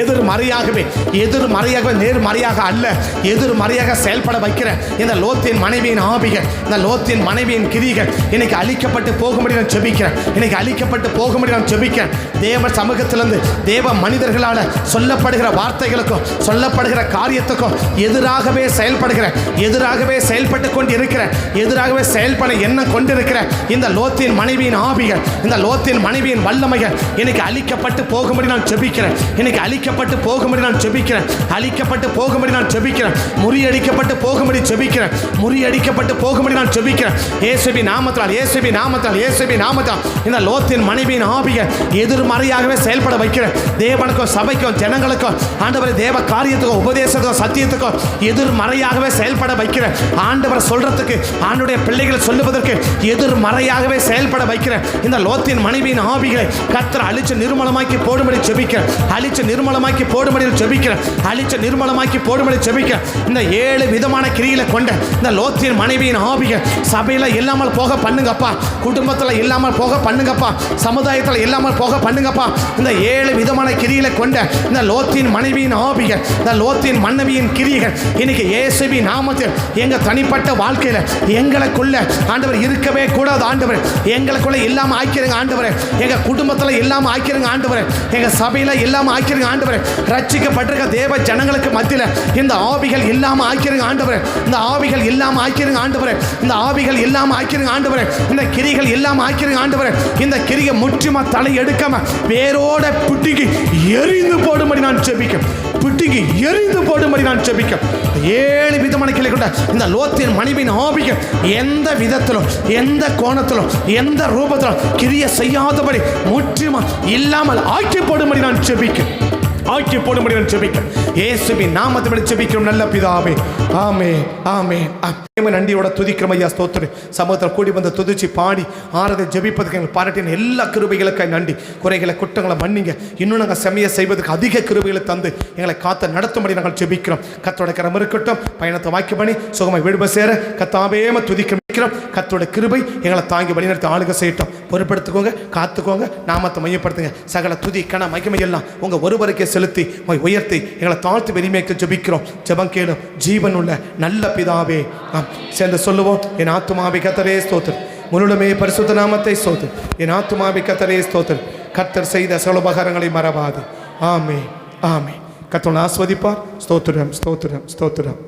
எதிர்மறையாகவே நேர்மறையாக அல்ல, எதிர்மறையாக செயல்பட வைக்கிற இந்த லோத்தின் மனைவியின் ஆவிகள், இந்த லோத்தின் மனைவியின் கிரிகள் இன்னைக்கு அழிக்கப்பட்டு போகும்படி நான் ஜெபிக்கிறேன். இன்னைக்கு அழிக்கப்பட்டு போகும்படி நான் ஜெபிக்கிறேன். தேவ சமூகத்திலிருந்து தேவ மனிதர்களால் சொல்லப்படுகிற வார்த்தைகளுக்கும் சொல்லப்படுகிற காரியத்துக்கும் எதிராகவே செயல்பட்டு கொண்டு இருக்கிற, எதிராகவே செயல்பட எண்ணம் கொண்டிருக்கிற இந்த லோத்தின் மனைவியின் ஆவிகள், இந்த லோத்தின் மனைவியின் வல்லமைகள் இன்னைக்கு அழிக்கப்பட்டு போகும்படி நான் ஜெபிக்கிறேன். இன்னைக்கு அழிக்கப்பட்டு போகும்படி நான் ஜெபிக்கிறேன். அழிக்கப்பட்டு போகும்படி நான் ஜெபிக்கிறேன். முறியடிக்கப்பட்டு போகும்படி ஜெபிக்கிறேன். முறியடிக்கப்பட்டு போகும்படி நான் ஜெபிக்கிறேன். இயேசுவின் நாமத்தால், இயேசுவின் நாமத்தால், இயேசுவின் நாமத்தால் இந்த லோத்தின் மனைவியின் ஆவிகள் எதிர்மறையாகவே செயல்பட வைக்கிறேன். தேவனுக்கும் சபைக்கும் ஜனங்களுக்கும் ஆண்டவர் தேவ காரியத்துக்கும் உபதேசத்துக்கும் சத்தியத்துக்கும் எதிர்மறையாகவே செயல்பட வைக்கிறேன். ஆண்டவர் சொல்றதுக்கு, ஆண்டுடைய பிள்ளைகள் சொல்லுவதற்கு எதிர்மறையாகவே செயல்பட வைக்கிறேன். இந்த லோத்தின் மனைவியின் ஆவிகளை கர்த்தர் அழிச்சு நிர்மூலமாக்கி போடும்படி ஜெபிக்கிறேன். அழிச்சு நிர்மூலமாக்கி போடும்படி ஜெபிக்கிறேன். அழிச்சு நிர்மூலமாக்கி போடும்படி ஜெபிக்கிறேன். இந்த 7 விதமான கிரிகளை கொண்ட இந்த லோத்தின் மனைவியின் ஆவிகள் சபையில் இல்லாமல் போக பண்ணுங்கப்பா, குடும்பத்தில் இல்லாமல் போக பண்ணுங்கப்பா, சமுதாயத்தில் இல்லாமல் போக பண்ணுங்கப்பா. இந்த 7 விதமான கிரிகளை கொண்ட இந்த லோத்தின் மனைவியின் ஆவிகள், இந்த லோத்தின் மனைவியின் கிரிகள் இன்னைக்கு இயேசுவின் நாமத்தில் எங்க தனிப்பட்ட வாழ்க்கையில் எங்களுக்குள்ள ஆண்டவர் இருக்கவே கூடாது. ஆண்டவர் எங்களுக்குள்ள இல்லாம ஆக்கிருங்க ஆண்டவர். எங்க குடும்பத்தில் இல்லாம ஆக்கிருங்க ஆண்டவர். எங்க சபையில் இல்லாம ஆக்கிருங்க ஆண்டவரே. ரட்சிக்கப்பட்டிருக்க தேவ ஜனங்களுக்கு மத்தியில் இந்த ஆவிகள் இல்லாம ஆக்கிருங்க ஆண்டவரே. இந்த ஆவிகள் இல்லாம ஆக்கிருங்க ஆண்டவரே. இந்த ஆவிகள் இல்லாம ஆக்கிருங்க ஆண்டவரே. இந்த கிரிகள் இல்லாம ஆக்கிருங்க ஆண்டவரே. இந்த கிரியை முற்றிலுமா தலை எடுக்காம வேரோட புட்டிக்கு எரிந்து போடும்படி நான் ஜெபிக்கிறேன். புட்டிக்கு எரிந்து போடும்படி நான் ஜெபிக்கிறேன். 7 விதமான கிளை கொண்ட இந்த லோத்தின் மனைவியின் ஆவிகள் எந்த விதத்திலும், எந்த கோணத்திலும், எந்த ரூபத்திலும் கிரியை செய்யாதபடி முற்றிலுமா இல்லாமல் ஆக்கி போடும்படி நான் ஜெபிக்கிறேன். ஆக்கி போடும்படி நான் ஜெபிக்கிறேன். இயேசுவின் நாமத்தை ஜெபிக்கிறோம் நல்ல பிதாவே. ஆமென், ஆமென். நன்றியோட துதிக்கிறோம் ஐயா. ஸ்தோத்திரம். சமூகத்தில் கூடி வந்து துதிச்சு பாடி ஆறதை ஜெபிப்பதுக்கு எங்கள் பாராட்டின எல்லா கிருபைகளுக்காக நன்றி. குறைகளை குற்றங்களை மன்னிங்க. இன்னும் நாங்கள் செம்மையை செய்வதற்கு அதிக கிருபைகளை தந்து எங்களை காத்த நடத்தும்படி நாங்கள் ஜெபிக்கிறோம். கத்தோட கரம் இருக்கட்டும். பயணத்தை வாக்கி பண்ணி சுகமாக விடுபட சேர கத்தாவேம துதிக்கிறோம். கத்தோட கிருபை எங்களை தாங்கி வழிநடத்தி ஆளுக செய்யட்டும். பொறுப்படுத்துக்கோங்க, காத்துக்கோங்க, நாமத்தை மையப்படுத்துங்க. சகல துதி கன மகிமையெல்லாம் உங்கள் ஒருவருக்கே செலுத்தி உயர்த்தி எங்களை தாழ்த்தி வெளிமைக்கு ஜெபிக்கிறோம். ஜெபம் கேளும் ஜீவன் உள்ள நல்ல பிதாவே. சேர்ந்து சொல்லுவோம். என் ஆத்துமாவை கர்த்தரே ஸ்தோத்திரம், முழுமே பரிசுத்த நாமத்தை ஸ்தோத்திரம். என் ஆத்துமாவை கர்த்தரே ஸ்தோத்திரம். கர்த்தர் செய்த சகல உபகாரங்களை மறவாது. ஆமென், ஆமென். கர்த்தர் ஆஸ்வதிப்பார். ஸ்தோத்திரம், ஸ்தோத்திரம், ஸ்தோத்திரம்.